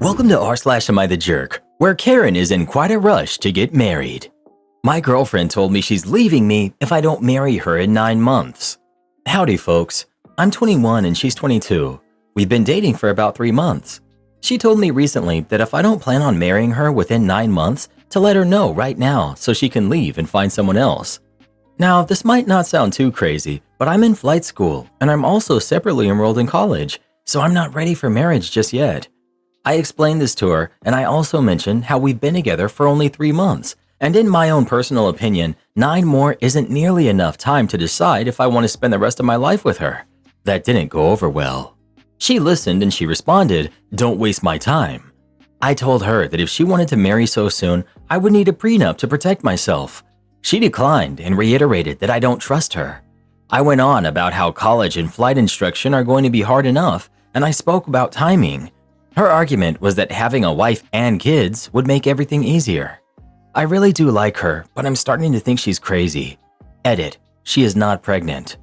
Welcome to r/Am I the Jerk, where Karen is in quite a rush to get married. My girlfriend told me she's leaving me if I don't marry her in 9 months. Howdy folks, I'm 21 and she's 22. We've been dating for about 3 months. She told me recently that if I don't plan on marrying her within 9 months, to let her know right now so she can leave and find someone else. Now, this might not sound too crazy, but I'm in flight school and I'm also separately enrolled in college, so I'm not ready for marriage just yet. I explained this to her, and I also mentioned how we've been together for only 3 months, and in my own personal opinion, 9 more isn't nearly enough time to decide if I want to spend the rest of my life with her. That didn't go over well. She listened and she responded, "Don't waste my time." I told her that if she wanted to marry so soon, I would need a prenup to protect myself. She declined and reiterated that I don't trust her. I went on about how college and flight instruction are going to be hard enough, and I spoke about timing. Her argument was that having a wife and kids would make everything easier. I really do like her, but I'm starting to think she's crazy. Edit, she is not pregnant.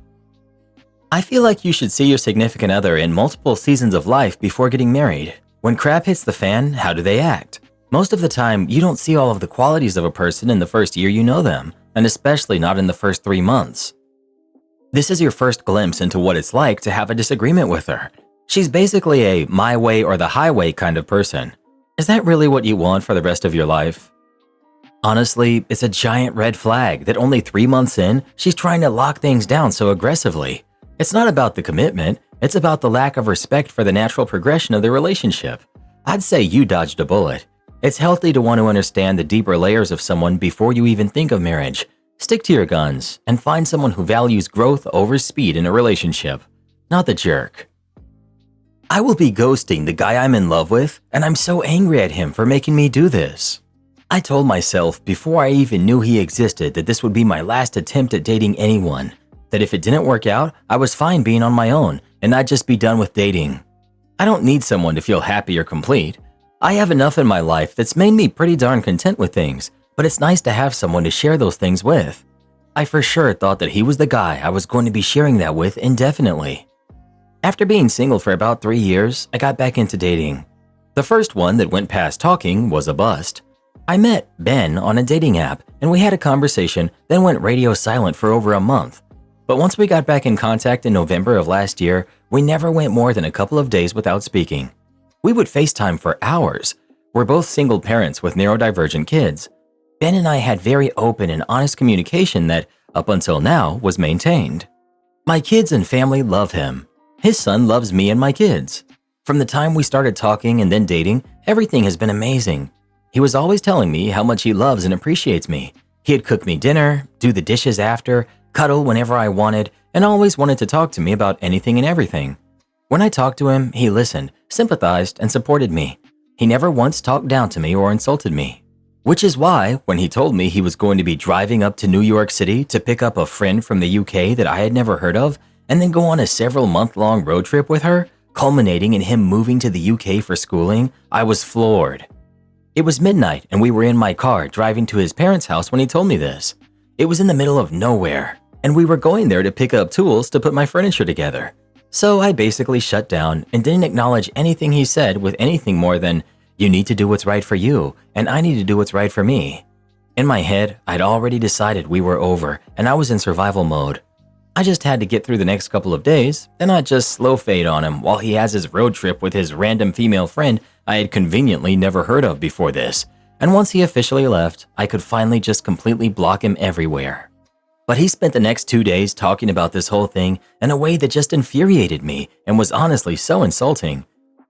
I feel like you should see your significant other in multiple seasons of life before getting married. When crap hits the fan, how do they act? Most of the time, you don't see all of the qualities of a person in the first year you know them, and especially not in the first 3 months. This is your first glimpse into what it's like to have a disagreement with her. She's basically a my way or the highway kind of person. Is that really what you want for the rest of your life? Honestly, it's a giant red flag that only 3 months in, she's trying to lock things down so aggressively. It's not about the commitment, it's about the lack of respect for the natural progression of the relationship. I'd say you dodged a bullet. It's healthy to want to understand the deeper layers of someone before you even think of marriage. Stick to your guns and find someone who values growth over speed in a relationship, not the jerk. I will be ghosting the guy I'm in love with, and I'm so angry at him for making me do this. I told myself before I even knew he existed that this would be my last attempt at dating anyone, that if it didn't work out, I was fine being on my own, and I'd just be done with dating. I don't need someone to feel happy or complete. I have enough in my life that's made me pretty darn content with things, but it's nice to have someone to share those things with. I for sure thought that he was the guy I was going to be sharing that with indefinitely. After being single for about 3 years, I got back into dating. The first one that went past talking was a bust. I met Ben on a dating app, and we had a conversation, then went radio silent for over a month. But once we got back in contact in November of last year, we never went more than a couple of days without speaking. We would FaceTime for hours. We're both single parents with neurodivergent kids. Ben and I had very open and honest communication that, up until now, was maintained. My kids and family love him. His son loves me and my kids. From the time we started talking and then dating, everything has been amazing. He was always telling me how much he loves and appreciates me. He'd cook me dinner, do the dishes after, cuddle whenever I wanted, and always wanted to talk to me about anything and everything. When I talked to him, he listened, sympathized, and supported me. He never once talked down to me or insulted me. Which is why, when he told me he was going to be driving up to New York City to pick up a friend from the UK that I had never heard of, and then go on a several month-long road trip with her, culminating in him moving to the UK for schooling, I was floored. It was midnight and we were in my car driving to his parents' house when he told me this. It was in the middle of nowhere, and we were going there to pick up tools to put my furniture together. So I basically shut down and didn't acknowledge anything he said with anything more than, "You need to do what's right for you, and I need to do what's right for me." In my head, I'd already decided we were over, and I was in survival mode. I just had to get through the next couple of days, then I'd just slow fade on him while he has his road trip with his random female friend I had conveniently never heard of before this, and once he officially left, I could finally just completely block him everywhere. But he spent the next 2 days talking about this whole thing in a way that just infuriated me and was honestly so insulting.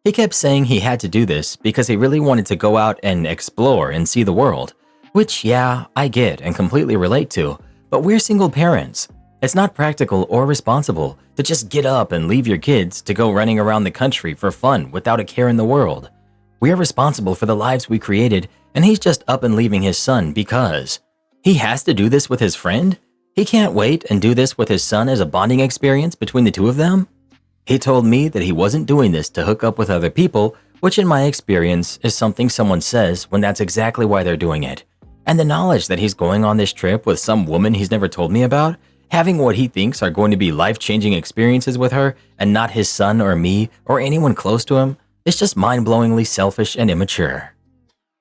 He kept saying he had to do this because he really wanted to go out and explore and see the world, which yeah, I get and completely relate to, but we're single parents. It's not practical or responsible to just get up and leave your kids to go running around the country for fun without a care in the world. We are responsible for the lives we created, and he's just up and leaving his son because he has to do this with his friend? He can't wait and do this with his son as a bonding experience between the two of them? He told me that he wasn't doing this to hook up with other people, which in my experience is something someone says when that's exactly why they're doing it. And the knowledge that he's going on this trip with some woman he's never told me about, having what he thinks are going to be life-changing experiences with her and not his son or me or anyone close to him, It's just mind-blowingly selfish and immature.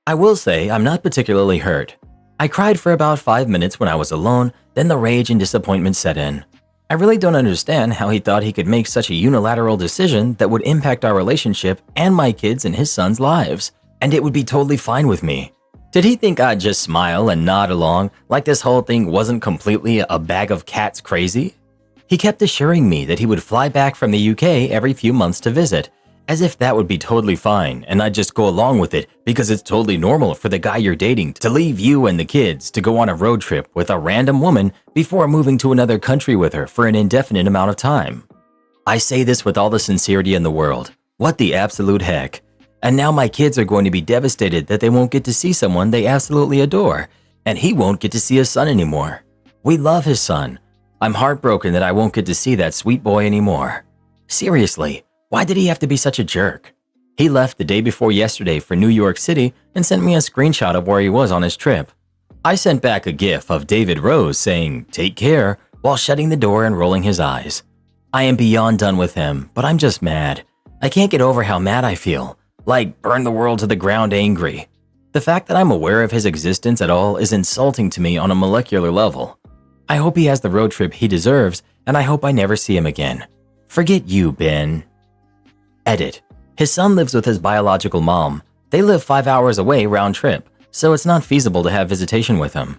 I will say I'm not particularly hurt. I cried for about 5 minutes when I was alone, then the rage and disappointment set in. I really don't understand how he thought he could make such a unilateral decision that would impact our relationship and my kids and his son's lives, and it would be totally fine with me. Did he think I'd just smile and nod along like this whole thing wasn't completely a bag of cats crazy? He kept assuring me that he would fly back from the UK every few months to visit, as if that would be totally fine and I'd just go along with it because it's totally normal for the guy you're dating to leave you and the kids to go on a road trip with a random woman before moving to another country with her for an indefinite amount of time. I say this with all the sincerity in the world. What the absolute heck? And now my kids are going to be devastated that they won't get to see someone they absolutely adore, and he won't get to see his son anymore. We love his son. I'm heartbroken that I won't get to see that sweet boy anymore. Seriously. Why did he have to be such a jerk? He left the day before yesterday for New York City and sent me a screenshot of where he was on his trip. I sent back a gif of David Rose saying, "Take care," while shutting the door and rolling his eyes. I am beyond done with him, but I'm just mad. I can't get over how mad I feel. Like burn the world to the ground angry. The fact that I'm aware of his existence at all is insulting to me on a molecular level. I hope he has the road trip he deserves, and I hope I never see him again. Forget you, Ben. Edit. His son lives with his biological mom. They live 5 hours away round trip, so it's not feasible to have visitation with him.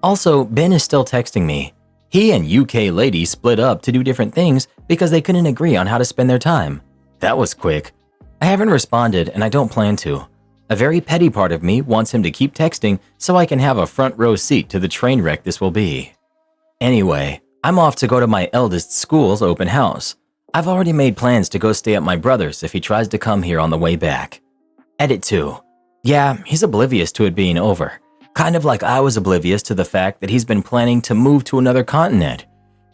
Also, Ben is still texting me. He and UK lady split up to do different things because they couldn't agree on how to spend their time. That was quick. I haven't responded and I don't plan to. A very petty part of me wants him to keep texting so I can have a front row seat to the train wreck this will be. Anyway, I'm off to go to my eldest school's open house. I've already made plans to go stay at my brother's if he tries to come here on the way back. Edit 2. Yeah, he's oblivious to it being over. Kind of like I was oblivious to the fact that he's been planning to move to another continent.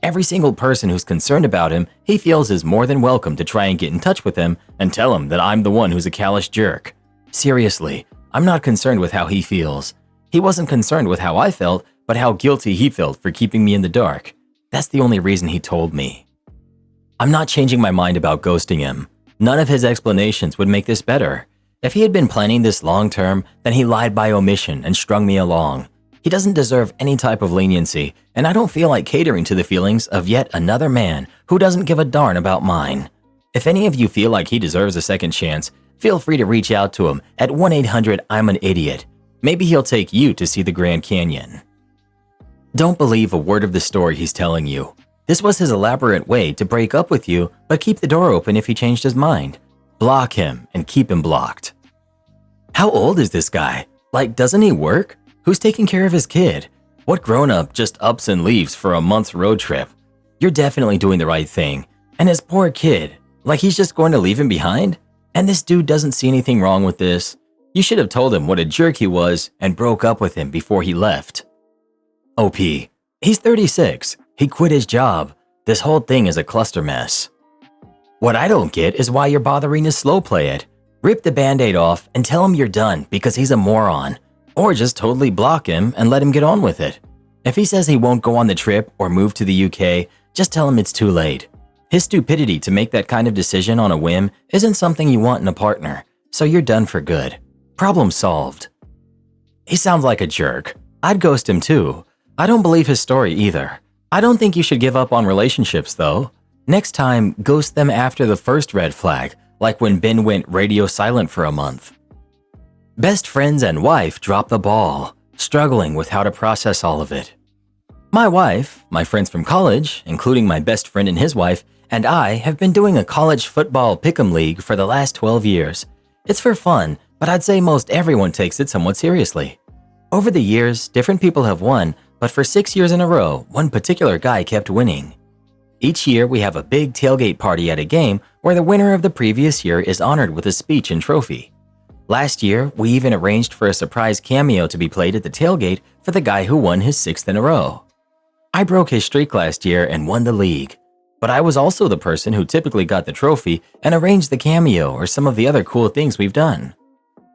Every single person who's concerned about him, he feels is more than welcome to try and get in touch with him and tell him that I'm the one who's a callous jerk. Seriously, I'm not concerned with how he feels. He wasn't concerned with how I felt, but how guilty he felt for keeping me in the dark. That's the only reason he told me. I'm not changing my mind about ghosting him. None of his explanations would make this better. If he had been planning this long term, then he lied by omission and strung me along. He doesn't deserve any type of leniency, and I don't feel like catering to the feelings of yet another man who doesn't give a darn about mine. If any of you feel like he deserves a second chance, feel free to reach out to him at 1-800-I'm-an-idiot. Maybe he'll take you to see the Grand Canyon. Don't believe a word of the story he's telling you. This was his elaborate way to break up with you, but keep the door open if he changed his mind. Block him and keep him blocked. How old is this guy? Like, doesn't he work? Who's taking care of his kid? What grown-up just ups and leaves for a month's road trip? You're definitely doing the right thing. And his poor kid, like he's just going to leave him behind? And this dude doesn't see anything wrong with this. You should have told him what a jerk he was and broke up with him before he left. OP. He's 36. He quit his job. This whole thing is a cluster mess. What I don't get is why you're bothering to slow play it. Rip the band-aid off and tell him you're done because he's a moron. Or just totally block him and let him get on with it. If he says he won't go on the trip or move to the UK, just tell him it's too late. His stupidity to make that kind of decision on a whim isn't something you want in a partner, so you're done for good. Problem solved. He sounds like a jerk. I'd ghost him too. I don't believe his story either. I don't think you should give up on relationships though. Next time, ghost them after the first red flag, like when Ben went radio silent for a month. Best friends and wife drop the ball, struggling with how to process all of it. My wife, my friends from college, including my best friend and his wife, and I have been doing a college football pick'em league for the last 12 years. It's for fun, but I'd say most everyone takes it somewhat seriously. Over the years, different people have won, but for 6 years in a row, one particular guy kept winning. Each year, we have a big tailgate party at a game where the winner of the previous year is honored with a speech and trophy. Last year, we even arranged for a surprise cameo to be played at the tailgate for the guy who won his 6th in a row. I broke his streak last year and won the league, but I was also the person who typically got the trophy and arranged the cameo or some of the other cool things we've done.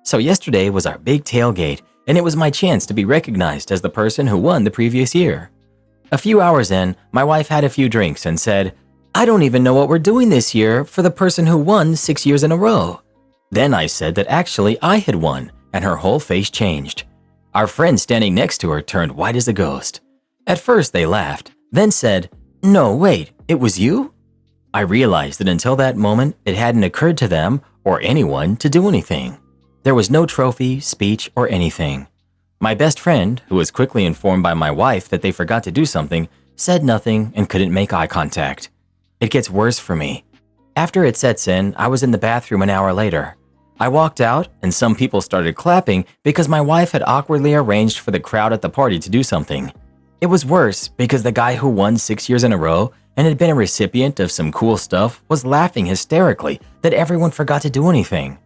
So yesterday was our big tailgate, and it was my chance to be recognized as the person who won the previous year. A few hours in, my wife had a few drinks and said, "I don't even know what we're doing this year for the person who won 6 years in a row." Then I said that actually I had won, and her whole face changed. Our friend standing next to her turned white as a ghost. At first they laughed, then said, "No, wait, it was you?" I realized that until that moment, it hadn't occurred to them or anyone to do anything. There was no trophy, speech, or anything. My best friend, who was quickly informed by my wife that they forgot to do something, said nothing and couldn't make eye contact. It gets worse for me. After it sets in, I was in the bathroom an hour later. I walked out and some people started clapping because my wife had awkwardly arranged for the crowd at the party to do something. It was worse because the guy who won 6 years in a row and had been a recipient of some cool stuff was laughing hysterically that everyone forgot to do anything.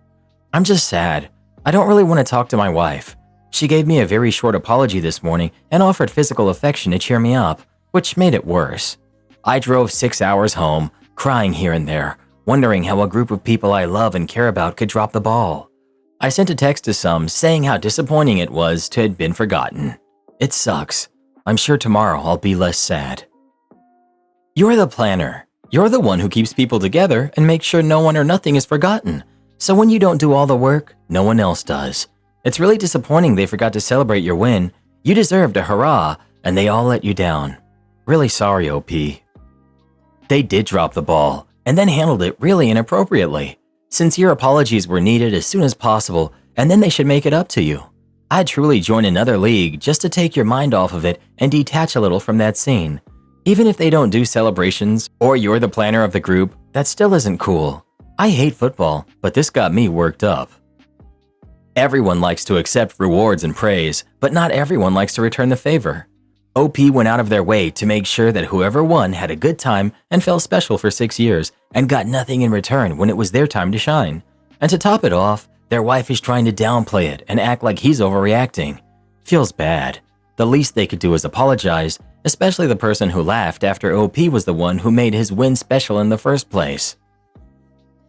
I'm just sad. I don't really want to talk to my wife. She gave me a very short apology this morning and offered physical affection to cheer me up, which made it worse. I drove 6 hours home, crying here and there, wondering how a group of people I love and care about could drop the ball. I sent a text to some saying how disappointing it was to have been forgotten. It sucks. I'm sure tomorrow I'll be less sad. You're the planner. You're the one who keeps people together and makes sure no one or nothing is forgotten. So when you don't do all the work, no one else does. It's really disappointing they forgot to celebrate your win. You deserved a hurrah, and they all let you down. Really sorry, OP. They did drop the ball, and then handled it really inappropriately. Sincere apologies were needed as soon as possible, and then they should make it up to you. I'd truly join another league just to take your mind off of it and detach a little from that scene. Even if they don't do celebrations, or you're the planner of the group, that still isn't cool. I hate football, but this got me worked up. Everyone likes to accept rewards and praise, but not everyone likes to return the favor. OP went out of their way to make sure that whoever won had a good time and felt special for 6 years and got nothing in return when it was their time to shine. And to top it off, their wife is trying to downplay it and act like he's overreacting. Feels bad. The least they could do is apologize, especially the person who laughed after OP was the one who made his win special in the first place.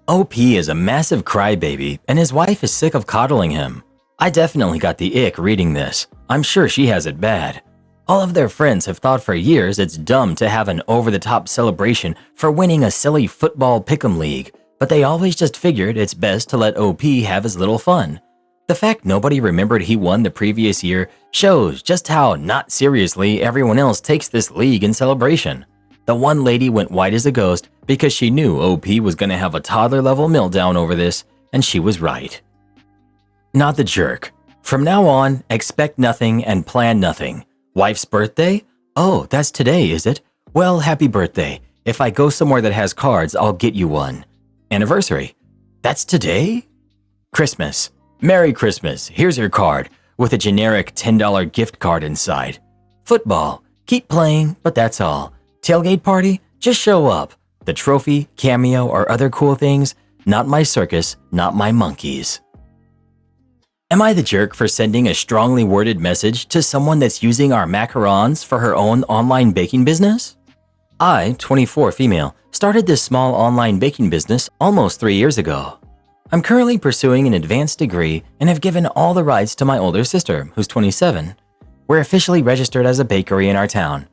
OP is a massive crybaby and his wife is sick of coddling him. I definitely got the ick reading this. I'm sure she has it bad. All of their friends have thought for years it's dumb to have an over-the-top celebration for winning a silly football pick'em league, but they always just figured it's best to let OP have his little fun. The fact nobody remembered he won the previous year shows just how not seriously everyone else takes this league in celebration. The one lady went white as a ghost because she knew OP was going to have a toddler-level meltdown over this, and she was right. Not the jerk. From now on, expect nothing and plan nothing. Wife's birthday? Oh, that's today, is it? Well, happy birthday. If I go somewhere that has cards, I'll get you one. Anniversary? That's today? Christmas. Merry Christmas. Here's your card, with a generic $10 gift card inside. Football. Keep playing, but that's all. Tailgate party? Just show up. The trophy, cameo, or other cool things? Not my circus, not my monkeys. Am I the jerk for sending a strongly worded message to someone that's using our macarons for her own online baking business? I, 24 female, started this small online baking business almost 3 years ago. I'm currently pursuing an advanced degree and have given all the rights to my older sister, who's 27. We're officially registered as a bakery in our town.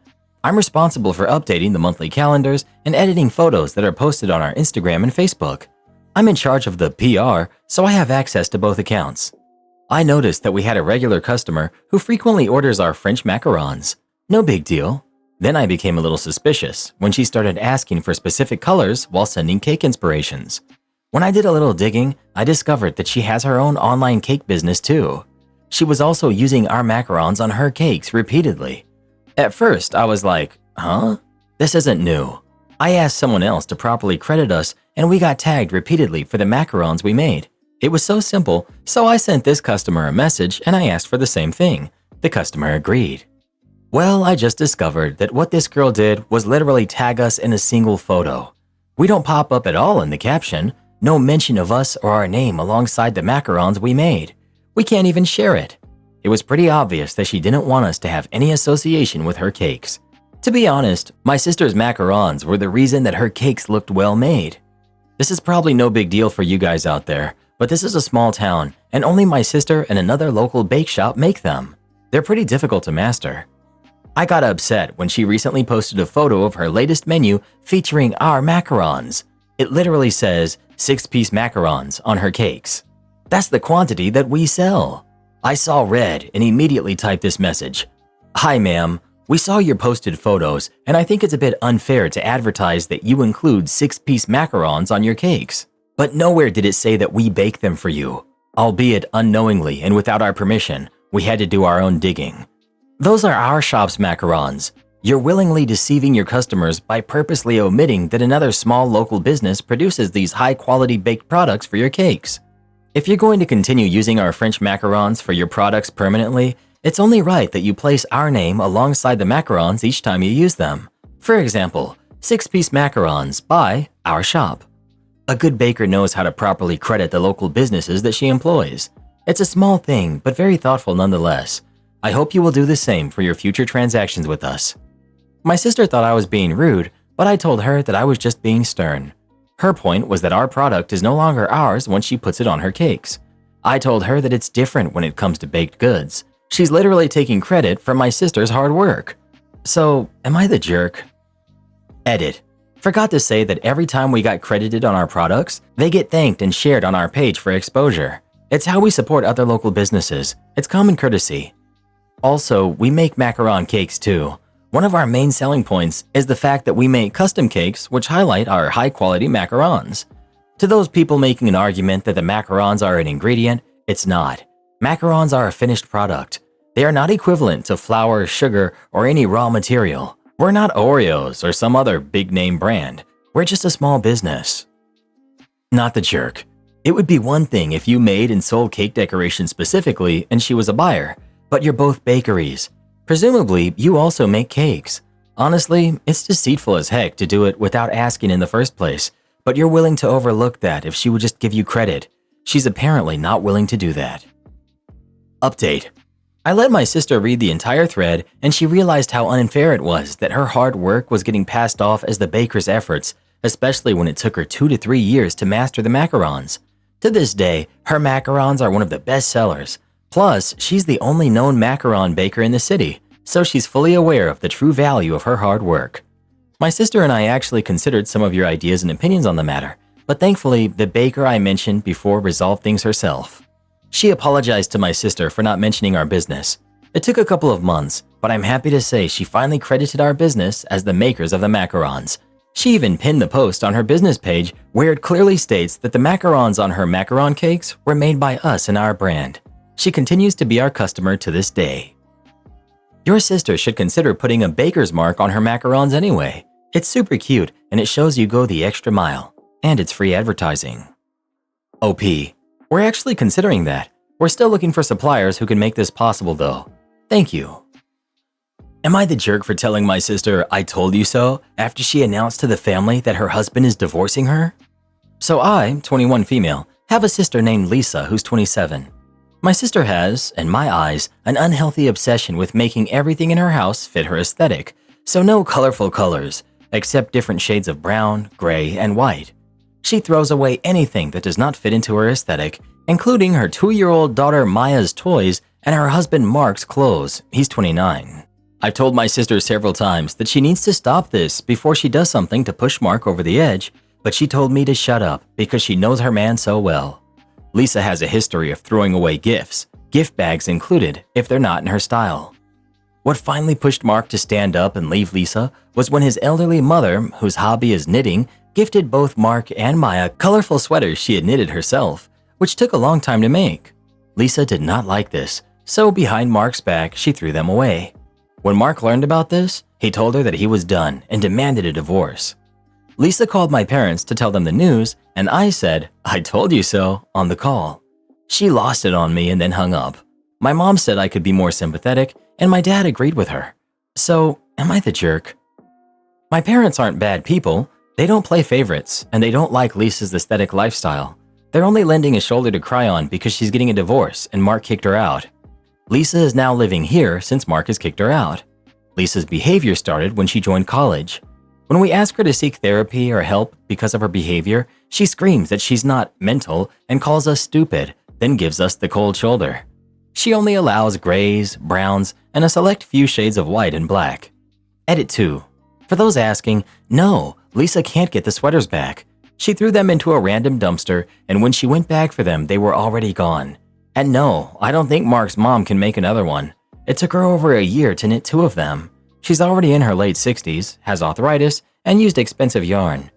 I'm responsible for updating the monthly calendars and editing photos that are posted on our Instagram and Facebook. I'm in charge of the PR, so I have access to both accounts. I noticed that we had a regular customer who frequently orders our French macarons. No big deal. Then I became a little suspicious when she started asking for specific colors while sending cake inspirations. When I did a little digging, I discovered that she has her own online cake business too. She was also using our macarons on her cakes repeatedly. At first, I was like, huh? This isn't new. I asked someone else to properly credit us and we got tagged repeatedly for the macarons we made. It was so simple, so I sent this customer a message and I asked for the same thing. The customer agreed. Well, I just discovered that what this girl did was literally tag us in a single photo. We don't pop up at all in the caption, no mention of us or our name alongside the macarons we made. We can't even share it. It was pretty obvious that she didn't want us to have any association with her cakes. To be honest, my sister's macarons were the reason that her cakes looked well made. This is probably no big deal for you guys out there, but this is a small town and only my sister and another local bake shop make them. They're pretty difficult to master. I got upset when she recently posted a photo of her latest menu featuring our macarons. It literally says, 6-piece macarons on her cakes. That's the quantity that we sell. I saw red and immediately typed this message. Hi ma'am, we saw your posted photos and I think it's a bit unfair to advertise that you include 6-piece macarons on your cakes. But nowhere did it say that we bake them for you. Albeit unknowingly and without our permission, we had to do our own digging. Those are our shop's macarons. You're willingly deceiving your customers by purposely omitting that another small local business produces these high-quality baked products for your cakes. If you're going to continue using our French macarons for your products permanently, it's only right that you place our name alongside the macarons each time you use them. For example, 6-piece macarons by our shop. A good baker knows how to properly credit the local businesses that she employs. It's a small thing, but very thoughtful nonetheless. I hope you will do the same for your future transactions with us. My sister thought I was being rude, but I told her that I was just being stern. Her point was that our product is no longer ours once she puts it on her cakes. I told her that it's different when it comes to baked goods. She's literally taking credit for my sister's hard work. So, am I the jerk? Edit. Forgot to say that every time we got credited on our products, they get thanked and shared on our page for exposure. It's how we support other local businesses. It's common courtesy. Also, we make macaron cakes too. One of our main selling points is the fact that we make custom cakes which highlight our high-quality macarons. To those people making an argument that the macarons are an ingredient, it's not. Macarons are a finished product. They are not equivalent to flour, sugar, or any raw material. We're not Oreos or some other big-name brand. We're just a small business. Not the jerk. It would be one thing if you made and sold cake decorations specifically and she was a buyer, but you're both bakeries. Presumably, you also make cakes. Honestly, it's deceitful as heck to do it without asking in the first place, but you're willing to overlook that if she would just give you credit. She's apparently not willing to do that. Update. I let my sister read the entire thread and she realized how unfair it was that her hard work was getting passed off as the baker's efforts, especially when it took her 2 to 3 years to master the macarons. To this day, her macarons are one of the best sellers. Plus, she's the only known macaron baker in the city, so she's fully aware of the true value of her hard work. My sister and I actually considered some of your ideas and opinions on the matter, but thankfully, the baker I mentioned before resolved things herself. She apologized to my sister for not mentioning our business. It took a couple of months, but I'm happy to say she finally credited our business as the makers of the macarons. She even pinned the post on her business page where it clearly states that the macarons on her macaron cakes were made by us and our brand. She continues to be our customer to this day. Your sister should consider putting a baker's mark on her macarons anyway. It's super cute and it shows you go the extra mile. And it's free advertising. OP. We're actually considering that. We're still looking for suppliers who can make this possible though. Thank you. Am I the jerk for telling my sister I told you so after she announced to the family that her husband is divorcing her? So I, 21 female, have a sister named Lisa who's 27. My sister has, in my eyes, an unhealthy obsession with making everything in her house fit her aesthetic, so no colorful colors, except different shades of brown, gray, and white. She throws away anything that does not fit into her aesthetic, including her 2-year-old daughter Maya's toys and her husband Mark's clothes. He's 29. I've told my sister several times that she needs to stop this before she does something to push Mark over the edge, but she told me to shut up because she knows her man so well. Lisa has a history of throwing away gifts, gift bags included, if they're not in her style. What finally pushed Mark to stand up and leave Lisa was when his elderly mother, whose hobby is knitting, gifted both Mark and Maya colorful sweaters she had knitted herself, which took a long time to make. Lisa did not like this, so behind Mark's back, she threw them away. When Mark learned about this, he told her that he was done and demanded a divorce. Lisa called my parents to tell them the news, and I said, "I told you so," on the call. She lost it on me and then hung up. My mom said I could be more sympathetic, and my dad agreed with her. So, am I the jerk? My parents aren't bad people. They don't play favorites, and they don't like Lisa's aesthetic lifestyle. They're only lending a shoulder to cry on because she's getting a divorce and Mark kicked her out. Lisa is now living here since Mark has kicked her out. Lisa's behavior started when she joined college. When we ask her to seek therapy or help because of her behavior, she screams that she's not mental and calls us stupid, then gives us the cold shoulder. She only allows grays, browns, and a select few shades of white and black. Edit 2. For those asking, no, Lisa can't get the sweaters back. She threw them into a random dumpster, and when she went back for them, they were already gone. And no, I don't think Mark's mom can make another one. It took her over a year to knit 2 of them. She's already in her late 60s, has arthritis, and used expensive yarn.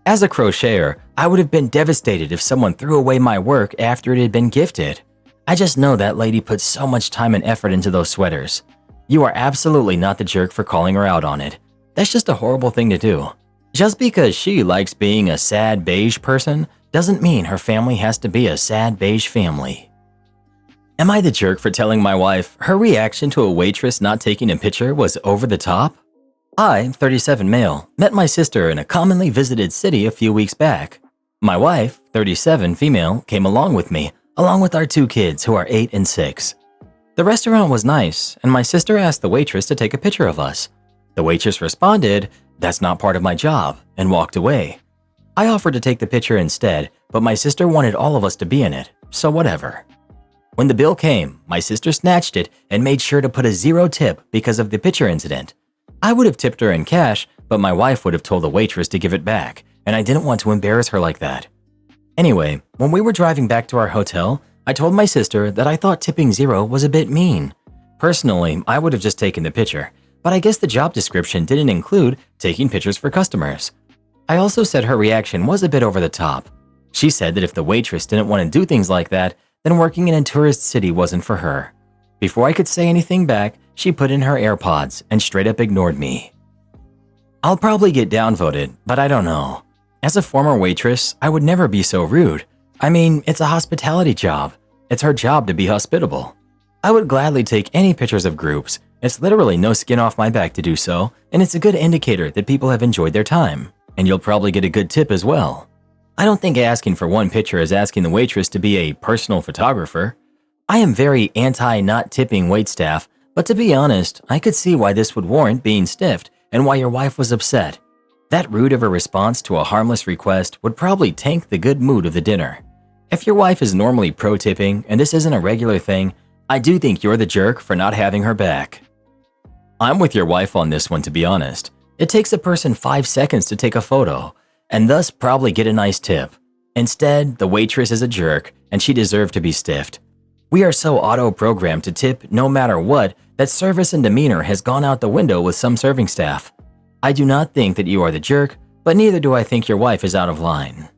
As a crocheter, I would have been devastated if someone threw away my work after it had been gifted. I just know that lady put so much time and effort into those sweaters. You are absolutely not the jerk for calling her out on it. That's just a horrible thing to do. Just because she likes being a sad beige person doesn't mean her family has to be a sad beige family. Am I the jerk for telling my wife her reaction to a waitress not taking a picture was over the top? I, 37 male, met my sister in a commonly visited city a few weeks back. My wife, 37 female, came along with me, along with our 2 kids who are 8 and 6. The restaurant was nice, and my sister asked the waitress to take a picture of us. The waitress responded, "That's not part of my job," and walked away. I offered to take the picture instead, but my sister wanted all of us to be in it, so whatever. When the bill came, my sister snatched it and made sure to put a 0 tip because of the picture incident. I would have tipped her in cash, but my wife would have told the waitress to give it back, and I didn't want to embarrass her like that. Anyway, when we were driving back to our hotel, I told my sister that I thought tipping 0 was a bit mean. Personally, I would have just taken the picture, but I guess the job description didn't include taking pictures for customers. I also said her reaction was a bit over the top. She said that if the waitress didn't want to do things like that, then working in a tourist city wasn't for her. Before I could say anything back, she put in her AirPods and straight up ignored me. I'll probably get downvoted, but I don't know. As a former waitress, I would never be so rude. I mean, it's a hospitality job. It's her job to be hospitable. I would gladly take any pictures of groups. It's literally no skin off my back to do so, and it's a good indicator that people have enjoyed their time. And you'll probably get a good tip as well. I don't think asking for one picture is asking the waitress to be a personal photographer. I am very anti-not tipping waitstaff, but to be honest, I could see why this would warrant being stiffed and why your wife was upset. That rude of a response to a harmless request would probably tank the good mood of the dinner. If your wife is normally pro-tipping and this isn't a regular thing, I do think you're the jerk for not having her back. I'm with your wife on this one, to be honest. It takes a person 5 seconds to take a photo, and thus probably get a nice tip. Instead, the waitress is a jerk, and she deserved to be stiffed. We are so auto-programmed to tip no matter what that service and demeanor has gone out the window with some serving staff. I do not think that you are the jerk, but neither do I think your wife is out of line.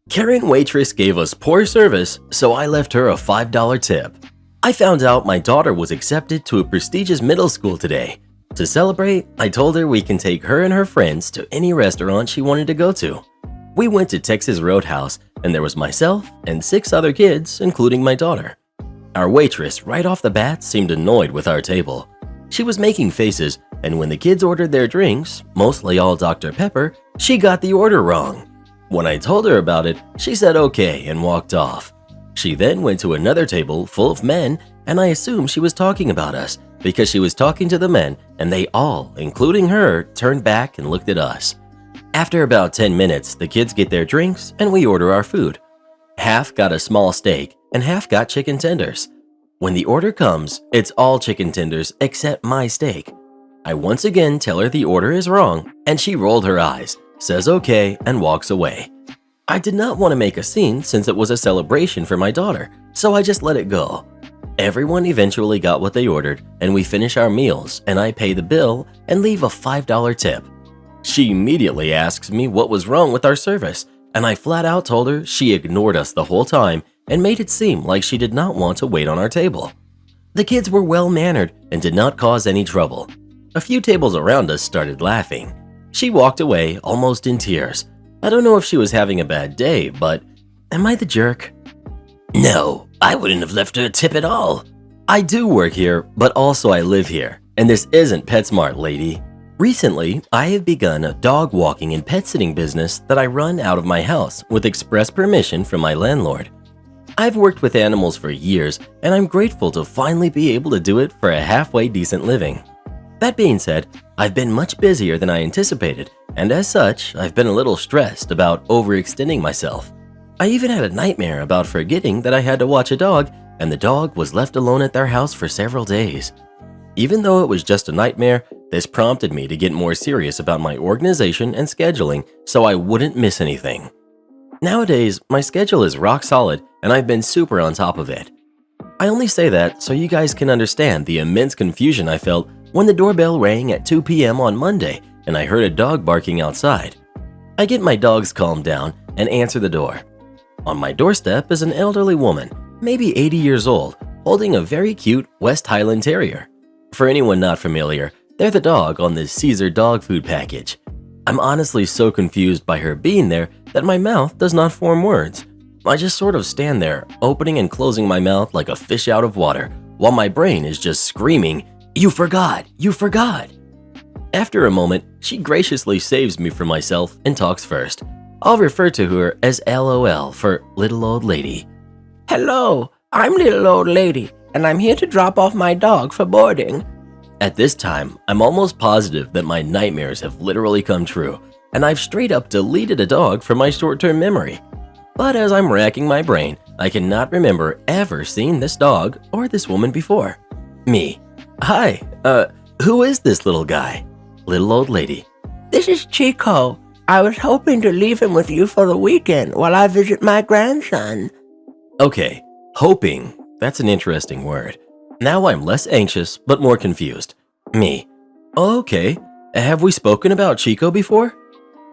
Karen waitress gave us poor service, so I left her a $5 tip. I found out my daughter was accepted to a prestigious middle school today. To celebrate, I told her we can take her and her friends to any restaurant she wanted to go to. We went to Texas Roadhouse, and there was myself and 6 other kids, including my daughter. Our waitress right off the bat seemed annoyed with our table. She was making faces, and when the kids ordered their drinks, mostly all Dr. Pepper, she got the order wrong. When I told her about it, she said okay and walked off. She then went to another table full of men, and I assumed she was talking about us because she was talking to the men, and they all, including her, turned back and looked at us. After about 10 minutes, the kids get their drinks and we order our food. Half got a small steak and half got chicken tenders. When the order comes, it's all chicken tenders except my steak. I once again tell her the order is wrong, and she rolled her eyes, says okay, and walks away. I did not want to make a scene since it was a celebration for my daughter, so I just let it go. Everyone eventually got what they ordered, and we finish our meals, and I pay the bill and leave a $5 tip. She immediately asks me what was wrong with our service, and I flat out told her she ignored us the whole time and made it seem like she did not want to wait on our table. The kids were well-mannered and did not cause any trouble. A few tables around us started laughing. She walked away almost in tears. I don't know if she was having a bad day, but am I the jerk? No, I wouldn't have left her a tip at all. I do work here, but also I live here, and this isn't PetSmart, lady. Recently, I have begun a dog walking and pet sitting business that I run out of my house with express permission from my landlord. I've worked with animals for years, and I'm grateful to finally be able to do it for a halfway decent living. That being said, I've been much busier than I anticipated, and as such, I've been a little stressed about overextending myself. I even had a nightmare about forgetting that I had to watch a dog, and the dog was left alone at their house for several days. Even though it was just a nightmare, this prompted me to get more serious about my organization and scheduling so I wouldn't miss anything. Nowadays, my schedule is rock solid and I've been super on top of it. I only say that so you guys can understand the immense confusion I felt when the doorbell rang at 2 p.m. on Monday and I heard a dog barking outside. I get my dogs calmed down and answer the door. On my doorstep is an elderly woman, maybe 80 years old, holding a very cute West Highland Terrier. For anyone not familiar, they're the dog on the Caesar dog food package. I'm honestly so confused by her being there that my mouth does not form words. I just sort of stand there, opening and closing my mouth like a fish out of water, while my brain is just screaming, "You forgot! You forgot!" After a moment, she graciously saves me from myself and talks first. I'll refer to her as LOL for Little Old Lady. Hello, I'm Little Old Lady, and I'm here to drop off my dog for boarding. At this time, I'm almost positive that my nightmares have literally come true, and I've straight up deleted a dog from my short-term memory. But as I'm racking my brain, I cannot remember ever seeing this dog or this woman before. Me. Hi, who is this little guy? Little Old Lady. This is Chico. I was hoping to leave him with you for the weekend while I visit my grandson. Okay, hoping. That's an interesting word. Now I'm less anxious but more confused. Me. Okay, have we spoken about Chico before?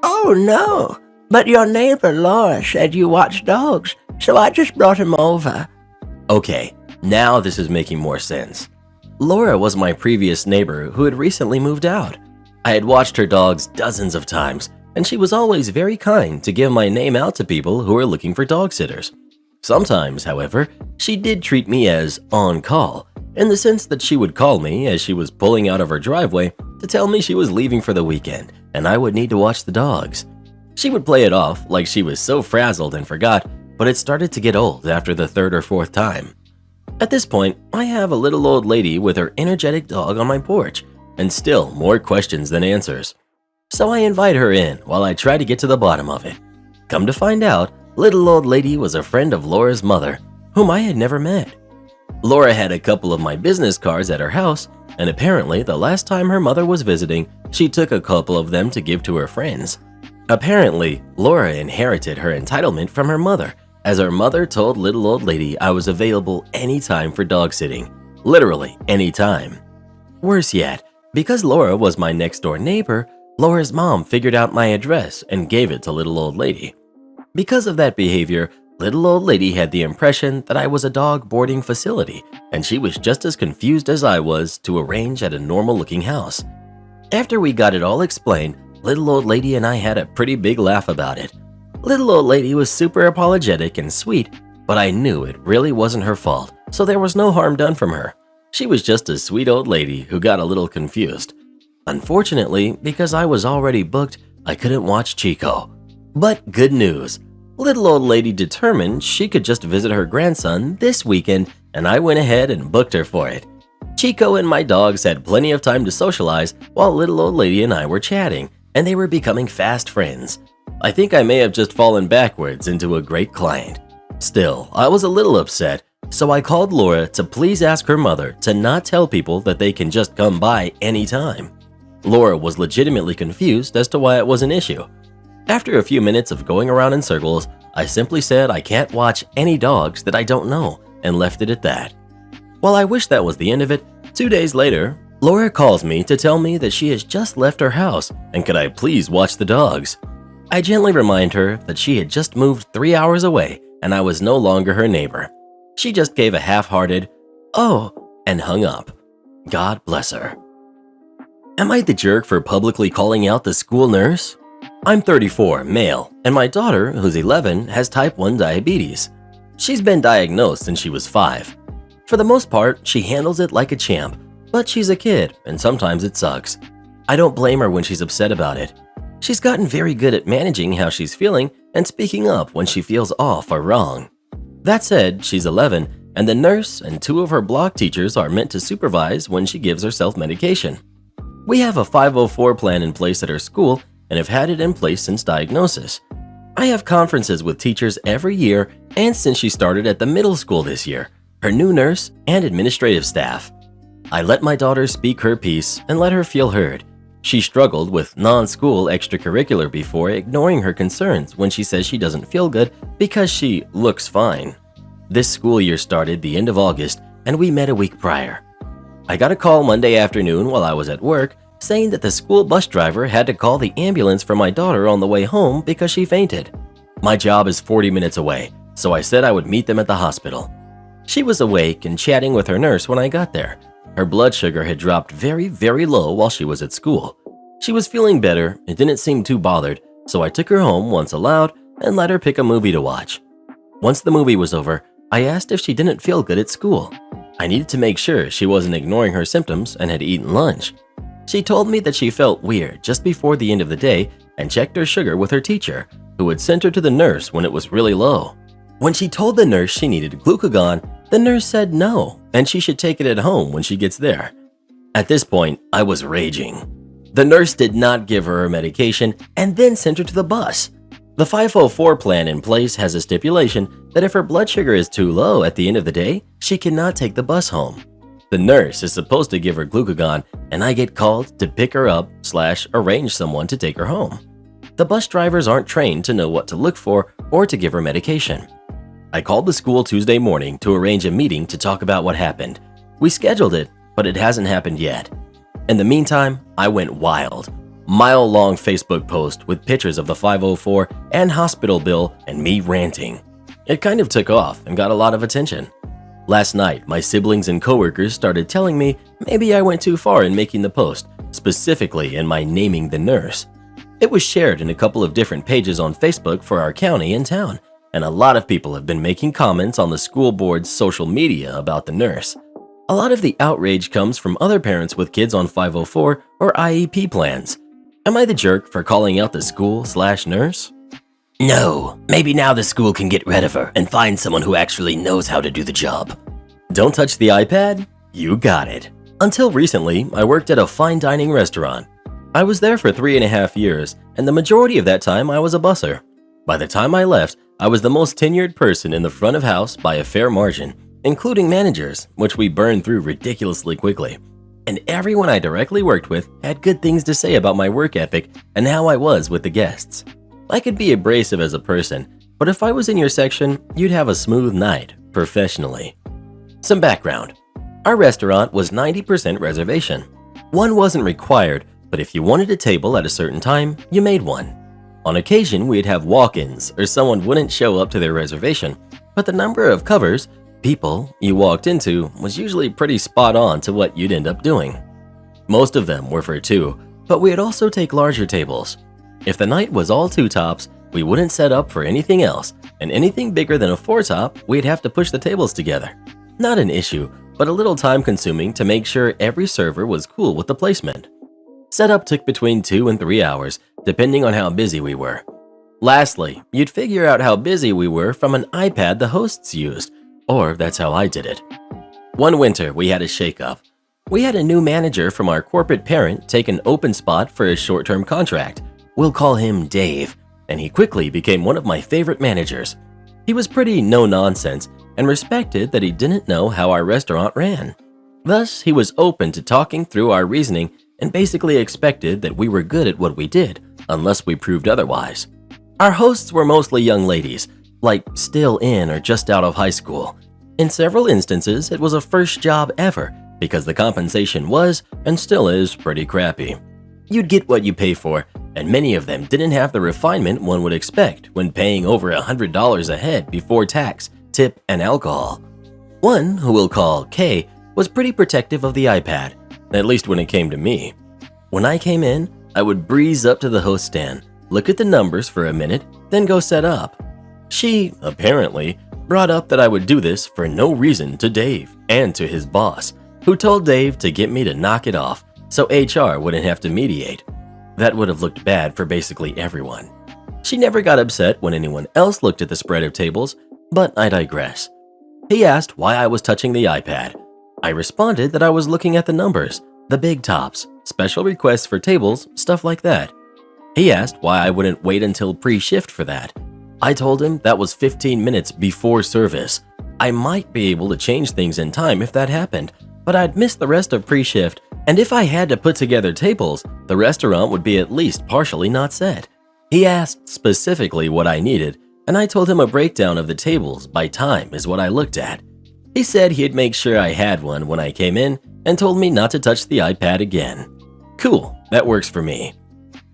Oh no, but your neighbor Laura said you watch dogs, so I just brought him over. Okay, now this is making more sense. Laura was my previous neighbor who had recently moved out. I had watched her dogs dozens of times, and she was always very kind to give my name out to people who were looking for dog sitters. Sometimes, however, she did treat me as on call, in the sense that she would call me as she was pulling out of her driveway to tell me she was leaving for the weekend and I would need to watch the dogs. She would play it off like she was so frazzled and forgot, but it started to get old after the third or fourth time. At this point, I have a little old lady with her energetic dog on my porch, and still more questions than answers. So I invite her in while I try to get to the bottom of it. Come to find out, Little Old Lady was a friend of Laura's mother, whom I had never met. Laura had a couple of my business cards at her house, and apparently the last time her mother was visiting, she took a couple of them to give to her friends. Apparently, Laura inherited her entitlement from her mother, as her mother told Little Old Lady I was available anytime for dog sitting. Literally anytime. Worse yet, because Laura was my next door neighbor, Laura's mom figured out my address and gave it to Little Old Lady. Because of that behavior, Little Old Lady had the impression that I was a dog boarding facility, and she was just as confused as I was to arrange at a normal-looking house. After we got it all explained, Little Old Lady and I had a pretty big laugh about it. Little Old Lady was super apologetic and sweet, but I knew it really wasn't her fault, so there was no harm done from her. She was just a sweet old lady who got a little confused. Unfortunately, because I was already booked, I couldn't watch Chico. But good news. Little Old Lady determined she could just visit her grandson this weekend, and I went ahead and booked her for it. Chico and my dogs had plenty of time to socialize while Little Old Lady and I were chatting, and they were becoming fast friends. I think I may have just fallen backwards into a great client. Still, I was a little upset, so I called Laura to please ask her mother to not tell people that they can just come by anytime. Laura was legitimately confused as to why it was an issue. After a few minutes of going around in circles, I simply said I can't watch any dogs that I don't know and left it at that. While I wish that was the end of it, 2 days later, Laura calls me to tell me that she has just left her house and could I please watch the dogs. I gently remind her that she had just moved 3 hours away and I was no longer her neighbor. She just gave a half-hearted, "Oh," and hung up. God bless her. Am I the jerk for publicly calling out the school nurse? I'm 34, male, and my daughter, who's 11, has type 1 diabetes. She's been diagnosed since she was 5. For the most part, she handles it like a champ, but she's a kid, and sometimes it sucks. I don't blame her when she's upset about it. She's gotten very good at managing how she's feeling and speaking up when she feels off or wrong. That said, she's 11, and the nurse and 2 of her block teachers are meant to supervise when she gives herself medication. We have a 504 plan in place at her school and have had it in place since diagnosis. I have conferences with teachers every year and since she started at the middle school this year, her new nurse, and administrative staff. I let my daughter speak her piece and let her feel heard. She struggled with non-school extracurricular before, ignoring her concerns when she says she doesn't feel good because she looks fine. This school year started the end of August, and we met a week prior. I got a call Monday afternoon while I was at work saying that the school bus driver had to call the ambulance for my daughter on the way home because she fainted. My job is 40 minutes away, so I said I would meet them at the hospital. She was awake and chatting with her nurse when I got there. Her blood sugar had dropped very, very low while she was at school. She was feeling better and didn't seem too bothered, so I took her home once allowed and let her pick a movie to watch. Once the movie was over, I asked if she didn't feel good at school. I needed to make sure she wasn't ignoring her symptoms and had eaten lunch. She told me that she felt weird just before the end of the day and checked her sugar with her teacher, who had sent her to the nurse when it was really low. When she told the nurse she needed glucagon, the nurse said no, and she should take it at home when she gets there. At this point, I was raging. The nurse did not give her her medication and then sent her to the bus. The 504 plan in place has a stipulation that if her blood sugar is too low at the end of the day, she cannot take the bus home. The nurse is supposed to give her glucagon, and I get called to pick her up / arrange someone to take her home. The bus drivers aren't trained to know what to look for or to give her medication. I called the school Tuesday morning to arrange a meeting to talk about what happened. We scheduled it, but it hasn't happened yet. In the meantime, I went wild. Mile-long Facebook post with pictures of the 504 and hospital bill and me ranting. It kind of took off and got a lot of attention. Last night, my siblings and coworkers started telling me maybe I went too far in making the post, specifically in my naming the nurse. It was shared in a couple of different pages on Facebook for our county and town, and a lot of people have been making comments on the school board's social media about the nurse. A lot of the outrage comes from other parents with kids on 504 or IEP plans. Am I the jerk for calling out the school/nurse? No, maybe now the school can get rid of her and find someone who actually knows how to do the job. Don't touch the iPad? You got it. Until recently, I worked at a fine dining restaurant. I was there for 3.5 years, and the majority of that time I was a busser. By the time I left, I was the most tenured person in the front of house by a fair margin, including managers, which we burned through ridiculously quickly. And everyone I directly worked with had good things to say about my work ethic and how I was with the guests. I could be abrasive as a person, but if I was in your section, you'd have a smooth night, professionally. Some background. Our restaurant was 90% reservation. One wasn't required, but if you wanted a table at a certain time, you made one. On occasion, we'd have walk-ins or someone wouldn't show up to their reservation, but the number of covers, people, you walked into was usually pretty spot on to what you'd end up doing. Most of them were for two, but we'd also take larger tables. If the night was all two tops, we wouldn't set up for anything else, and anything bigger than a four top, we'd have to push the tables together. Not an issue, but a little time consuming to make sure every server was cool with the placement. Setup took between 2 and 3 hours, depending on how busy we were. Lastly, you'd figure out how busy we were from an iPad the hosts used, or that's how I did it. One winter, we had a shakeup. We had a new manager from our corporate parent take an open spot for a short-term contract. We'll call him Dave, and he quickly became one of my favorite managers. He was pretty no-nonsense and respected that he didn't know how our restaurant ran. Thus, he was open to talking through our reasoning and basically expected that we were good at what we did, unless we proved otherwise. Our hosts were mostly young ladies, like still in or just out of high school. In several instances, it was a first job ever because the compensation was, and still is, pretty crappy. You'd get what you pay for, and many of them didn't have the refinement one would expect when paying over $100 a head before tax, tip, and alcohol. One, who we'll call Kay, was pretty protective of the iPad, at least when it came to me. When I came in, I would breeze up to the host stand, look at the numbers for a minute, then go set up. She, apparently, brought up that I would do this for no reason to Dave and to his boss, who told Dave to get me to knock it off so HR wouldn't have to mediate. That would have looked bad for basically everyone. She never got upset when anyone else looked at the spread of tables, but I digress. He asked why I was touching the iPad. I responded that I was looking at the numbers, the big tops, special requests for tables, stuff like that. He asked why I wouldn't wait until pre-shift for that. I told him that was 15 minutes before service. I might be able to change things in time if that happened, but I'd miss the rest of pre-shift, and if I had to put together tables, the restaurant would be at least partially not set. He asked specifically what I needed, and I told him a breakdown of the tables by time is what I looked at. He said he'd make sure I had one when I came in and told me not to touch the iPad again. Cool, that works for me.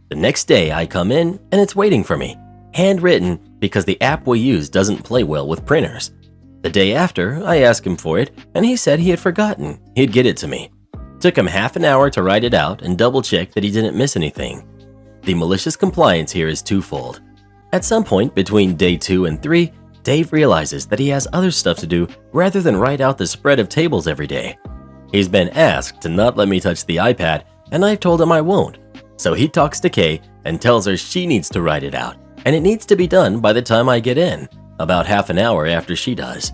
The next day I come in and it's waiting for me, handwritten because the app we use doesn't play well with printers. The day after, I asked him for it and he said he had forgotten he'd get it to me. Took him half an hour to write it out and double-check that he didn't miss anything. The malicious compliance here is twofold. At some point between day 2 and 3, Dave realizes that he has other stuff to do rather than write out the spread of tables every day. He's been asked to not let me touch the iPad, and I've told him I won't. So he talks to Kay and tells her she needs to write it out, and it needs to be done by the time I get in, about half an hour after she does.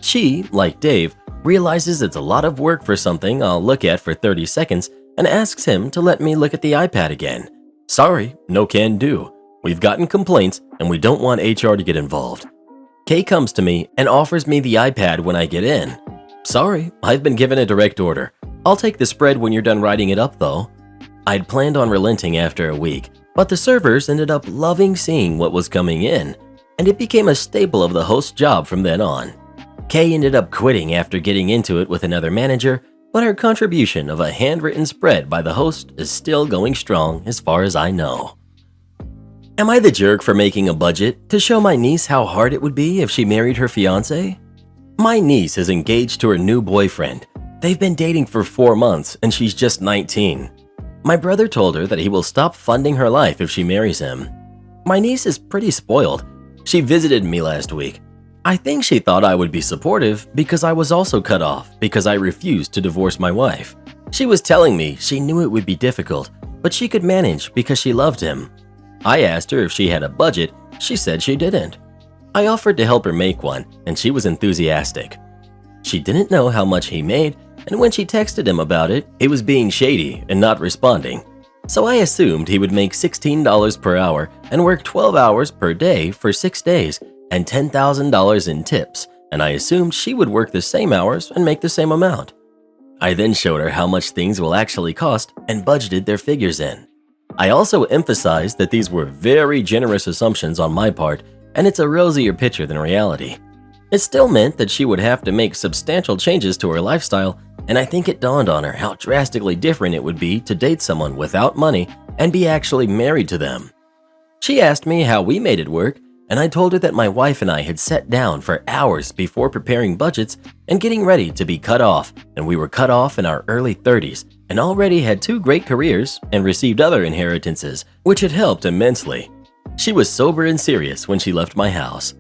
She, like Dave, realizes it's a lot of work for something I'll look at for 30 seconds and asks him to let me look at the iPad again. Sorry, no can do. We've gotten complaints and we don't want HR to get involved. Kay comes to me and offers me the iPad when I get in. Sorry, I've been given a direct order. I'll take the spread when you're done writing it up though. I'd planned on relenting after a week, but the servers ended up loving seeing what was coming in, and it became a staple of the host's job from then on. Kay ended up quitting after getting into it with another manager, but her contribution of a handwritten spread by the host is still going strong as far as I know. Am I the jerk for making a budget to show my niece how hard it would be if she married her fiancé? My niece is engaged to her new boyfriend. They've been dating for 4 months and she's just 19. My brother told her that he will stop funding her life if she marries him. My niece is pretty spoiled. She visited me last week. I think she thought I would be supportive because I was also cut off because I refused to divorce my wife. She was telling me she knew it would be difficult, but she could manage because she loved him. I asked her if she had a budget. She said she didn't. I offered to help her make one, and she was enthusiastic. She didn't know how much he made, and when she texted him about it, he was being shady and not responding. So I assumed he would make $16 per hour and work 12 hours per day for 6 days and $10,000 in tips, and I assumed she would work the same hours and make the same amount. I then showed her how much things will actually cost and budgeted their figures in. I also emphasized that these were very generous assumptions on my part, and it's a rosier picture than reality. It still meant that she would have to make substantial changes to her lifestyle, and I think it dawned on her how drastically different it would be to date someone without money and be actually married to them. She asked me how we made it work, and I told her that my wife and I had sat down for hours before preparing budgets and getting ready to be cut off, and we were cut off in our early 30s and already had 2 great careers and received other inheritances, which had helped immensely. She was sober and serious when she left my house.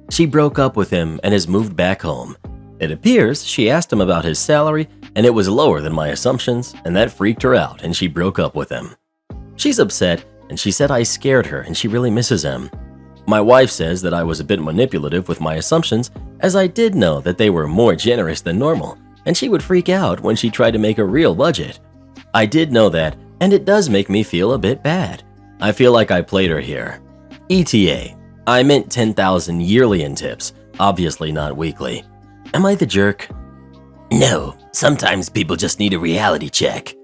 She broke up with him and has moved back home. It appears she asked him about his salary and it was lower than my assumptions, and that freaked her out and she broke up with him. She's upset and she said I scared her and she really misses him. My wife says that I was a bit manipulative with my assumptions, as I did know that they were more generous than normal, and she would freak out when she tried to make a real budget. I did know that, and it does make me feel a bit bad. I feel like I played her here. ETA. I meant 10,000 yearly in tips, obviously not weekly. Am I the jerk? No, sometimes people just need a reality check.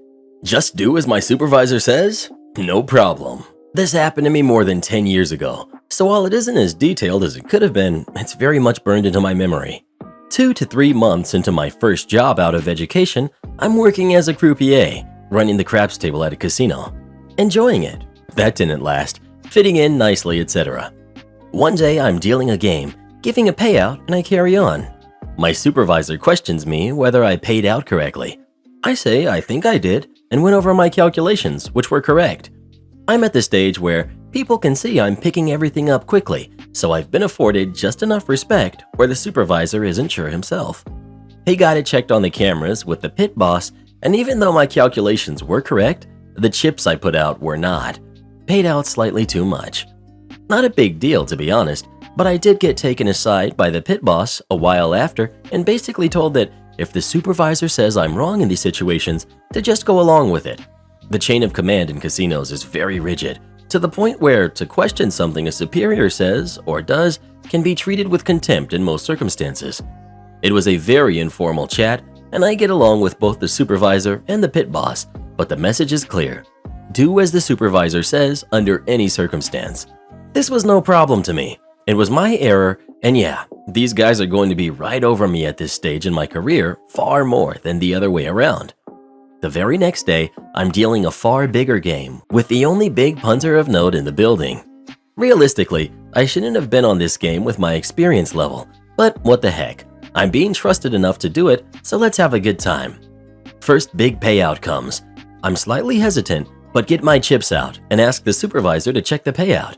Just do as my supervisor says? No problem. This happened to me more than 10 years ago, so while it isn't as detailed as it could have been, it's very much burned into my memory. 2 to 3 months into my first job out of education, I'm working as a croupier, running the craps table at a casino. Enjoying it. That didn't last, fitting in nicely, etc. One day I'm dealing a game, giving a payout, and I carry on. My supervisor questions me whether I paid out correctly. I say I think I did, and went over my calculations, which were correct. I'm at the stage where people can see I'm picking everything up quickly, so I've been afforded just enough respect where the supervisor isn't sure himself. He got it checked on the cameras with the pit boss, and even though my calculations were correct, the chips I put out were not. Paid out slightly too much. Not a big deal, to be honest, but I did get taken aside by the pit boss a while after and basically told that if the supervisor says I'm wrong in these situations, to just go along with it. The chain of command in casinos is very rigid, to the point where to question something a superior says or does can be treated with contempt in most circumstances. It was a very informal chat, and I get along with both the supervisor and the pit boss, but the message is clear. Do as the supervisor says under any circumstance. This was no problem to me. It was my error, and yeah, these guys are going to be right over me at this stage in my career far more than the other way around. The very next day, I'm dealing a far bigger game with the only big punter of note in the building. Realistically, I shouldn't have been on this game with my experience level, but what the heck, I'm being trusted enough to do it, so let's have a good time. First big payout comes. I'm slightly hesitant, but get my chips out and ask the supervisor to check the payout.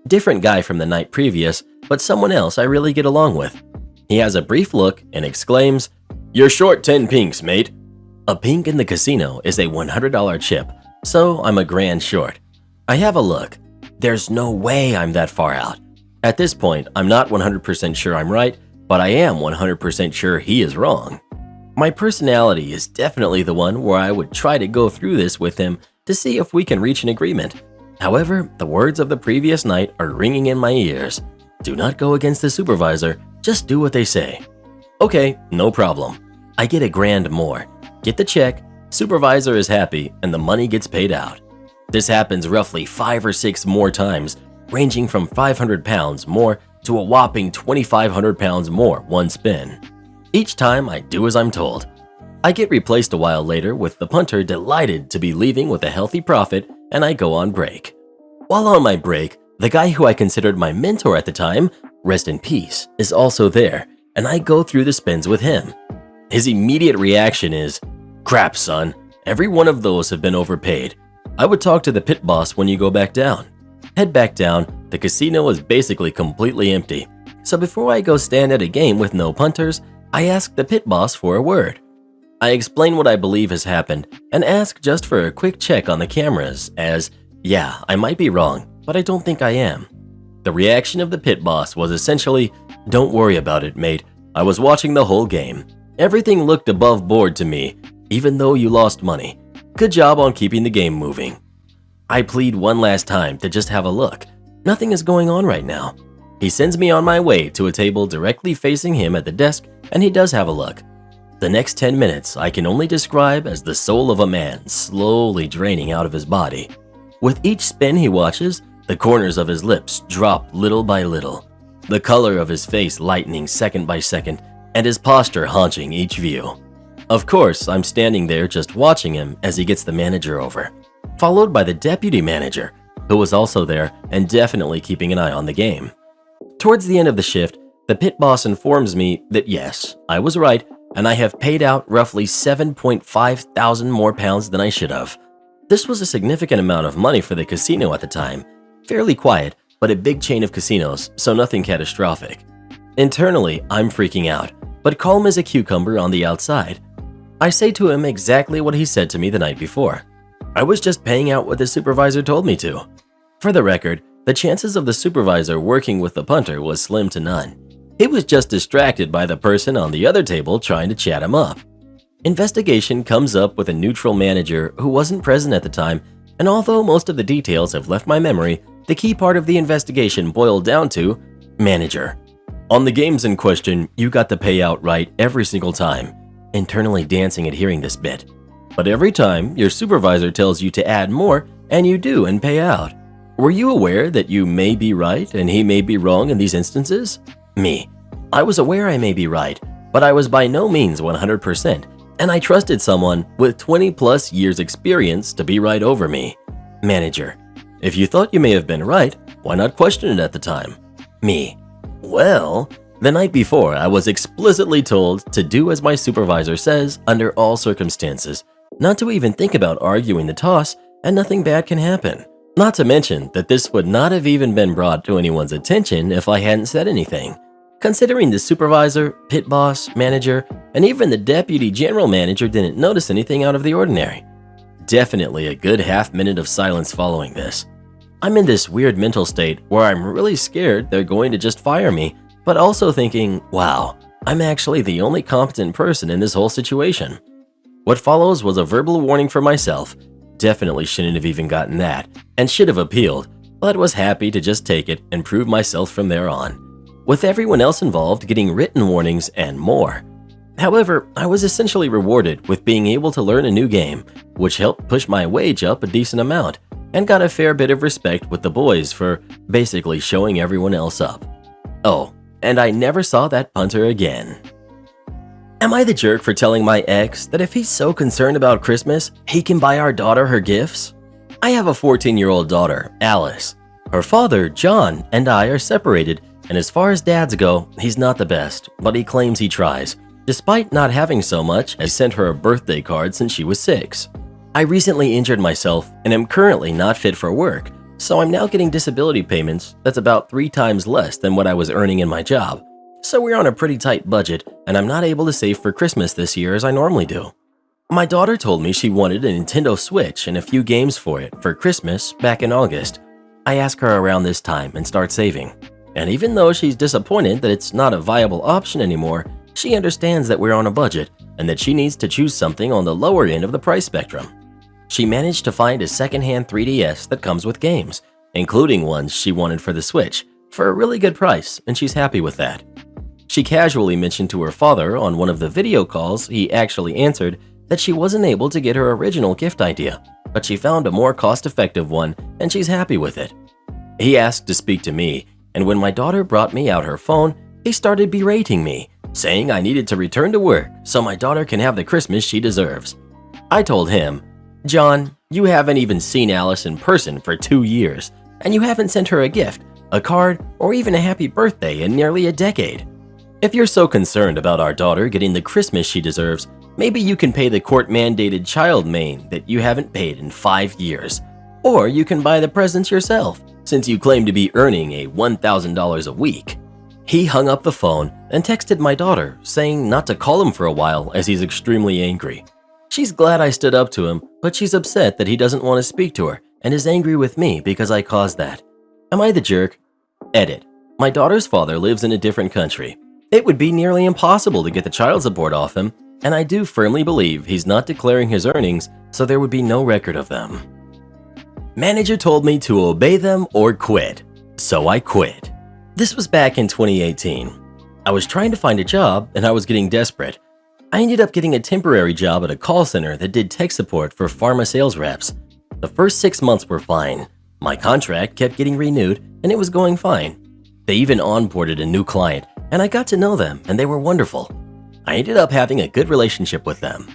Different guy from the night previous, but someone else I really get along with. He has a brief look and exclaims, "You're short 10 pinks, mate." A pink in the casino is a $100 chip, so I'm a grand short. I have a look. There's no way I'm that far out. At this point, I'm not 100% sure I'm right, but I am 100% sure he is wrong. My personality is definitely the one where I would try to go through this with him to see if we can reach an agreement. However, the words of the previous night are ringing in my ears. Do not go against the supervisor, just do what they say. Okay, no problem. I get a grand more. Get the check, supervisor is happy, and the money gets paid out. This happens roughly 5 or 6 more times, ranging from 500 pounds more to a whopping 2,500 pounds more one spin. Each time I do as I'm told. I get replaced a while later with the punter delighted to be leaving with a healthy profit, and I go on break. While on my break, the guy who I considered my mentor at the time, rest in peace, is also there, and I go through the spins with him. His immediate reaction is, "Crap, son, every one of those have been overpaid. I would talk to the pit boss when you go back down." Head back down, the casino is basically completely empty. So before I go stand at a game with no punters, I ask the pit boss for a word. I explain what I believe has happened and ask just for a quick check on the cameras as, yeah, I might be wrong, but I don't think I am. The reaction of the pit boss was essentially, "Don't worry about it, mate. I was watching the whole game. Everything looked above board to me, even though you lost money. Good job on keeping the game moving." I plead one last time to just have a look. Nothing is going on right now. He sends me on my way to a table directly facing him at the desk, and he does have a look. The next 10 minutes I can only describe as the soul of a man slowly draining out of his body. With each spin he watches, the corners of his lips drop little by little, the color of his face lightening second by second, and his posture haunting each view. Of course, I'm standing there just watching him as he gets the manager over, followed by the deputy manager, who was also there and definitely keeping an eye on the game. Towards the end of the shift, the pit boss informs me that yes, I was right, and I have paid out roughly 7.5 thousand more pounds than I should have. This was a significant amount of money for the casino at the time. Fairly quiet, but a big chain of casinos, so nothing catastrophic. Internally, I'm freaking out, but calm as a cucumber on the outside. I say to him exactly what he said to me the night before. I was just paying out what the supervisor told me to. For the record, the chances of the supervisor working with the punter was slim to none. He was just distracted by the person on the other table trying to chat him up. Investigation comes up with a neutral manager who wasn't present at the time, and although most of the details have left my memory, the key part of the investigation boiled down to manager. On the games in question, you got the payout right every single time, internally dancing at hearing this bit. But every time, your supervisor tells you to add more, and you do and pay out. Were you aware that you may be right and he may be wrong in these instances? Me. I was aware I may be right, but I was by no means 100%, and I trusted someone with 20 plus years experience to be right over me. Manager. If you thought you may have been right, why not question it at the time? Me. Well, the night before I was explicitly told to do as my supervisor says under all circumstances, not to even think about arguing the toss, and nothing bad can happen. Not to mention that this would not have even been brought to anyone's attention if I hadn't said anything. Considering the supervisor, pit boss, manager, and even the deputy general manager didn't notice anything out of the ordinary. Definitely a good half-minute of silence following this. I'm in this weird mental state where I'm really scared they're going to just fire me, but also thinking, wow, I'm actually the only competent person in this whole situation. What follows was a verbal warning for myself. Definitely shouldn't have even gotten that, and should have appealed, but was happy to just take it and prove myself from there on, with everyone else involved getting written warnings and more. However, I was essentially rewarded with being able to learn a new game, which helped push my wage up a decent amount, and got a fair bit of respect with the boys for basically showing everyone else up. Oh, and I never saw that punter again. Am I the jerk for telling my ex that if he's so concerned about Christmas, he can buy our daughter her gifts? I have a 14-year-old daughter, Alice. Her father, John, and I are separated, and as far as dads go, he's not the best, but he claims he tries. Despite not having so much, I sent her a birthday card since she was 6. I recently injured myself and am currently not fit for work, so I'm now getting disability payments that's about 3 times less than what I was earning in my job. So we're on a pretty tight budget, and I'm not able to save for Christmas this year as I normally do. My daughter told me she wanted a Nintendo Switch and a few games for it for Christmas back in August. I ask her around this time and start saving. And even though she's disappointed that it's not a viable option anymore, she understands that we're on a budget and that she needs to choose something on the lower end of the price spectrum. She managed to find a secondhand 3DS that comes with games, including ones she wanted for the Switch, for a really good price, and she's happy with that. She casually mentioned to her father on one of the video calls he actually answered that she wasn't able to get her original gift idea, but she found a more cost-effective one and she's happy with it. He asked to speak to me, and when my daughter brought me out her phone, he started berating me, saying I needed to return to work so my daughter can have the Christmas she deserves. I told him, "John, you haven't even seen Alice in person for 2 years, and you haven't sent her a gift, a card, or even a happy birthday in nearly a decade. If you're so concerned about our daughter getting the Christmas she deserves, maybe you can pay the court-mandated child main that you haven't paid in 5 years. Or you can buy the presents yourself, since you claim to be earning a $1,000 a week." He hung up the phone and texted my daughter, saying not to call him for a while as he's extremely angry. She's glad I stood up to him, but she's upset that he doesn't want to speak to her and is angry with me because I caused that. Am I the jerk? Edit. My daughter's father lives in a different country. It would be nearly impossible to get the child support off him, and I do firmly believe he's not declaring his earnings, so there would be no record of them. Manager told me to obey them or quit, so I quit. This was back in 2018. I was trying to find a job and I was getting desperate. I ended up getting a temporary job at a call center that did tech support for pharma sales reps. The first 6 months were fine. My contract kept getting renewed and it was going fine. They even onboarded a new client and I got to know them and they were wonderful. I ended up having a good relationship with them.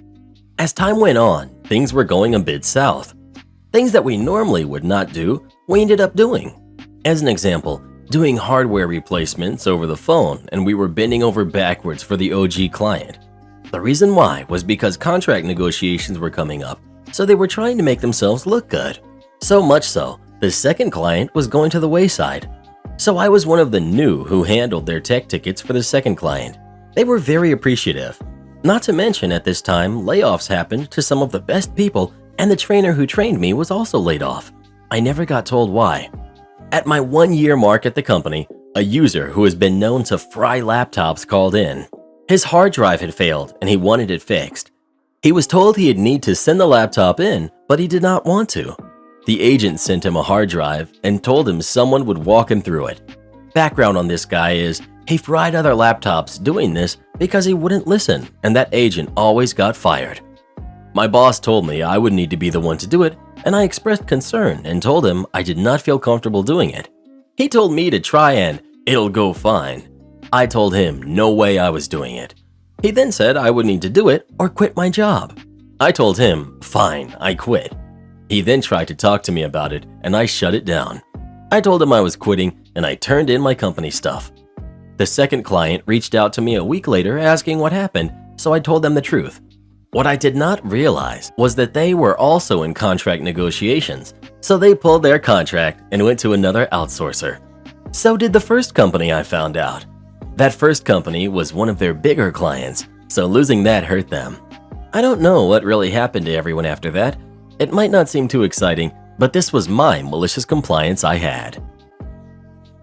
As time went on, things were going a bit south. Things that we normally would not do, we ended up doing. As an example, doing hardware replacements over the phone, and we were bending over backwards for the OG client. The reason why was because contract negotiations were coming up, so they were trying to make themselves look good. So much so, the second client was going to the wayside. So I was one of the new who handled their tech tickets for the second client. They were very appreciative. Not to mention at this time, layoffs happened to some of the best people, and the trainer who trained me was also laid off. I never got told why. At my 1-year mark at the company, a user who has been known to fry laptops called in. His hard drive had failed and he wanted it fixed. He was told he'd need to send the laptop in, but he did not want to. The agent sent him a hard drive and told him someone would walk him through it. Background on this guy is he fried other laptops doing this because he wouldn't listen, and that agent always got fired. My boss told me I would need to be the one to do it, and I expressed concern and told him I did not feel comfortable doing it. He told me to try and it'll go fine. I told him no way I was doing it. He then said I would need to do it or quit my job. I told him, fine, I quit. He then tried to talk to me about it and I shut it down. I told him I was quitting and I turned in my company stuff. The second client reached out to me a week later asking what happened, so I told them the truth. What I did not realize was that they were also in contract negotiations, so they pulled their contract and went to another outsourcer. So did the first company I found out. That first company was one of their bigger clients, so losing that hurt them. I don't know what really happened to everyone after that. It might not seem too exciting, but this was my malicious compliance I had.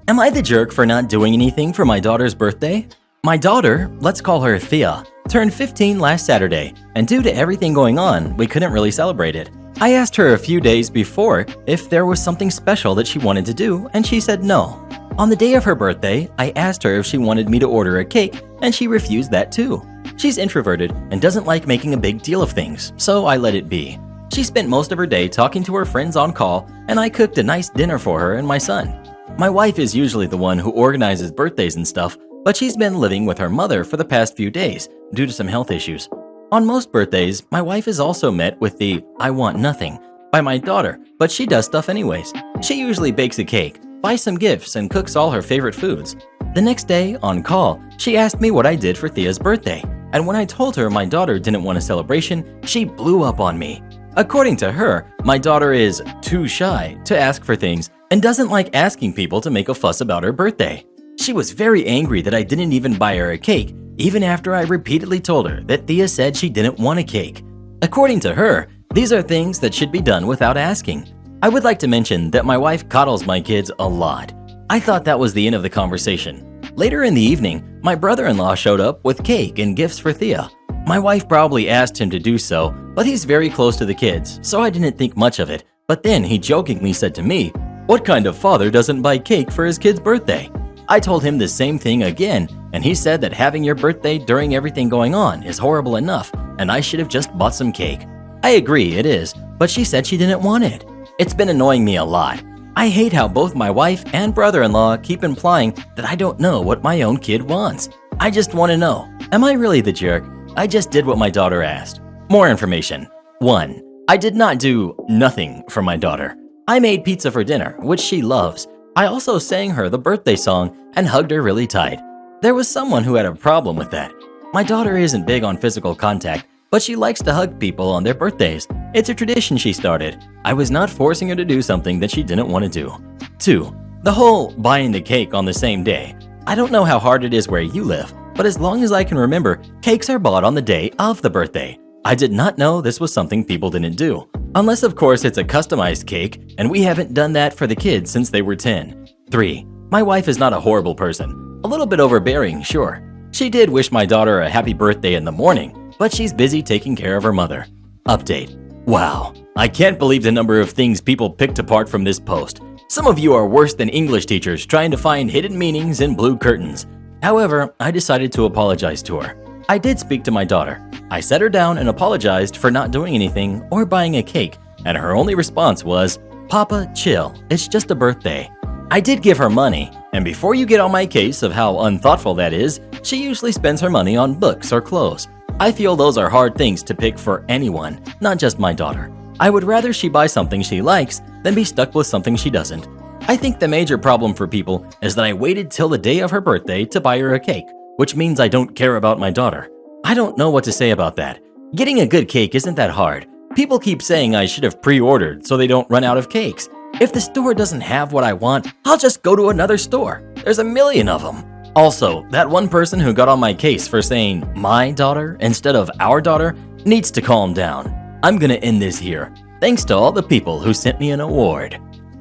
Am I the jerk for not doing anything for my daughter's birthday? My daughter, let's call her Thea, turned 15 last Saturday, and due to everything going on, we couldn't really celebrate it. I asked her a few days before if there was something special that she wanted to do, and she said no. On the day of her birthday, I asked her if she wanted me to order a cake, and she refused that too. She's introverted and doesn't like making a big deal of things, so I let it be. She spent most of her day talking to her friends on call, and I cooked a nice dinner for her and my son. My wife is usually the one who organizes birthdays and stuff, but she's been living with her mother for the past few days due to some health issues. On most birthdays, my wife is also met with the "I want nothing" by my daughter, but she does stuff anyways. She usually bakes a cake, buys some gifts, and cooks all her favorite foods. The next day, on call, she asked me what I did for Thea's birthday, and when I told her my daughter didn't want a celebration, she blew up on me. According to her, my daughter is too shy to ask for things and doesn't like asking people to make a fuss about her birthday. She was very angry that I didn't even buy her a cake, even after I repeatedly told her that Thea said she didn't want a cake. According to her, these are things that should be done without asking. I would like to mention that my wife coddles my kids a lot. I thought that was the end of the conversation. Later in the evening, my brother-in-law showed up with cake and gifts for Thea. My wife probably asked him to do so, but he's very close to the kids, so I didn't think much of it. But then he jokingly said to me, "What kind of father doesn't buy cake for his kid's birthday?" I told him the same thing again, and he said that having your birthday during everything going on is horrible enough, and I should have just bought some cake. I agree, it is, but she said she didn't want it. It's been annoying me a lot. I hate how both my wife and brother-in-law keep implying that I don't know what my own kid wants. I just want to know, am I really the jerk? I just did what my daughter asked. More information. 1. I did not do nothing for my daughter. I made pizza for dinner, which she loves. I also sang her the birthday song and hugged her really tight. There was someone who had a problem with that. My daughter isn't big on physical contact, but she likes to hug people on their birthdays. It's a tradition she started. I was not forcing her to do something that she didn't want to do. 2. The whole buying the cake on the same day. I don't know how hard it is where you live, but as long as I can remember, cakes are bought on the day of the birthday. I did not know this was something people didn't do. Unless of course it's a customized cake, and we haven't done that for the kids since they were 10. 3. My wife is not a horrible person. A little bit overbearing, sure. She did wish my daughter a happy birthday in the morning, but she's busy taking care of her mother. Update. Wow, I can't believe the number of things people picked apart from this post. Some of you are worse than English teachers trying to find hidden meanings in blue curtains. However, I decided to apologize to her. I did speak to my daughter. I sat her down and apologized for not doing anything or buying a cake, and her only response was, "Papa, chill, it's just a birthday." I did give her money, and before you get on my case of how unthoughtful that is, she usually spends her money on books or clothes. I feel those are hard things to pick for anyone, not just my daughter. I would rather she buy something she likes than be stuck with something she doesn't. I think the major problem for people is that I waited till the day of her birthday to buy her a cake, which means I don't care about my daughter. I don't know what to say about that. Getting a good cake isn't that hard. People keep saying I should have pre-ordered so they don't run out of cakes. If the store doesn't have what I want, I'll just go to another store. There's a million of them. Also, that one person who got on my case for saying my daughter instead of our daughter needs to calm down. I'm gonna end this here. Thanks to all the people who sent me an award.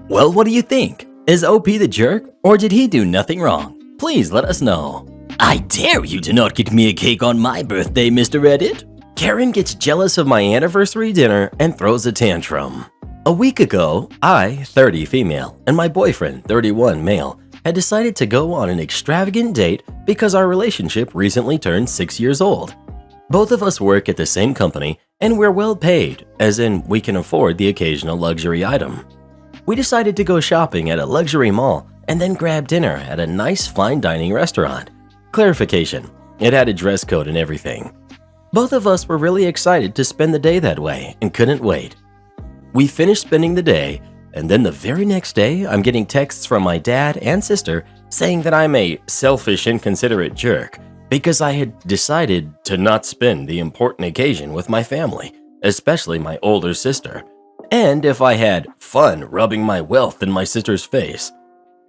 Well, what do you think? Is OP the jerk, or did he do nothing wrong? Please let us know. I dare you to not get me a cake on my birthday, Mr. Reddit. Karen gets jealous of my anniversary dinner and throws a tantrum. A week ago, I, 30 female, and my boyfriend, 31 male, had decided to go on an extravagant date because our relationship recently turned 6 years old. Both of us work at the same company and we're well paid, as in we can afford the occasional luxury item. We decided to go shopping at a luxury mall and then grab dinner at a nice fine dining restaurant. Clarification, it had a dress code and everything. Both of us were really excited to spend the day that way and couldn't wait. We finished spending the day, and then the very next day, I'm getting texts from my dad and sister saying that I'm a selfish, inconsiderate jerk because I had decided to not spend the important occasion with my family, especially my older sister, and if I had fun rubbing my wealth in my sister's face.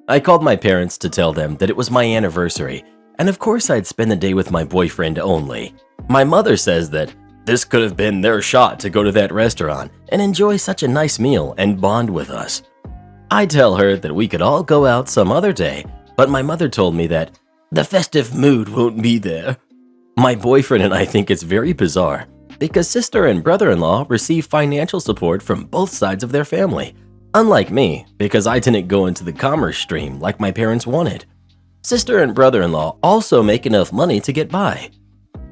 I called my parents to tell them that it was my anniversary, and of course I'd spend the day with my boyfriend only. My mother says that this could have been their shot to go to that restaurant and enjoy such a nice meal and bond with us. I tell her that we could all go out some other day, but my mother told me that the festive mood won't be there. My boyfriend and I think it's very bizarre because sister and brother-in-law receive financial support from both sides of their family. Unlike me, because I didn't go into the commerce stream like my parents wanted. Sister and brother-in-law also make enough money to get by.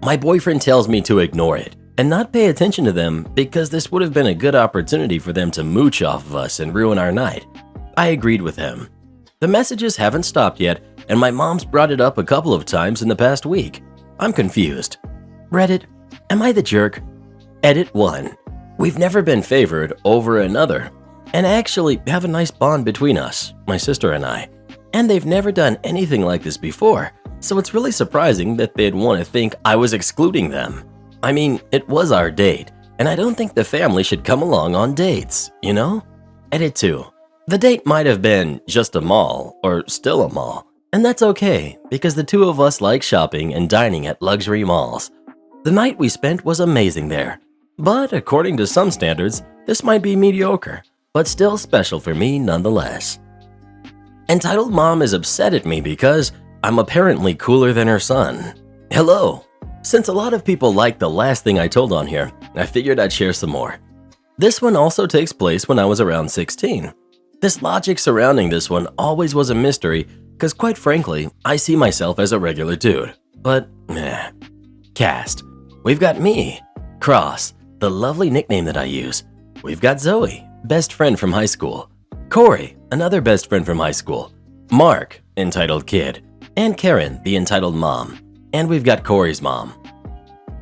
My boyfriend tells me to ignore it and not pay attention to them because this would have been a good opportunity for them to mooch off of us and ruin our night. I agreed with him. The messages haven't stopped yet, and my mom's brought it up a couple of times in the past week. I'm confused. Reddit, am I the jerk? Edit 1. We've never been favored over another, and actually have a nice bond between us, my sister and I. And they've never done anything like this before, so it's really surprising that they'd want to think I was excluding them. I mean, it was our date, and I don't think the family should come along on dates, you know? Edit 2. The date might have been just a mall, or still a mall, and that's okay, because the two of us like shopping and dining at luxury malls. The night we spent was amazing there, but according to some standards, this might be mediocre, but still special for me nonetheless. Entitled Mom is upset at me because I'm apparently cooler than her son. Hello! Since a lot of people liked the last thing I told on here, I figured I'd share some more. This one also takes place when I was around 16. This logic surrounding this one always was a mystery because quite frankly, I see myself as a regular dude. But, meh. Cast. We've got me, Cross, the lovely nickname that I use. We've got Zoe, best friend from high school. Corey, another best friend from high school. Mark, entitled kid. And Karen, the entitled mom. And we've got Corey's mom.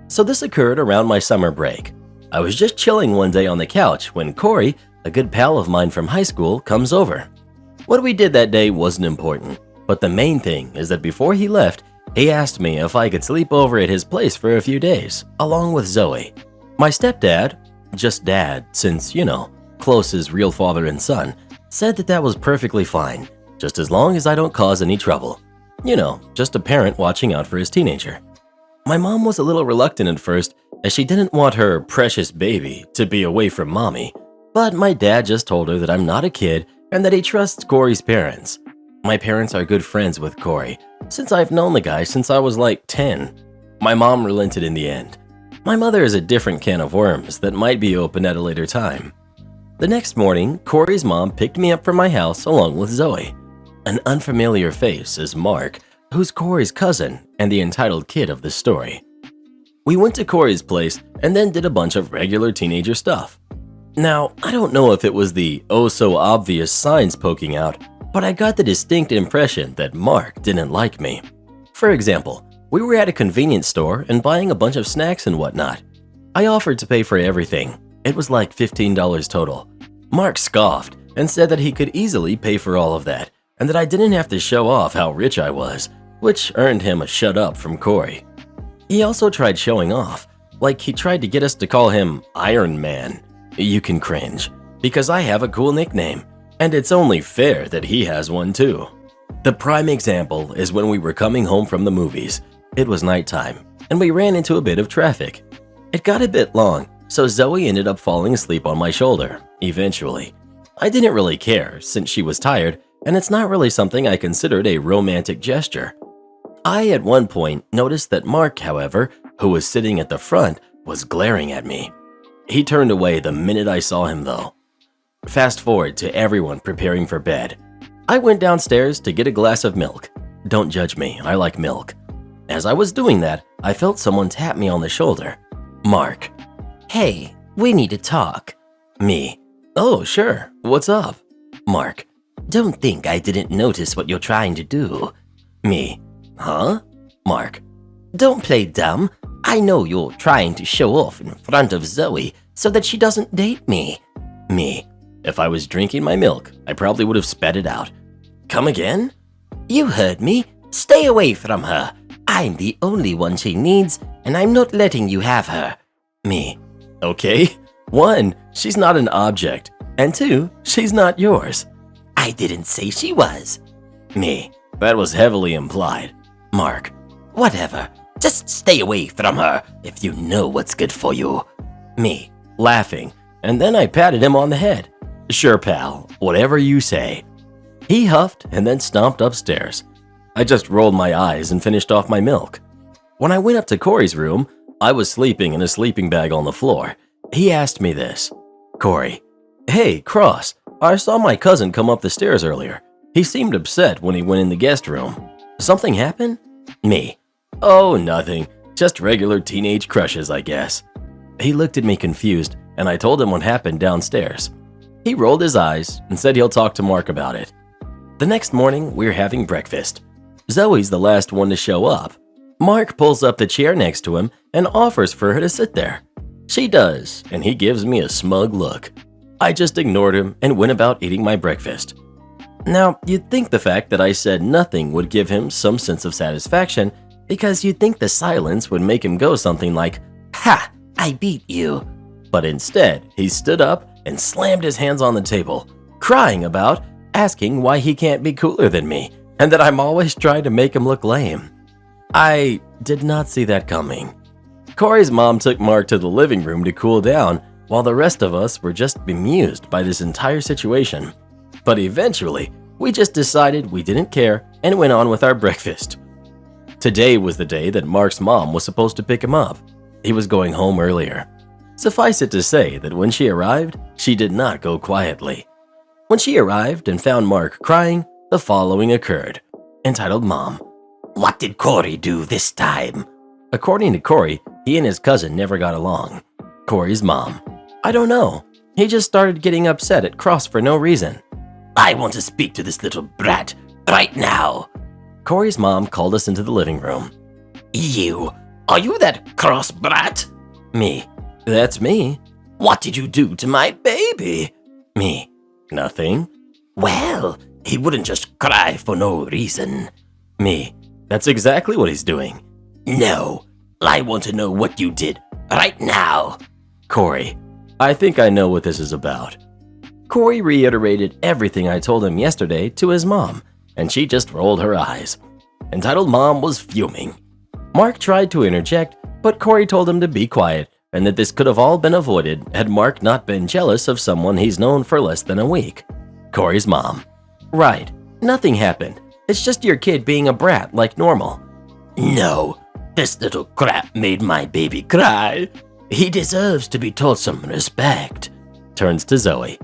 So this occurred around my summer break. I was just chilling one day on the couch when Corey, a good pal of mine from high school, comes over. What we did that day wasn't important, but the main thing is that before he left, he asked me if I could sleep over at his place for a few days, along with Zoe. My stepdad, just dad since, you know, close as real father and son, said that that was perfectly fine, just as long as I don't cause any trouble. You know, just a parent watching out for his teenager. My mom was a little reluctant at first, as she didn't want her precious baby to be away from mommy. But my dad just told her that I'm not a kid and that he trusts Corey's parents. My parents are good friends with Corey, since I've known the guy since I was like 10. My mom relented in the end. My mother is a different can of worms that might be open at a later time. The next morning, Corey's mom picked me up from my house along with Zoe. An unfamiliar face is Mark, who's Corey's cousin and the entitled kid of the story. We went to Corey's place and then did a bunch of regular teenager stuff. Now, I don't know if it was the oh-so-obvious signs poking out, but I got the distinct impression that Mark didn't like me. For example, we were at a convenience store and buying a bunch of snacks and whatnot. I offered to pay for everything. It was like $15 total. Mark scoffed and said that he could easily pay for all of that and that I didn't have to show off how rich I was, which earned him a shut up from Corey. He also tried showing off, like he tried to get us to call him Iron Man. You can cringe, because I have a cool nickname, and it's only fair that he has one too. The prime example is when we were coming home from the movies. It was nighttime, and we ran into a bit of traffic. It got a bit long, so Zoe ended up falling asleep on my shoulder, eventually. I didn't really care, since she was tired, and it's not really something I considered a romantic gesture. I, at one point, noticed that Mark, however, who was sitting at the front, was glaring at me. He turned away the minute I saw him, though. Fast forward to everyone preparing for bed. I went downstairs to get a glass of milk. Don't judge me, I like milk. As I was doing that, I felt someone tap me on the shoulder. Mark. Hey, we need to talk. Me. Oh, sure, what's up? Mark. Don't think I didn't notice what you're trying to do. Me. Huh? Mark. Don't play dumb. I know you're trying to show off in front of Zoe so that she doesn't date me. Me. If I was drinking my milk, I probably would have spat it out. Come again? You heard me. Stay away from her. I'm the only one she needs, and I'm not letting you have her. Me. Okay. 1, she's not an object, and 2, she's not yours. I didn't say she was. Me. That was heavily implied. Mark. Whatever. Just stay away from her if you know what's good for you. Me. Laughing, and then I patted him on the head. Sure, pal, whatever you say. He huffed and then stomped upstairs. I just rolled my eyes and finished off my milk. When I went up to Corey's room, I was sleeping in a sleeping bag on the floor. He asked me this. Corey. Hey, Cross, I saw my cousin come up the stairs earlier. He seemed upset when he went in the guest room. Something happened? Me. Oh, nothing. Just regular teenage crushes, I guess. He looked at me confused, and I told him what happened downstairs. He rolled his eyes and said he'll talk to Mark about it. The next morning, we're having breakfast. Zoe's the last one to show up. Mark pulls up the chair next to him and offers for her to sit there. She does, and he gives me a smug look. I just ignored him and went about eating my breakfast. Now, you'd think the fact that I said nothing would give him some sense of satisfaction, because you'd think the silence would make him go something like, "Ha, I beat you." But instead, he stood up and slammed his hands on the table, crying about asking why he can't be cooler than me, and that I'm always trying to make him look lame. I did not see that coming. Corey's mom took Mark to the living room to cool down, while the rest of us were just bemused by this entire situation. But eventually, we just decided we didn't care and went on with our breakfast. Today was the day that Mark's mom was supposed to pick him up. He was going home earlier. Suffice it to say that when she arrived, she did not go quietly. When she arrived and found Mark crying, the following occurred. Entitled Mom. What did Corey do this time? According to Corey, he and his cousin never got along. Corey's mom. I don't know. He just started getting upset at Cross for no reason. I want to speak to this little brat right now. Corey's mom called us into the living room. Are you that Cross brat? Me. That's me. What did you do to my baby? Me. Nothing. Well, he wouldn't just cry for no reason. Me. That's exactly what he's doing. No, I want to know what you did right now. Corey. I think I know what this is about. Corey reiterated everything I told him yesterday to his mom, and she just rolled her eyes. Entitled Mom was fuming. Mark tried to interject, but Corey told him to be quiet and that this could have all been avoided had Mark not been jealous of someone he's known for less than a week. Corey's mom. Right, nothing happened. It's just your kid being a brat like normal. No, this little crap made my baby cry. He deserves to be told some respect. Turns to Zoe.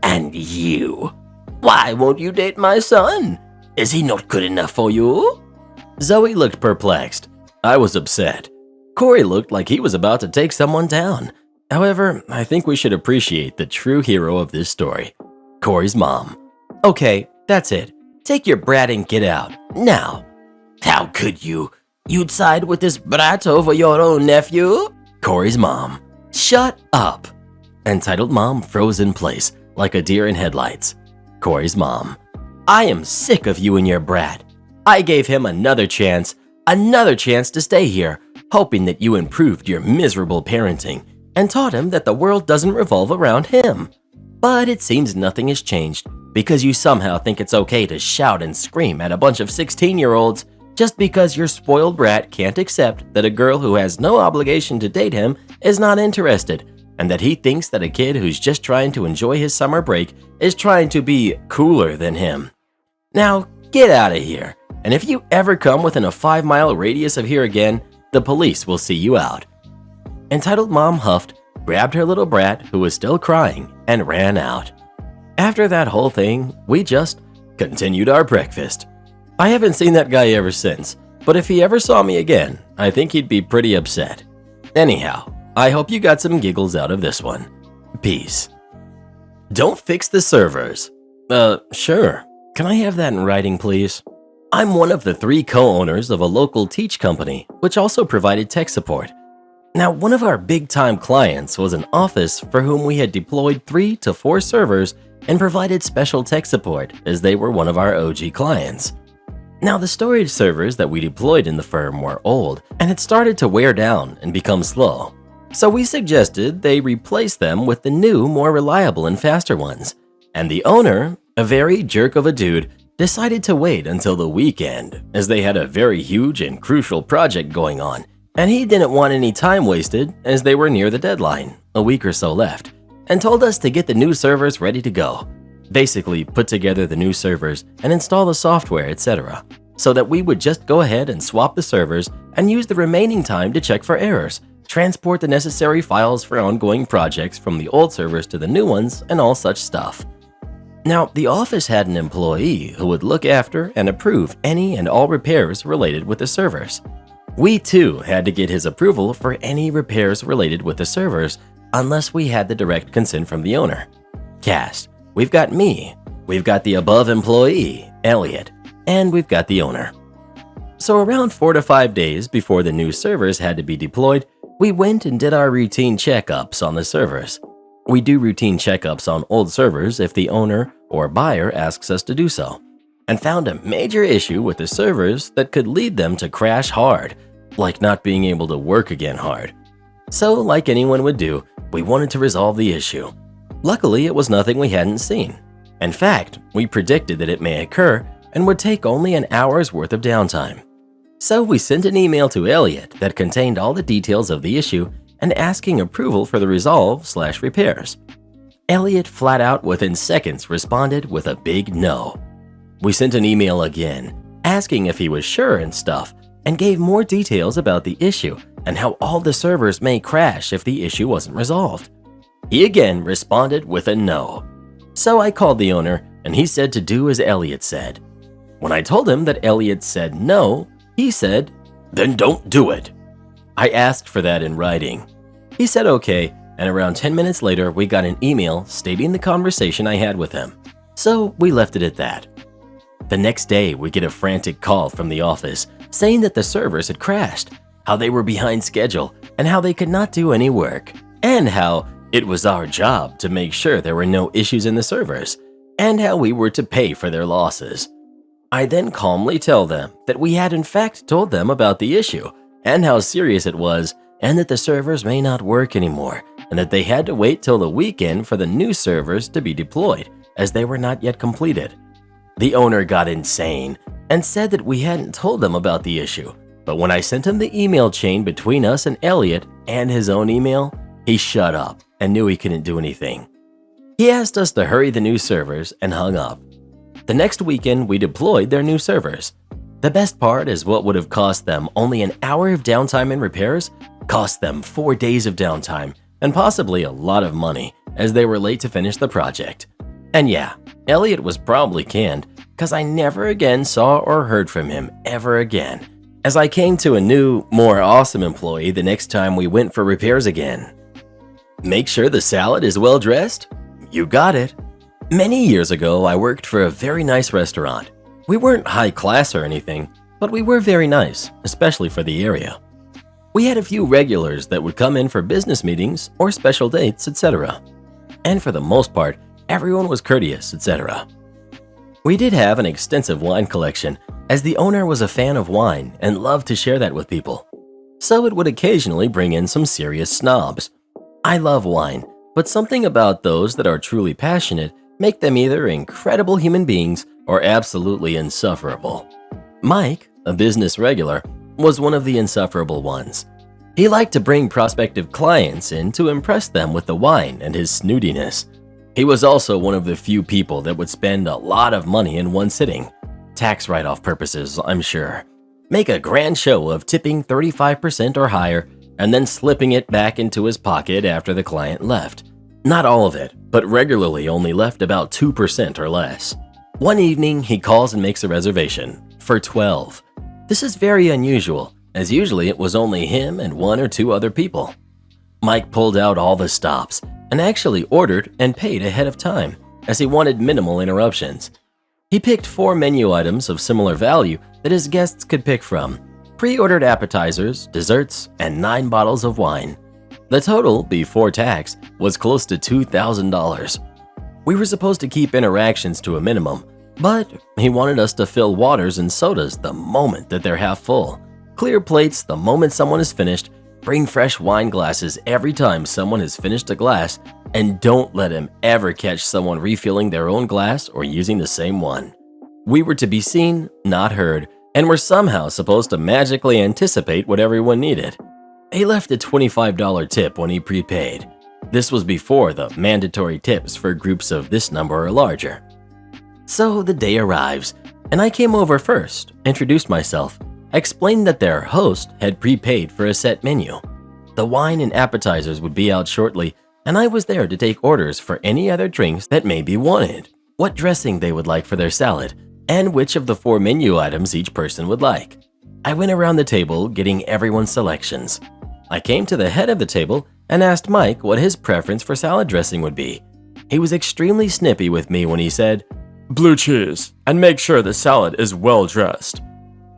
And you? Why won't you date my son? Is he not good enough for you? Zoe looked perplexed. I was upset. Corey looked like he was about to take someone down. However, I think we should appreciate the true hero of this story. Corey's mom. Okay, that's it. Take your brat and get out. Now. How could you? You'd side with this brat over your own nephew? Corey's mom. Shut up. Entitled Mom froze in place, like a deer in headlights. Corey's mom. I am sick of you and your brat. I gave him another chance to stay here, hoping that you improved your miserable parenting and taught him that the world doesn't revolve around him. But it seems nothing has changed because you somehow think it's okay to shout and scream at a bunch of 16-year-olds just because your spoiled brat can't accept that a girl who has no obligation to date him is not interested, and that he thinks that a kid who's just trying to enjoy his summer break is trying to be cooler than him. Now, get out of here, and if you ever come within a 5-mile radius of here again, the police will see you out. Entitled Mom huffed, grabbed her little brat, who was still crying, and ran out. After that whole thing, we just continued our breakfast. I haven't seen that guy ever since, but if he ever saw me again, I think he'd be pretty upset. Anyhow, I hope you got some giggles out of this one. Peace. Don't fix the servers. Sure. Can I have that in writing, please? I'm one of the 3 co-owners of a local teach company, which also provided tech support. Now, one of our big-time clients was an office for whom we had deployed 3 to 4 servers and provided special tech support as they were one of our OG clients. Now, the storage servers that we deployed in the firm were old and had started to wear down and become slow. So we suggested they replace them with the new, more reliable and faster ones. And the owner, a very jerk of a dude, decided to wait until the weekend as they had a very huge and crucial project going on, and he didn't want any time wasted as they were near the deadline, a week or so left, and told us to get the new servers ready to go. Basically, put together the new servers and install the software, etc., so that we would just go ahead and swap the servers and use the remaining time to check for errors, transport the necessary files for ongoing projects from the old servers to the new ones, and all such stuff. Now, the office had an employee who would look after and approve any and all repairs related with the servers. We too had to get his approval for any repairs related with the servers unless we had the direct consent from the owner. Cast, we've got me, we've got the above employee, Elliot, and we've got the owner. So around 4 to 5 days before the new servers had to be deployed, we went and did our routine checkups on the servers. We do routine checkups on old servers if the owner or buyer asks us to do so, and found a major issue with the servers that could lead them to crash hard, like not being able to work again hard. So, like anyone would do, we wanted to resolve the issue. Luckily, it was nothing we hadn't seen. In fact, we predicted that it may occur and would take only an hour's worth of downtime. So we sent an email to Elliot that contained all the details of the issue and asking approval for the resolve/repairs. Elliot flat out within seconds responded with a big no. We sent an email again, asking if he was sure and stuff, and gave more details about the issue and how all the servers may crash if the issue wasn't resolved. He again responded with a no. So I called the owner and he said to do as Elliot said. When I told him that Elliot said no, he said, "Then don't do it." I asked for that in writing. He said okay, and around 10 minutes later we got an email stating the conversation I had with him. So we left it at that. The next day we get a frantic call from the office saying that the servers had crashed, how they were behind schedule, and how they could not do any work, and how it was our job to make sure there were no issues in the servers, and how we were to pay for their losses. I then calmly tell them that we had in fact told them about the issue and how serious it was, and that the servers may not work anymore, and that they had to wait till the weekend for the new servers to be deployed as they were not yet completed. The owner got insane and said that we hadn't told them about the issue, but when I sent him the email chain between us and Elliot and his own email, he shut up and knew he couldn't do anything. He asked us to hurry the new servers and hung up. The next weekend, we deployed their new servers. The best part is what would have cost them only an hour of downtime and repairs cost them 4 days of downtime and possibly a lot of money as they were late to finish the project. And yeah, Elliot was probably canned because I never again saw or heard from him ever again, as I came to a new, more awesome employee the next time we went for repairs again. Make sure the salad is well dressed? You got it. Many years ago, I worked for a very nice restaurant. We weren't high class or anything, but we were very nice, especially for the area. We had a few regulars that would come in for business meetings or special dates, etc. And for the most part, everyone was courteous, etc. We did have an extensive wine collection, as the owner was a fan of wine and loved to share that with people. So it would occasionally bring in some serious snobs. I love wine, but something about those that are truly passionate make them either incredible human beings or absolutely insufferable. Mike, a business regular, was one of the insufferable ones. He liked to bring prospective clients in to impress them with the wine and his snootiness. He was also one of the few people that would spend a lot of money in one sitting. Tax write-off purposes, I'm sure. Make a grand show of tipping 35% or higher and then slipping it back into his pocket after the client left. Not all of it, but regularly only left about 2% or less. One evening, he calls and makes a reservation for 12. This is very unusual, as usually it was only him and 1 or 2 other people. Mike pulled out all the stops and actually ordered and paid ahead of time, as he wanted minimal interruptions. He picked 4 menu items of similar value that his guests could pick from, pre-ordered appetizers, desserts, and 9 bottles of wine. The total, before tax, was close to $2,000. We were supposed to keep interactions to a minimum, but he wanted us to fill waters and sodas the moment that they're half full, clear plates the moment someone is finished, bring fresh wine glasses every time someone has finished a glass, and don't let him ever catch someone refilling their own glass or using the same one. We were to be seen, not heard, and were somehow supposed to magically anticipate what everyone needed. He left a $25 tip when he prepaid. This was before the mandatory tips for groups of this number or larger. So the day arrives, and I came over first, introduced myself, explained that their host had prepaid for a set menu. The wine and appetizers would be out shortly, and I was there to take orders for any other drinks that may be wanted. what dressing they would like for their salad, and which of the 4 menu items each person would like. I went around the table getting everyone's selections. I came to the head of the table and asked Mike what his preference for salad dressing would be. He was extremely snippy with me when he said, "Blue cheese, and make sure the salad is well dressed,"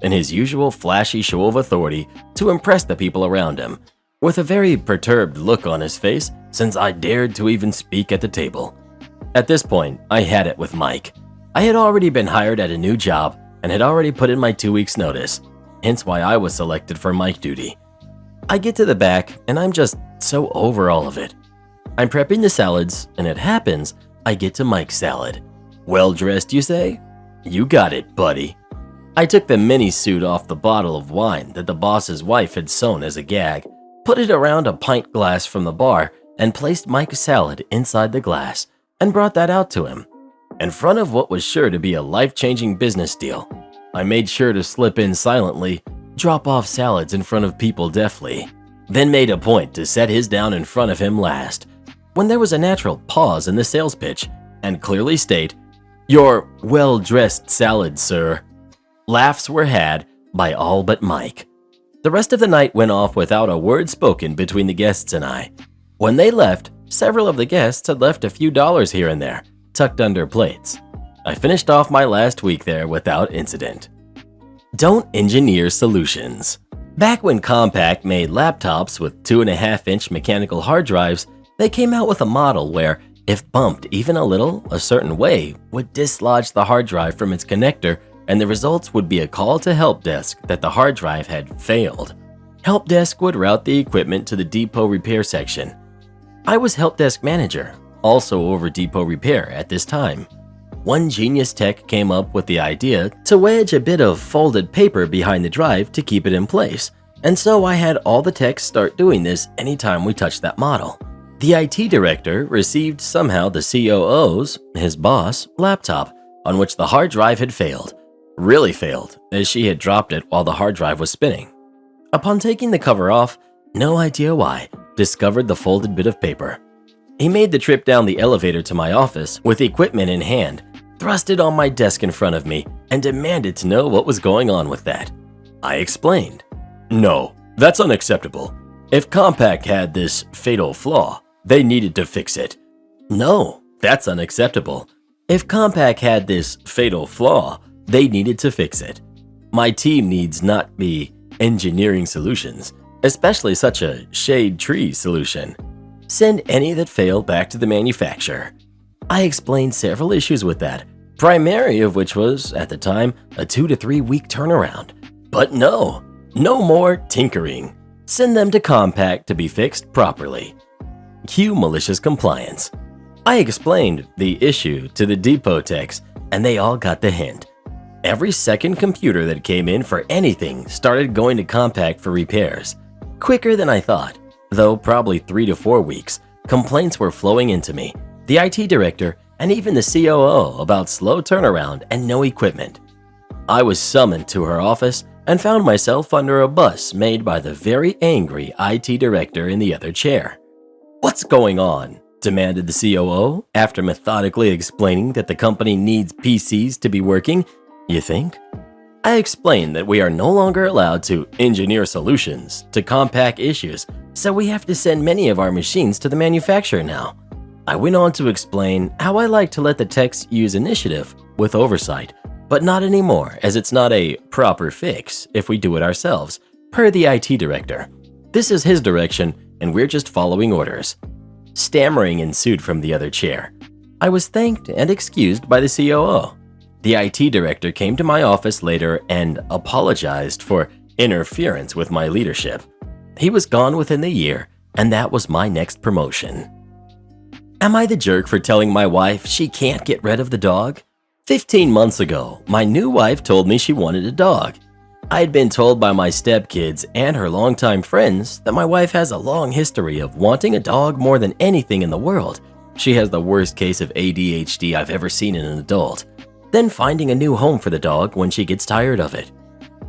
in his usual flashy show of authority to impress the people around him, with a very perturbed look on his face since I dared to even speak at the table. At this point, I had it with Mike. I had already been hired at a new job and had already put in my 2 weeks' notice, hence why I was selected for Mike duty. I get to the back and I'm just so over all of it. I'm prepping the salads, and it happens I get to Mike's salad. Well dressed, you say? You got it, buddy. I took the mini suit off the bottle of wine that the boss's wife had sewn as a gag, put it around a pint glass from the bar, and placed Mike's salad inside the glass and brought that out to him. In front of what was sure to be a life-changing business deal, I made sure to slip in silently, drop off salads in front of people deftly, then made a point to set his down in front of him last, when there was a natural pause in the sales pitch, and clearly state, "Your well-dressed salad, sir." Laughs were had by all but Mike. The rest of the night went off without a word spoken between the guests and I. When they left, several of the guests had left a few dollars here and there, tucked under plates. I finished off my last week there without incident. Don't engineer solutions. Back when Compaq made laptops with 2.5-inch mechanical hard drives, they came out with a model where, if bumped even a little a certain way, would dislodge the hard drive from its connector, and the results would be a call to help desk that the hard drive had failed. Help desk would route the equipment to the depot repair section. I was help desk manager, also over depot repair at this time. One genius tech came up with the idea to wedge a bit of folded paper behind the drive to keep it in place, and so I had all the techs start doing this anytime we touched that model. The IT director received somehow the COO's, his boss, laptop on which the hard drive had failed. Really failed, as she had dropped it while the hard drive was spinning. Upon taking the cover off, no idea why, discovered the folded bit of paper. He made the trip down the elevator to my office with equipment in hand, thrust it on my desk in front of me, and demanded to know what was going on with that. I explained. "No, that's unacceptable. If Compaq had this fatal flaw, they needed to fix it." "No, that's unacceptable. If Compaq had this fatal flaw, they needed to fix it. My team needs not be engineering solutions, especially such a shade tree solution. Send any that fail back to the manufacturer." I explained several issues with that, primary of which was, at the time, a 2 to 3 week turnaround. But no more tinkering. Send them to Compaq to be fixed properly. Cue malicious compliance. I explained the issue to the depot techs, and they all got the hint. Every second computer that came in for anything started going to Compaq for repairs. Quicker than I thought, though probably 3 to 4 weeks, complaints were flowing into me, the IT director, and even the COO about slow turnaround and no equipment. I was summoned to her office and found myself under a bus made by the very angry IT director in the other chair. "What's going on?" demanded the COO after methodically explaining that the company needs PCs to be working. "You think?" I explained that we are no longer allowed to engineer solutions to Compaq issues, so we have to send many of our machines to the manufacturer now. I went on to explain how I like to let the techs use initiative with oversight, but not anymore, as it's not a proper fix if we do it ourselves, per the IT director. This is his direction, and we're just following orders. Stammering ensued from the other chair. I was thanked and excused by the COO. The IT director came to my office later and apologized for interference with my leadership. He was gone within the year, and that was my next promotion. Am I the jerk for telling my wife she can't get rid of the dog? 15 months ago, my new wife told me she wanted a dog. I had been told by my stepkids and her longtime friends that my wife has a long history of wanting a dog more than anything in the world. She has the worst case of ADHD I've ever seen in an adult. Then finding a new home for the dog when she gets tired of it.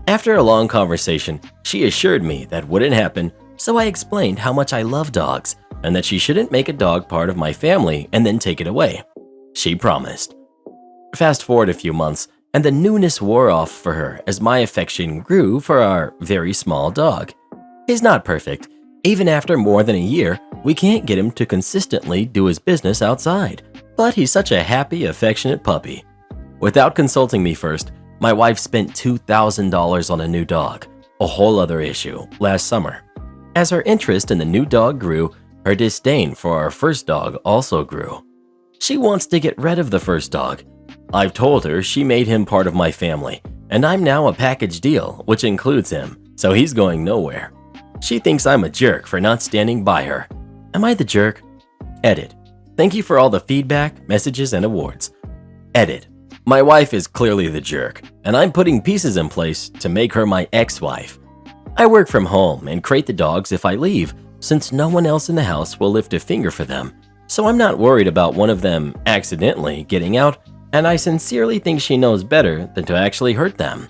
After a long conversation, she assured me that wouldn't happen, so I explained how much I love dogs and that she shouldn't make a dog part of my family and then take it away. She promised. Fast forward a few months, and the newness wore off for her as my affection grew for our very small dog. He's not perfect. Even after more than a year, we can't get him to consistently do his business outside. But he's such a happy, affectionate puppy. Without consulting me first, my wife spent $2,000 on a new dog, a whole other issue, last summer. As her interest in the new dog grew, her disdain for our first dog also grew. She wants to get rid of the first dog. I've told her she made him part of my family, and I'm now a package deal, which includes him, so he's going nowhere. She thinks I'm a jerk for not standing by her. Am I the jerk? Edit. Thank you for all the feedback, messages, and awards. Edit. My wife is clearly the jerk, and I'm putting pieces in place to make her my ex-wife. I work from home and crate the dogs if I leave, since no one else in the house will lift a finger for them. So I'm not worried about one of them accidentally getting out, and I sincerely think she knows better than to actually hurt them.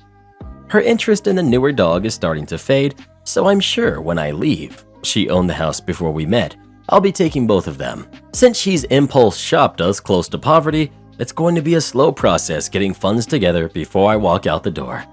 Her interest in the newer dog is starting to fade, so I'm sure when I leave, she owned the house before we met, I'll be taking both of them. Since she's impulse shopped us close to poverty, it's going to be a slow process getting funds together before I walk out the door.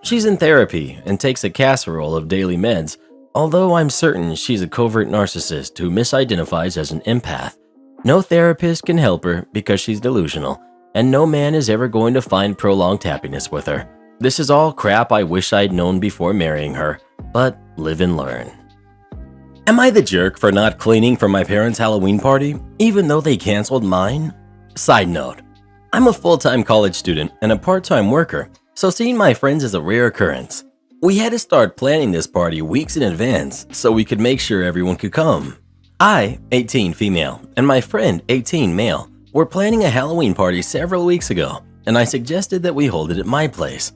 She's in therapy and takes a casserole of daily meds, although I'm certain she's a covert narcissist who misidentifies as an empath. No therapist can help her because she's delusional, and no man is ever going to find prolonged happiness with her. This is all crap I wish I'd known before marrying her, but live and learn. Am I the jerk for not cleaning for my parents' Halloween party, even though they canceled mine? Side note, I'm a full-time college student and a part-time worker, so seeing my friends is a rare occurrence. We had to start planning this party weeks in advance so we could make sure everyone could come. I, 18 female, and my friend, 18 male, were planning a Halloween party several weeks ago, and I suggested that we hold it at my place.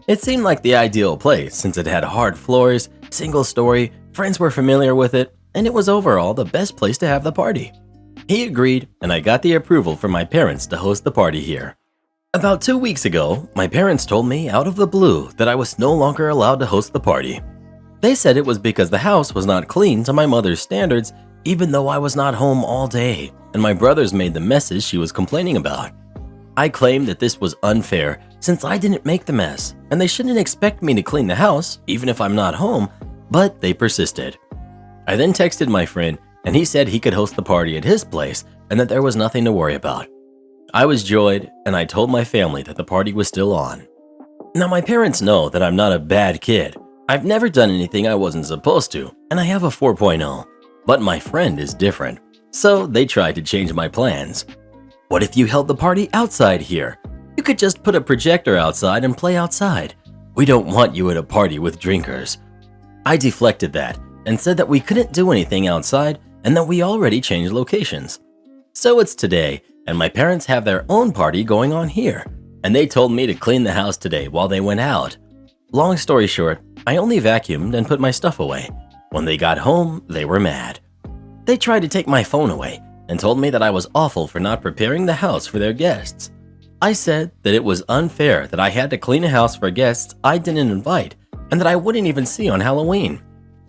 It seemed like the ideal place since it had hard floors, single story, friends were familiar with it, and it was overall the best place to have the party. He agreed, and I got the approval from my parents to host the party here. About 2 weeks ago, my parents told me out of the blue that I was no longer allowed to host the party. They said it was because the house was not clean to my mother's standards, even though I was not home all day, and my brothers made the messes she was complaining about. I claimed that this was unfair since I didn't make the mess, and they shouldn't expect me to clean the house even if I'm not home, but they persisted. I then texted my friend, and he said he could host the party at his place and that there was nothing to worry about. I was joyed, and I told my family that the party was still on. Now my parents know that I'm not a bad kid. I've never done anything I wasn't supposed to, and I have a 4.0. But my friend is different, so they tried to change my plans. What if you held the party outside here? You could just put a projector outside and play outside. We don't want you at a party with drinkers. I deflected that and said that we couldn't do anything outside and that we already changed locations. So it's today, and my parents have their own party going on here, and they told me to clean the house today while they went out. Long story short, I only vacuumed and put my stuff away. When they got home, they were mad. They tried to take my phone away and told me that I was awful for not preparing the house for their guests. I said that it was unfair that I had to clean a house for guests I didn't invite and that I wouldn't even see on Halloween.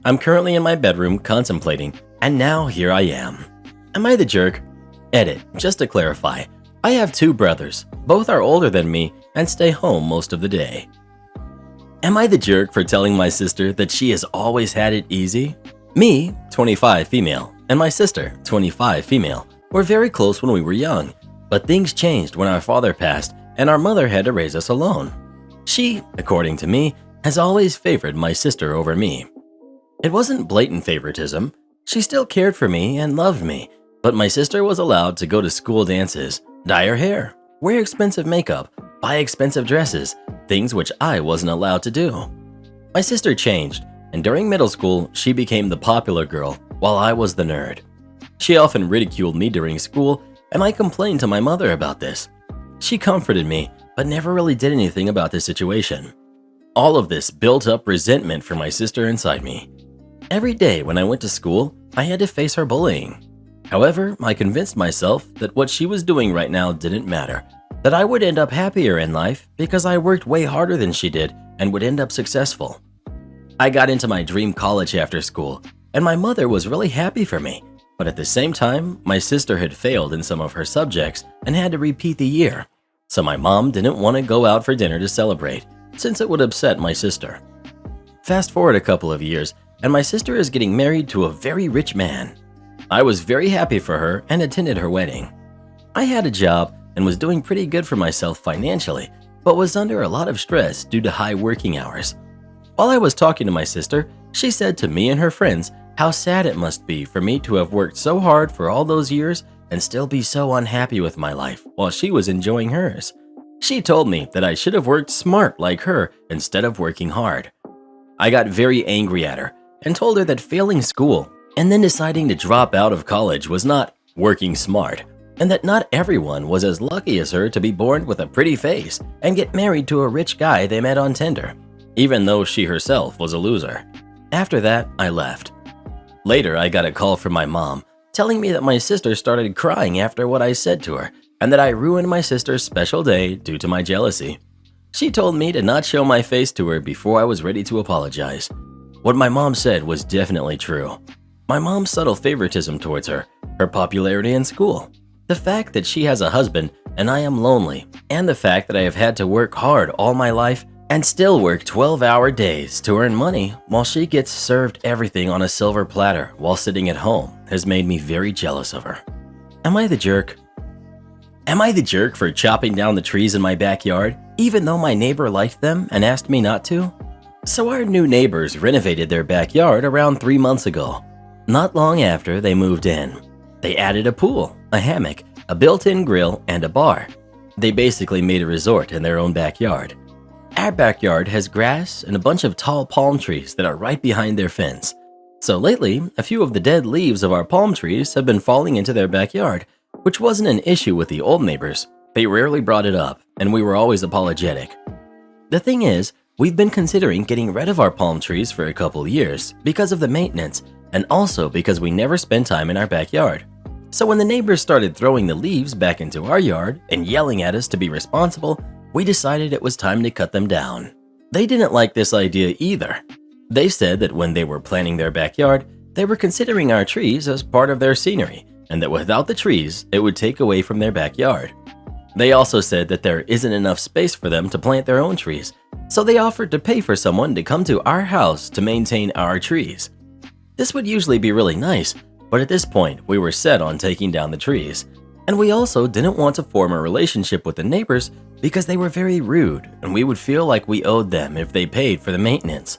I'm currently in my bedroom contemplating, and now here I am. Am I the jerk? Edit, just to clarify, I have 2 brothers. Both are older than me and stay home most of the day. Am I the jerk for telling my sister that she has always had it easy? Me, 25 female, and my sister, 25 female, were very close when we were young, but things changed when our father passed and our mother had to raise us alone. She, according to me, has always favored my sister over me. It wasn't blatant favoritism. She still cared for me and loved me, but my sister was allowed to go to school dances, dye her hair, wear expensive makeup, buy expensive dresses, things which I wasn't allowed to do. My sister changed, and during middle school, she became the popular girl while I was the nerd. She often ridiculed me during school, and I complained to my mother about this. She comforted me, but never really did anything about the situation. All of this built up resentment for my sister inside me. Every day when I went to school, I had to face her bullying. However, I convinced myself that what she was doing right now didn't matter, that I would end up happier in life because I worked way harder than she did and would end up successful. I got into my dream college after school, and my mother was really happy for me, but at the same time, my sister had failed in some of her subjects and had to repeat the year. so my mom didn't want to go out for dinner to celebrate, since it would upset my sister. Fast forward a couple of years, and my sister is getting married to a very rich man. I was very happy for her and attended her wedding. I had a job and was doing pretty good for myself financially, but was under a lot of stress due to high working hours. While I was talking to my sister, she said to me and her friends how sad it must be for me to have worked so hard for all those years and still be so unhappy with my life while she was enjoying hers. She told me that I should have worked smart like her instead of working hard. I got very angry at her and told her that failing school and then deciding to drop out of college was not working smart, and that not everyone was as lucky as her to be born with a pretty face and get married to a rich guy they met on Tinder, even though she herself was a loser. After that, I left. Later, I got a call from my mom telling me that my sister started crying after what I said to her and that I ruined my sister's special day due to my jealousy. She told me to not show my face to her before I was ready to apologize. What my mom said was definitely true. My mom's subtle favoritism towards her popularity in school, the fact that she has a husband and I am lonely, and the fact that I have had to work hard all my life and still work 12-hour days to earn money while she gets served everything on a silver platter while sitting at home has made me very jealous of her. Am I the jerk? Am I the jerk for chopping down the trees in my backyard, even though my neighbor liked them and asked me not to? So our new neighbors renovated their backyard around 3 months ago. Not long after they moved in, they added a pool, a hammock, a built-in grill, and a bar. They basically made a resort in their own backyard. Our backyard has grass and a bunch of tall palm trees that are right behind their fence. So lately, a few of the dead leaves of our palm trees have been falling into their backyard, which wasn't an issue with the old neighbors. They rarely brought it up, and we were always apologetic. The thing is, we've been considering getting rid of our palm trees for a couple years because of the maintenance, and also because we never spend time in our backyard. So when the neighbors started throwing the leaves back into our yard and yelling at us to be responsible, we decided it was time to cut them down. They didn't like this idea either. They said that when they were planning their backyard, they were considering our trees as part of their scenery, and that without the trees, it would take away from their backyard. They also said that there isn't enough space for them to plant their own trees, so they offered to pay for someone to come to our house to maintain our trees. This would usually be really nice, but at this point, we were set on taking down the trees. And we also didn't want to form a relationship with the neighbors because they were very rude and we would feel like we owed them if they paid for the maintenance.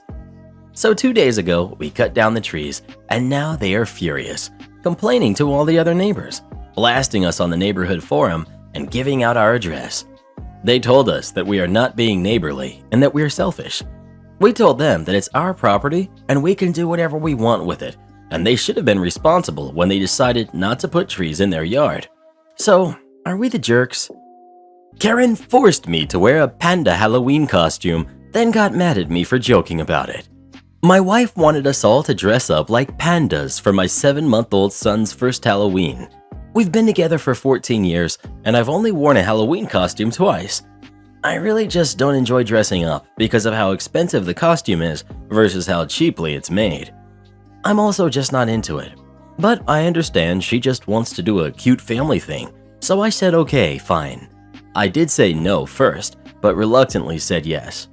So 2 days ago, we cut down the trees and now they are furious, complaining to all the other neighbors, blasting us on the neighborhood forum and giving out our address. They told us that we are not being neighborly and that we are selfish. We told them that it's our property and we can do whatever we want with it, and they should have been responsible when they decided not to put trees in their yard. So, are we the jerks? Karen forced me to wear a panda Halloween costume, then got mad at me for joking about it. My wife wanted us all to dress up like pandas for my 7-month-old son's first Halloween. We've been together for 14 years, and I've only worn a Halloween costume twice. I really just don't enjoy dressing up because of how expensive the costume is versus how cheaply it's made. I'm also just not into it. But I understand she just wants to do a cute family thing, so I said okay, fine. I did say no first, but reluctantly said yes.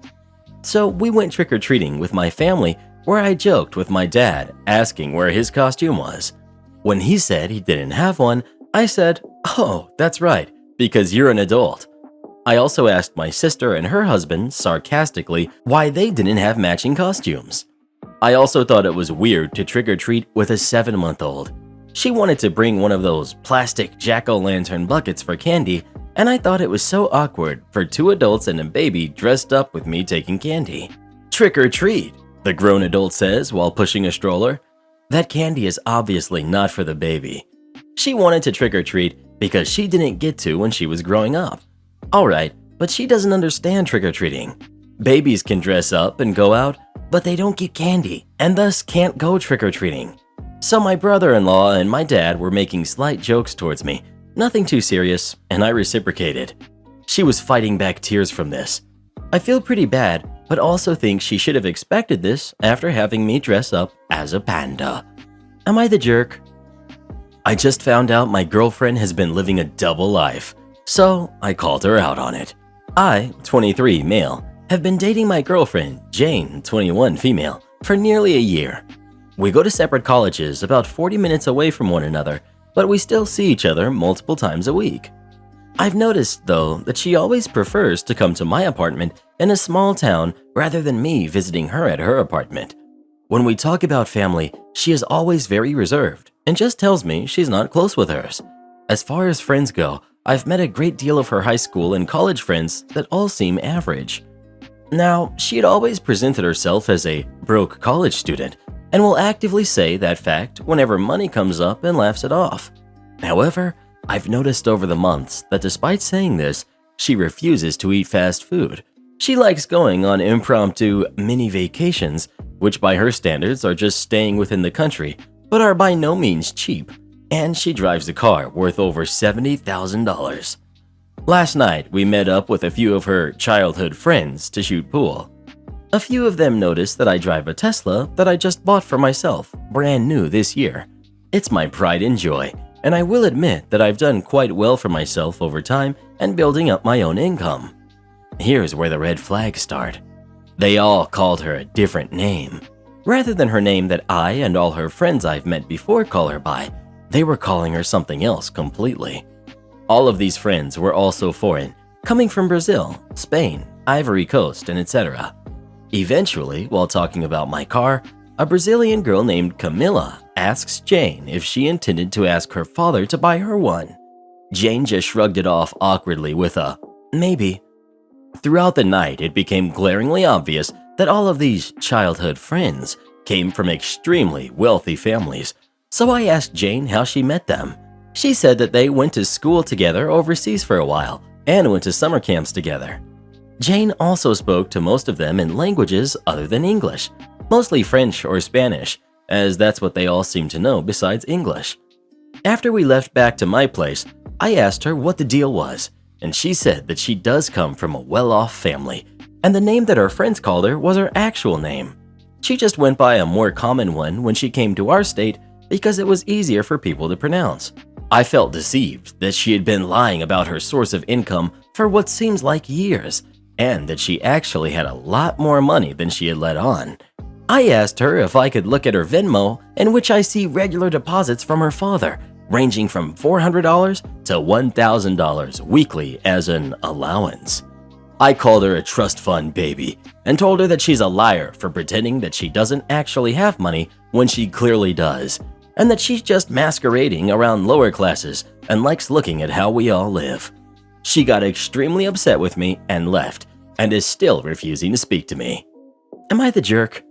So we went trick-or-treating with my family where I joked with my dad asking where his costume was. When he said he didn't have one, I said, "Oh, that's right, because you're an adult." I also asked my sister and her husband sarcastically why they didn't have matching costumes. I also thought it was weird to trick-or-treat with a 7-month-old. She wanted to bring one of those plastic jack-o'-lantern buckets for candy, and I thought it was so awkward for 2 adults and a baby dressed up with me taking candy. "Trick-or-treat," the grown adult says while pushing a stroller. That candy is obviously not for the baby. She wanted to trick-or-treat because she didn't get to when she was growing up. Alright, but she doesn't understand trick-or-treating. Babies can dress up and go out, but they don't get candy and thus can't go trick-or-treating. So my brother-in-law and my dad were making slight jokes towards me, nothing too serious, and I reciprocated. She was fighting back tears from this. I feel pretty bad, but also think she should have expected this after having me dress up as a panda. Am I the jerk? I just found out my girlfriend has been living a double life. So I called her out on it. I, 23 male, have been dating my girlfriend, Jane, 21 female, for nearly a year. We go to separate colleges about 40 minutes away from one another, but we still see each other multiple times a week. I've noticed, though, that she always prefers to come to my apartment in a small town rather than me visiting her at her apartment. When we talk about family, she is always very reserved and just tells me she's not close with hers. As far as friends go, I've met a great deal of her high school and college friends that all seem average. Now, she had always presented herself as a broke college student and will actively say that fact whenever money comes up and laughs it off. However, I've noticed over the months that despite saying this, she refuses to eat fast food. She likes going on impromptu mini vacations, which by her standards are just staying within the country, but are by no means cheap, and she drives a car worth over $70,000. Last night, we met up with a few of her childhood friends to shoot pool. A few of them noticed that I drive a Tesla that I just bought for myself, brand new this year. It's my pride and joy, and I will admit that I've done quite well for myself over time and building up my own income. Here's where the red flags start. They all called her a different name. Rather than her name that I and all her friends I've met before call her by, they were calling her something else completely. All of these friends were also foreign, coming from Brazil, Spain, Ivory Coast, and etc. Eventually, while talking about my car, a Brazilian girl named Camilla asks Jane if she intended to ask her father to buy her one. Jane just shrugged it off awkwardly with a, maybe. Throughout the night, it became glaringly obvious that all of these childhood friends came from extremely wealthy families, so I asked Jane how she met them. She said that they went to school together overseas for a while and went to summer camps together. Jane also spoke to most of them in languages other than English, mostly French or Spanish, as that's what they all seem to know besides English. After we left back to my place, I asked her what the deal was, and she said that she does come from a well-off family, and the name that her friends called her was her actual name. She just went by a more common one when she came to our state because it was easier for people to pronounce. I felt deceived that she had been lying about her source of income for what seems like years, and that she actually had a lot more money than she had let on. I asked her if I could look at her Venmo, in which I see regular deposits from her father, ranging from $400 to $1,000 weekly as an allowance. I called her a trust fund baby and told her that she's a liar for pretending that she doesn't actually have money when she clearly does, and that she's just masquerading around lower classes and likes looking at how we all live. She got extremely upset with me and left, and is still refusing to speak to me. Am I the jerk?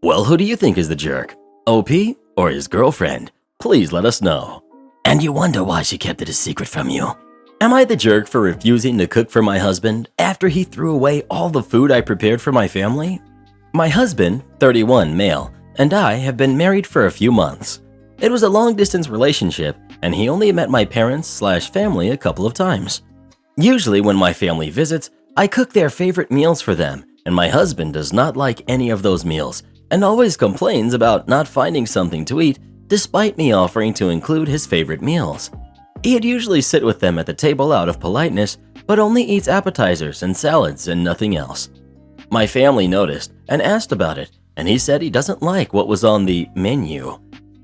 Well, who do you think is the jerk? OP or his girlfriend? Please let us know. And you wonder why she kept it a secret from you. Am I the jerk for refusing to cook for my husband after he threw away all the food I prepared for my family? My husband, 31 male, and I have been married for a few months. It was a long-distance relationship, and he only met my parents/family a couple of times. Usually when my family visits, I cook their favorite meals for them, and my husband does not like any of those meals and always complains about not finding something to eat despite me offering to include his favorite meals. He'd usually sit with them at the table out of politeness, but only eats appetizers and salads and nothing else. My family noticed and asked about it, and he said he doesn't like what was on the menu.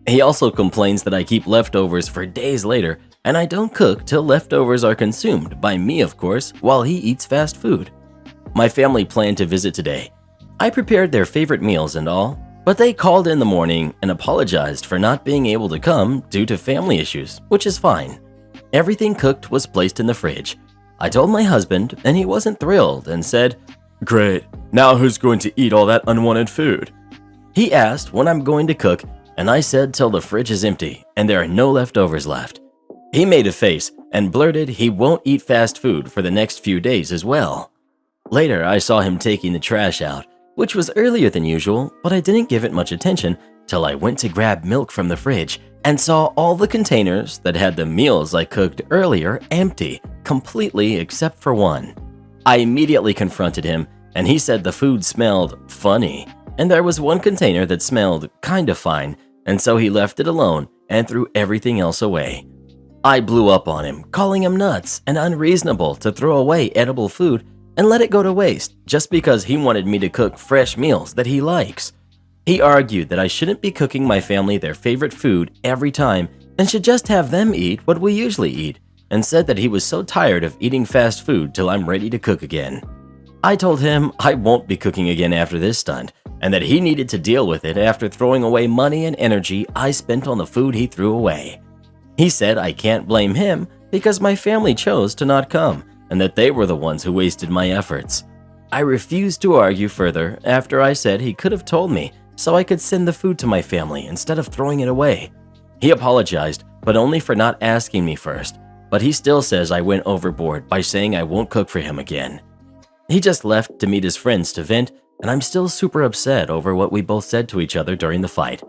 He also complains that I keep leftovers for days later, and I don't cook till leftovers are consumed, by me of course, while he eats fast food. My family planned to visit today. I prepared their favorite meals and all, but they called in the morning and apologized for not being able to come due to family issues, which is fine. Everything cooked was placed in the fridge. I told my husband, and he wasn't thrilled and said, "Great, now who's going to eat all that unwanted food?" He asked when I'm going to cook, and I said till the fridge is empty and there are no leftovers left. He made a face and blurted he won't eat fast food for the next few days as well. Later, I saw him taking the trash out, which was earlier than usual, but I didn't give it much attention till I went to grab milk from the fridge and saw all the containers that had the meals I cooked earlier empty, completely except for one. I immediately confronted him, and he said the food smelled funny, and there was one container that smelled kinda fine, and so he left it alone and threw everything else away. I blew up on him, calling him nuts and unreasonable to throw away edible food and let it go to waste just because he wanted me to cook fresh meals that he likes. He argued that I shouldn't be cooking my family their favorite food every time and should just have them eat what we usually eat, and said that he was so tired of eating fast food till I'm ready to cook again. I told him I won't be cooking again after this stunt, and that he needed to deal with it after throwing away money and energy I spent on the food he threw away. He said I can't blame him because my family chose to not come, and that they were the ones who wasted my efforts. I refused to argue further after I said he could have told me so I could send the food to my family instead of throwing it away. He apologized, but only for not asking me first, but he still says I went overboard by saying I won't cook for him again. He just left to meet his friends to vent, and I'm still super upset over what we both said to each other during the fight.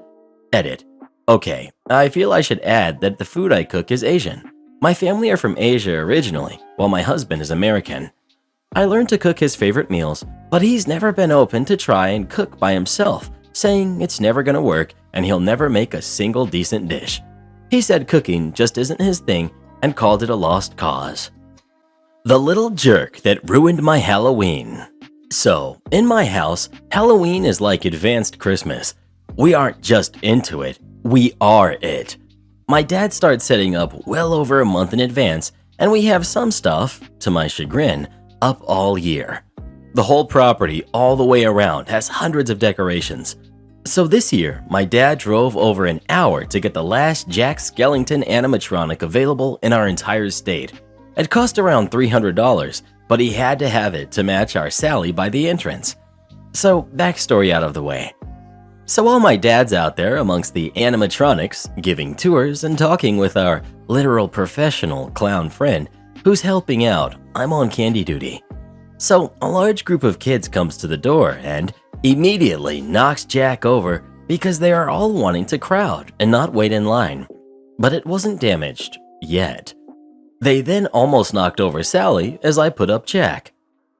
Edit. Okay, I feel I should add that the food I cook is Asian. My family are from Asia originally, while my husband is American. I learned to cook his favorite meals, but he's never been open to try and cook by himself, saying it's never gonna work and he'll never make a single decent dish. He said cooking just isn't his thing and called it a lost cause. The little jerk that ruined my Halloween. So, in my house, Halloween is like advanced Christmas. We aren't just into it, we are it. My dad starts setting up well over a month in advance, and we have some stuff, to my chagrin, up all year. The whole property all the way around has hundreds of decorations. So this year, my dad drove over an hour to get the last Jack Skellington animatronic available in our entire state. It cost around $300, but he had to have it to match our Sally by the entrance. So, backstory out of the way. So while my dad's out there amongst the animatronics, giving tours and talking with our literal professional clown friend who's helping out, I'm on candy duty. So a large group of kids comes to the door and immediately knocks Jack over because they are all wanting to crowd and not wait in line. But it wasn't damaged yet. They then almost knocked over Sally as I put up Jack.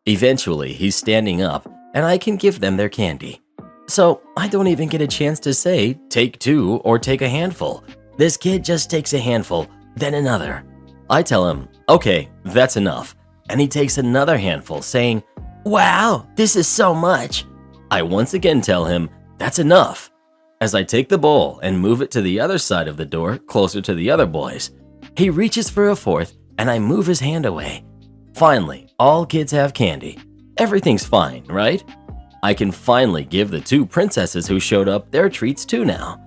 Eventually, he's standing up and I can give them their candy. So I don't even get a chance to say, take two or take a handful. This kid just takes a handful, then another. I tell him, okay, that's enough. And he takes another handful, saying, wow, this is so much. I once again tell him, that's enough. As I take the bowl and move it to the other side of the door, closer to the other boys, he reaches for a fourth and I move his hand away. Finally, all kids have candy. Everything's fine, right? I can finally give the two princesses who showed up their treats too now.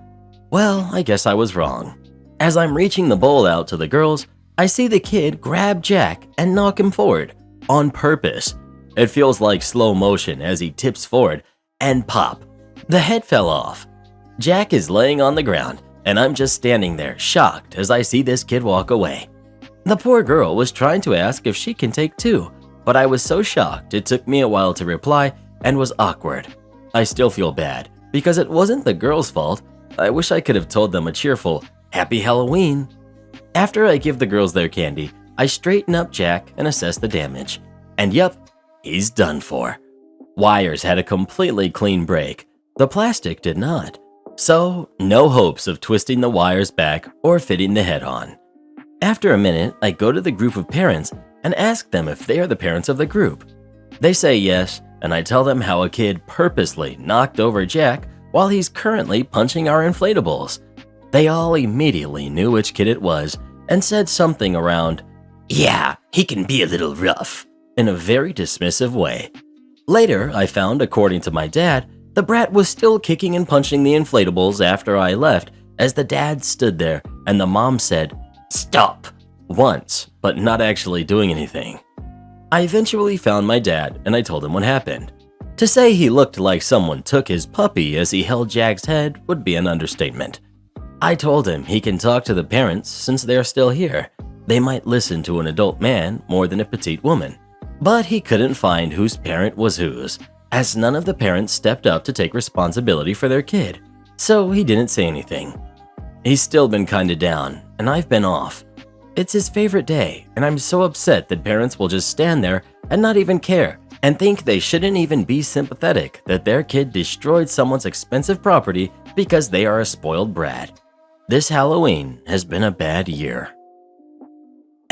Well, I guess I was wrong. As I'm reaching the bowl out to the girls, I see the kid grab Jack and knock him forward, on purpose. It feels like slow motion as he tips forward, and pop, the head fell off. Jack is laying on the ground, and I'm just standing there, shocked as I see this kid walk away. The poor girl was trying to ask if she can take two, but I was so shocked it took me a while to reply and was awkward. I still feel bad, because it wasn't the girl's fault. I wish I could have told them a cheerful, Happy Halloween. After I give the girls their candy, I straighten up Jack and assess the damage. And yup, he's done for. Wires had a completely clean break. The plastic did not. So, no hopes of twisting the wires back or fitting the head on. After a minute, I go to the group of parents and ask them if they are the parents of the group. They say yes, and I tell them how a kid purposely knocked over Jack while he's currently punching our inflatables. They all immediately knew which kid it was and said something around, yeah, he can be a little rough, in a very dismissive way. Later, I found, according to my dad, the brat was still kicking and punching the inflatables after I left as the dad stood there and the mom said, stop, once, but not actually doing anything. I eventually found my dad and I told him what happened. To say he looked like someone took his puppy as he held Jack's head would be an understatement. I told him he can talk to the parents since they're still here. They might listen to an adult man more than a petite woman. But he couldn't find whose parent was whose, as none of the parents stepped up to take responsibility for their kid. So he didn't say anything. He's still been kinda down, and I've been off. It's his favorite day, and I'm so upset that parents will just stand there and not even care and think they shouldn't even be sympathetic that their kid destroyed someone's expensive property because they are a spoiled brat. This Halloween has been a bad year.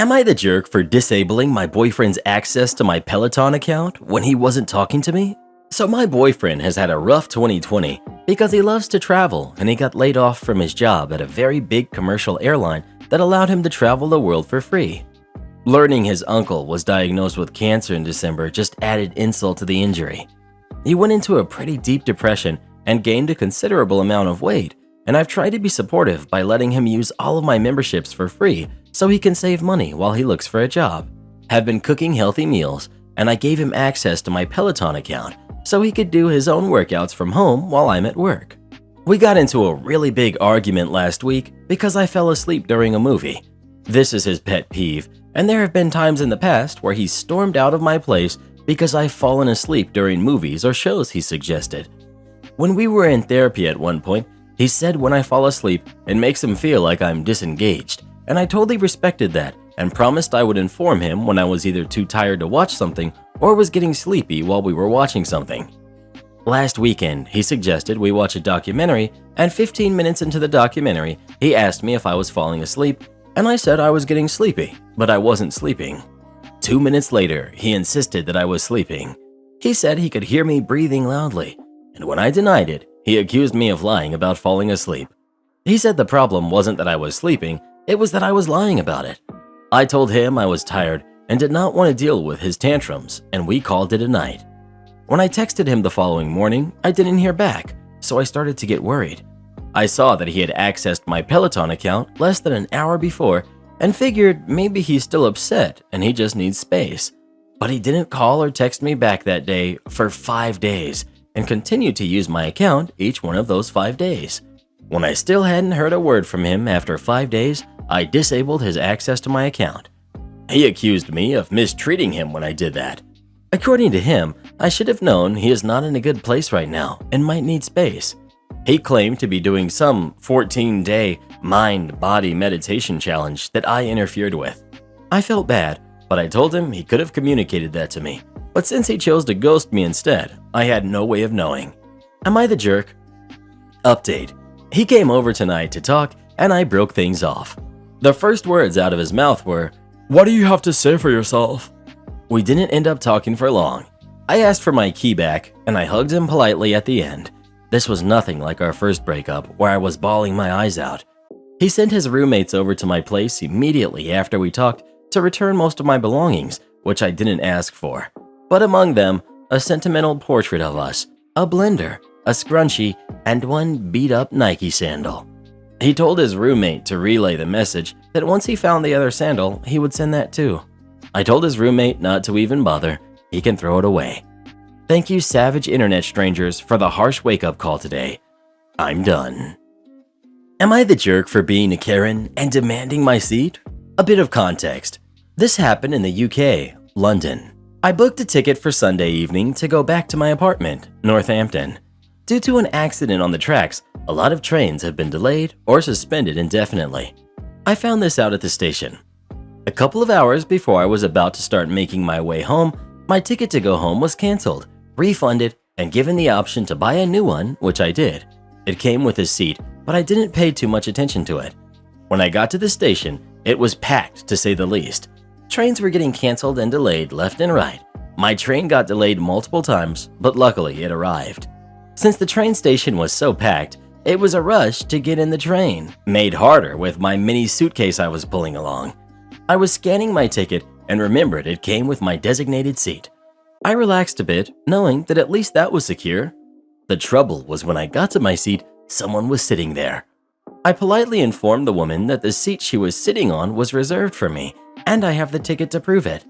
Am I the jerk for disabling my boyfriend's access to my Peloton account when he wasn't talking to me? So my boyfriend has had a rough 2020 because he loves to travel and he got laid off from his job at a very big commercial airline that allowed him to travel the world for free. Learning his uncle was diagnosed with cancer in December just added insult to the injury. He went into a pretty deep depression and gained a considerable amount of weight, and I've tried to be supportive by letting him use all of my memberships for free so he can save money while he looks for a job. Have been cooking healthy meals, and I gave him access to my Peloton account so he could do his own workouts from home while I'm at work. We got into a really big argument last week because I fell asleep during a movie. This is his pet peeve, and there have been times in the past where he's stormed out of my place because I've fallen asleep during movies or shows he suggested. When we were in therapy at one point, he said when I fall asleep, it makes him feel like I'm disengaged, and I totally respected that and promised I would inform him when I was either too tired to watch something or was getting sleepy while we were watching something. Last weekend, he suggested we watch a documentary, and 15 minutes into the documentary, he asked me if I was falling asleep, and I said I was getting sleepy, but I wasn't sleeping. 2 minutes later, he insisted that I was sleeping. He said he could hear me breathing loudly, and when I denied it, he accused me of lying about falling asleep. He said the problem wasn't that I was sleeping, it was that I was lying about it. I told him I was tired and did not want to deal with his tantrums, and we called it a night. When I texted him the following morning, I didn't hear back, so I started to get worried. I saw that he had accessed my Peloton account less than an hour before and figured maybe he's still upset and he just needs space. But he didn't call or text me back that day for 5 days and continued to use my account each one of those 5 days. When I still hadn't heard a word from him after 5 days, I disabled his access to my account. He accused me of mistreating him when I did that. According to him, I should have known he is not in a good place right now and might need space. He claimed to be doing some 14-day mind-body meditation challenge that I interfered with. I felt bad, but I told him he could have communicated that to me. But since he chose to ghost me instead, I had no way of knowing. Am I the jerk? Update. He came over tonight to talk and I broke things off. The first words out of his mouth were, "What do you have to say for yourself?" We didn't end up talking for long. I asked for my key back and I hugged him politely at the end. This was nothing like our first breakup where I was bawling my eyes out. He sent his roommates over to my place immediately after we talked to return most of my belongings, which I didn't ask for. But among them, a sentimental portrait of us, a blender, a scrunchie, and one beat-up Nike sandal. He told his roommate to relay the message that once he found the other sandal, he would send that too. I told his roommate not to even bother, he can throw it away. Thank you, savage internet strangers, for the harsh wake-up call today. I'm done. Am I the jerk for being a Karen and demanding my seat? A bit of context. This happened in the UK, London. I booked a ticket for Sunday evening to go back to my apartment, Northampton. Due to an accident on the tracks, a lot of trains have been delayed or suspended indefinitely. I found this out at the station. A couple of hours before I was about to start making my way home, my ticket to go home was canceled, refunded, and given the option to buy a new one, which I did. It came with a seat, but I didn't pay too much attention to it. When I got to the station, it was packed to say the least. Trains were getting canceled and delayed left and right. My train got delayed multiple times, but luckily it arrived. Since the train station was so packed, it was a rush to get in the train, made harder with my mini suitcase I was pulling along. I was scanning my ticket and remembered it came with my designated seat. I relaxed a bit, knowing that at least that was secure. The trouble was when I got to my seat, someone was sitting there. I politely informed the woman that the seat she was sitting on was reserved for me, and I have the ticket to prove it.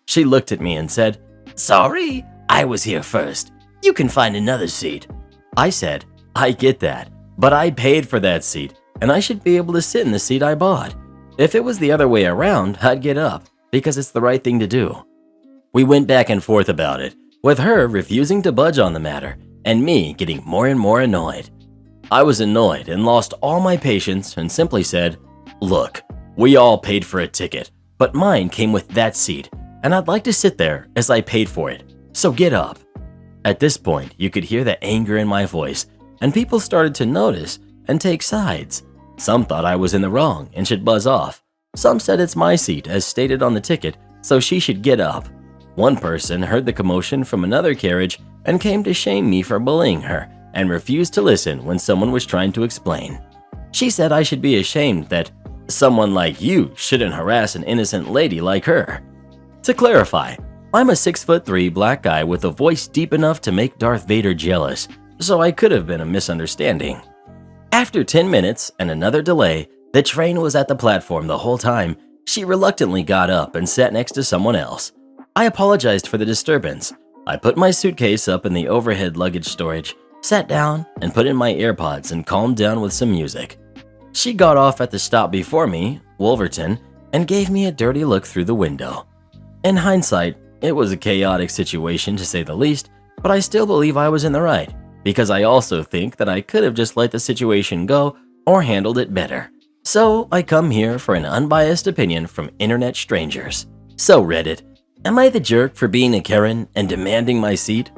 She looked at me and said, "Sorry, I was here first. You can find another seat." I said, "I get that, but I paid for that seat, and I should be able to sit in the seat I bought. If it was the other way around, I'd get up, because it's the right thing to do." We went back and forth about it, with her refusing to budge on the matter, and me getting more and more annoyed. I was annoyed and lost all my patience and simply said, "Look, we all paid for a ticket, but mine came with that seat, and I'd like to sit there as I paid for it, so get up." At this point, you could hear the anger in my voice, and people started to notice and take sides. Some thought I was in the wrong and should buzz off. Some said it's my seat as stated on the ticket, so she should get up. One person heard the commotion from another carriage and came to shame me for bullying her and refused to listen when someone was trying to explain. She said I should be ashamed that someone like you shouldn't harass an innocent lady like her. To clarify, I'm a 6'3" black guy with a voice deep enough to make Darth Vader jealous, so I could have been a misunderstanding. After 10 minutes and another delay, the train was at the platform the whole time. She reluctantly got up and sat next to someone else. I apologized for the disturbance. I put my suitcase up in the overhead luggage storage, sat down and put in my AirPods and calmed down with some music. She got off at the stop before me, Wolverton, and gave me a dirty look through the window. In hindsight, it was a chaotic situation to say the least, but I still believe I was in the right, because I also think that I could have just let the situation go or handled it better. So I come here for an unbiased opinion from internet strangers. So Reddit, am I the jerk for being a Karen and demanding my seat?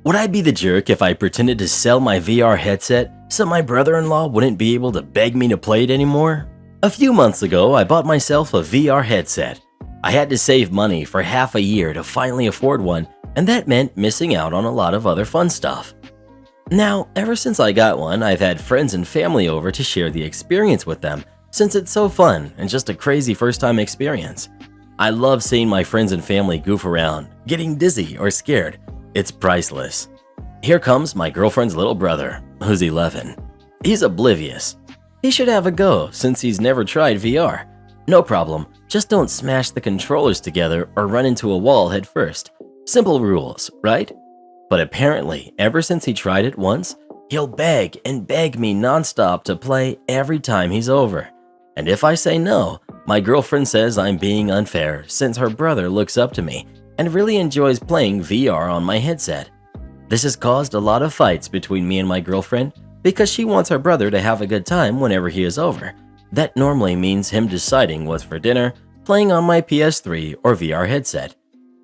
Would I be the jerk if I pretended to sell my VR headset so my brother-in-law wouldn't be able to beg me to play it anymore? A few months ago, I bought myself a VR headset. I had to save money for half a year to finally afford one, and that meant missing out on a lot of other fun stuff. Now, ever since I got one, I've had friends and family over to share the experience with them, since it's so fun and just a crazy first-time experience. I love seeing my friends and family goof around, getting dizzy or scared. It's priceless. Here comes my girlfriend's little brother, who's 11. He's oblivious. He should have a go since he's never tried VR. No problem, just don't smash the controllers together or run into a wall head first. Simple rules, right? But apparently, ever since he tried it once, he'll beg and beg me nonstop to play every time he's over. And if I say no, my girlfriend says I'm being unfair since her brother looks up to me and really enjoys playing VR on my headset. This has caused a lot of fights between me and my girlfriend because she wants her brother to have a good time whenever he is over. That normally means him deciding what's for dinner, playing on my PS3 or VR headset.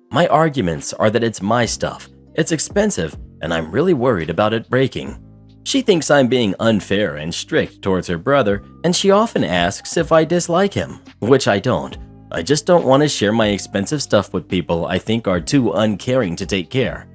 My arguments are that it's my stuff, it's expensive, and I'm really worried about it breaking. She thinks I'm being unfair and strict towards her brother, and she often asks if I dislike him, which I don't. I just don't want to share my expensive stuff with people I think are too uncaring to take care.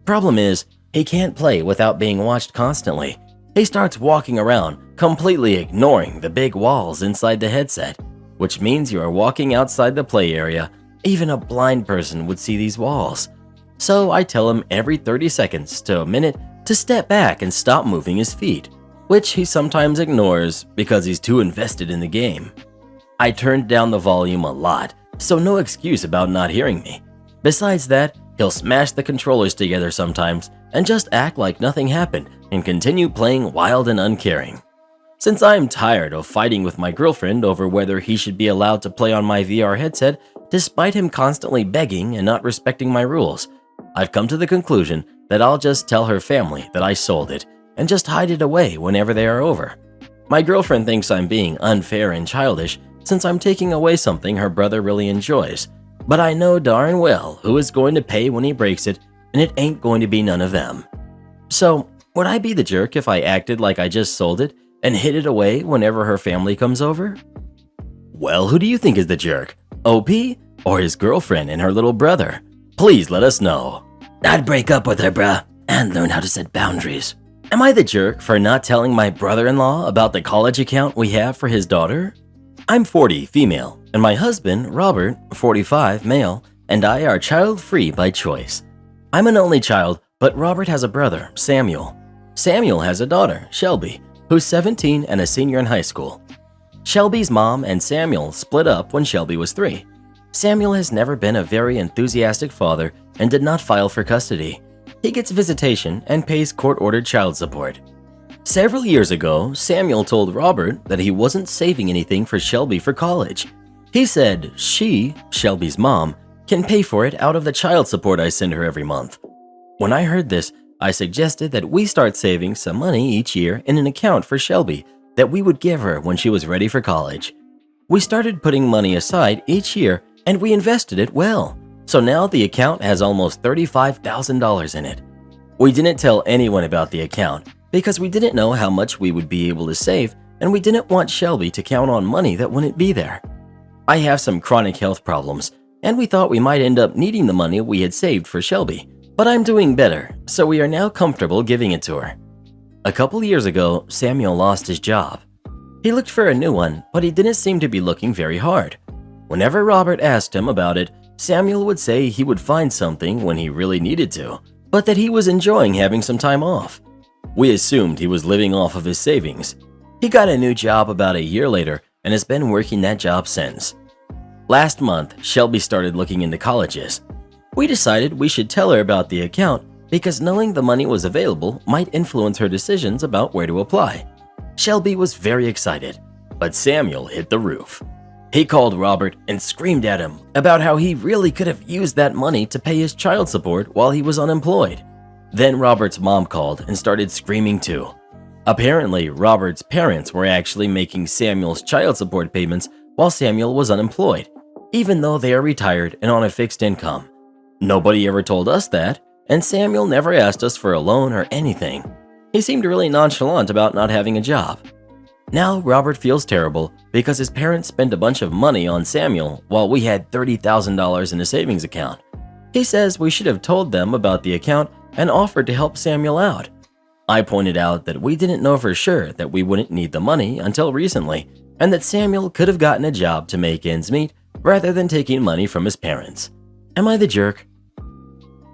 Problem is, he can't play without being watched constantly. He starts walking around, completely ignoring the big walls inside the headset, which means you are walking outside the play area. Even a blind person would see these walls. So I tell him every 30 seconds to a minute to step back and stop moving his feet, which he sometimes ignores because he's too invested in the game. I turned down the volume a lot, so no excuse about not hearing me. Besides that, he'll smash the controllers together sometimes and just act like nothing happened and continue playing wild and uncaring. Since I'm tired of fighting with my girlfriend over whether he should be allowed to play on my VR headset despite him constantly begging and not respecting my rules, I've come to the conclusion that I'll just tell her family that I sold it and just hide it away whenever they are over. My girlfriend thinks I'm being unfair and childish since I'm taking away something her brother really enjoys, but I know darn well who is going to pay when he breaks it, and it ain't going to be none of them. So, would I be the jerk if I acted like I just sold it and hid it away whenever her family comes over? Well, who do you think is the jerk? OP or his girlfriend and her little brother? Please let us know. I'd break up with her, bruh, and learn how to set boundaries. Am I the jerk for not telling my brother-in-law about the college account we have for his daughter? I'm 40, female, and my husband, Robert, 45, male, and I are child-free by choice. I'm an only child, but Robert has a brother, Samuel. Samuel has a daughter, Shelby, who's 17 and a senior in high school. Shelby's mom and Samuel split up when Shelby was 3. Samuel has never been a very enthusiastic father and did not file for custody. He gets visitation and pays court-ordered child support. Several years ago, Samuel told Robert that he wasn't saving anything for Shelby for college. He said she, Shelby's mom, can pay for it out of the child support I send her every month. When I heard this, I suggested that we start saving some money each year in an account for Shelby that we would give her when she was ready for college. We started putting money aside each year and we invested it well. So now the account has almost $35,000 in it. We didn't tell anyone about the account because we didn't know how much we would be able to save, and we didn't want Shelby to count on money that wouldn't be there. I have some chronic health problems, and we thought we might end up needing the money we had saved for Shelby. But I'm doing better, so we are now comfortable giving it to her. A couple years ago, Samuel lost his job. He looked for a new one, but he didn't seem to be looking very hard. Whenever Robert asked him about it, Samuel would say he would find something when he really needed to, but that he was enjoying having some time off. We assumed he was living off of his savings. He got a new job about a year later and has been working that job since. Last month, Shelby started looking into colleges. We decided we should tell her about the account because knowing the money was available might influence her decisions about where to apply. Shelby was very excited, but Samuel hit the roof. He called Robert and screamed at him about how he really could have used that money to pay his child support while he was unemployed. Then Robert's mom called and started screaming too. Apparently, Robert's parents were actually making Samuel's child support payments while Samuel was unemployed, even though they are retired and on a fixed income. Nobody ever told us that, and Samuel never asked us for a loan or anything. He seemed really nonchalant about not having a job. Now Robert feels terrible because his parents spent a bunch of money on Samuel while we had $30,000 in a savings account. He says we should have told them about the account and offered to help Samuel out. I pointed out that we didn't know for sure that we wouldn't need the money until recently, and that Samuel could have gotten a job to make ends meet rather than taking money from his parents. Am I the jerk?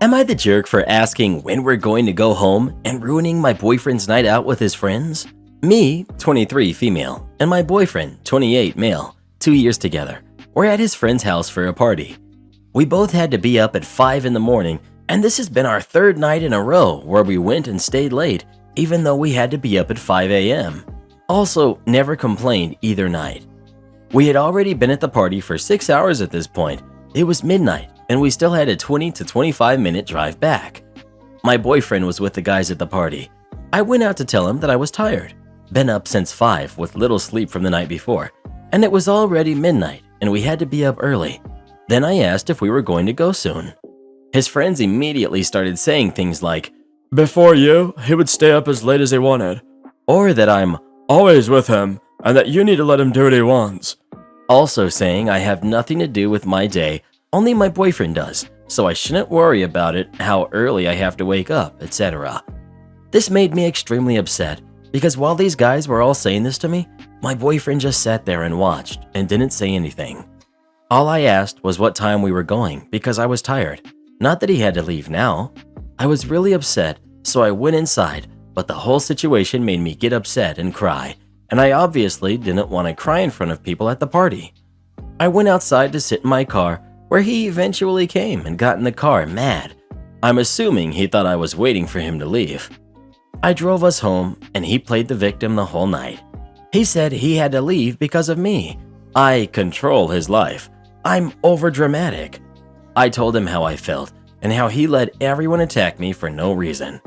Am I the jerk for asking when we're going to go home and ruining my boyfriend's night out with his friends? Me, 23 female, and my boyfriend, 28 male, 2 years together, were at his friend's house for a party. We both had to be up at 5 in the morning, and this has been our third night in a row where we went and stayed late, even though we had to be up at 5 a.m. Also, never complained either night. We had already been at the party for 6 hours at this point. It was midnight, and we still had a 20 to 25 minute drive back. My boyfriend was with the guys at the party. I went out to tell him that I was tired. Been up since 5 with little sleep from the night before, and it was already midnight and we had to be up early. Then I asked if we were going to go soon. His friends immediately started saying things like, "Before you, he would stay up as late as he wanted," or that I'm always with him and that you need to let him do what he wants. Also saying I have nothing to do with my day, only my boyfriend does, so I shouldn't worry about it, how early I have to wake up, etc. This made me extremely upset because while these guys were all saying this to me, my boyfriend just sat there and watched and didn't say anything. All I asked was what time we were going because I was tired, not that he had to leave now. I was really upset, so I went inside, but the whole situation made me get upset and cry, and I obviously didn't want to cry in front of people at the party. I went outside to sit in my car, where he eventually came and got in the car mad. I'm assuming he thought I was waiting for him to leave. I drove us home, and he played the victim the whole night. He said he had to leave because of me. I control his life. I'm overdramatic. I told him how I felt and how he let everyone attack me for no reason.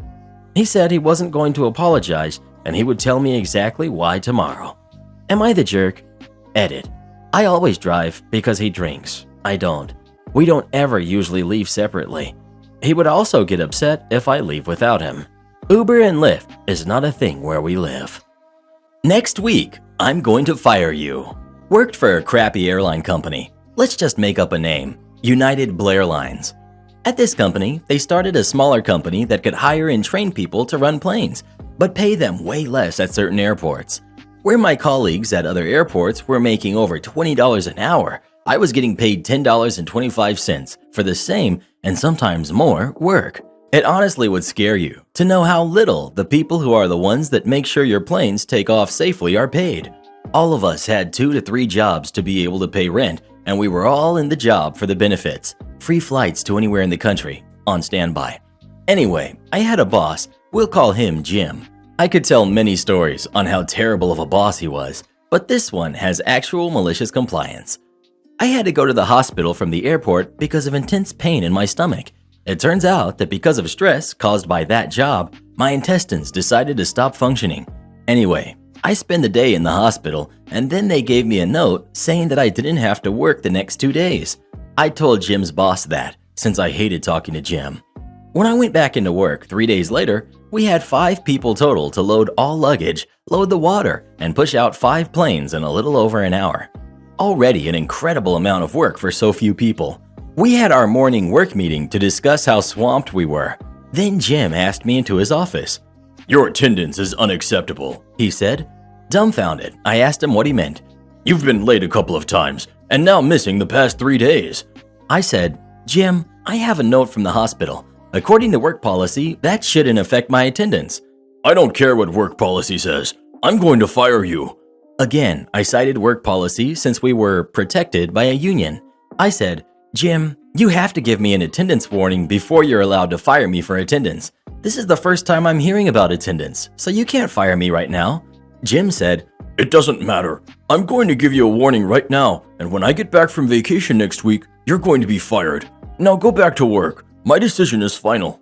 He said he wasn't going to apologize and he would tell me exactly why tomorrow. Am I the jerk? Edit. I always drive because he drinks. I don't. We don't ever usually leave separately. He would also get upset if I leave without him. Uber and Lyft is not a thing where we live. Next week, I'm going to fire you. Worked for a crappy airline company. Let's just make up a name. United Blair Lines. At this company, they started a smaller company that could hire and train people to run planes, but pay them way less at certain airports. Where my colleagues at other airports were making over $20 an hour, I was getting paid $10.25 for the same, and sometimes more, work. It honestly would scare you to know how little the people who are the ones that make sure your planes take off safely are paid. All of us had 2 to 3 jobs to be able to pay rent, and we were all in the job for the benefits. Free flights to anywhere in the country, on standby. Anyway, I had a boss, we'll call him Jim. I could tell many stories on how terrible of a boss he was, but this one has actual malicious compliance. I had to go to the hospital from the airport because of intense pain in my stomach. It turns out that because of stress caused by that job, my intestines decided to stop functioning. Anyway, I spent the day in the hospital, and then they gave me a note saying that I didn't have to work the next 2 days. I told Jim's boss that, since I hated talking to Jim. When I went back into work 3 days later, we had 5 people total to load all luggage, load the water, and push out 5 planes in a little over an hour. already an incredible amount of work for so few people. We had our morning work meeting to discuss how swamped we were. Then Jim asked me into his office. "Your attendance is unacceptable," he said. Dumbfounded, I asked him what he meant. "You've been late a couple of times, and now missing the past 3 days." I said, "Jim, I have a note from the hospital. According to work policy, that shouldn't affect my attendance." "I don't care what work policy says. I'm going to fire you." Again, I cited work policy since we were protected by a union. I said, "Jim, you have to give me an attendance warning before you're allowed to fire me for attendance. This is the first time I'm hearing about attendance, so you can't fire me right now." Jim said, "It doesn't matter. I'm going to give you a warning right now, and when I get back from vacation next week, you're going to be fired. Now go back to work. My decision is final."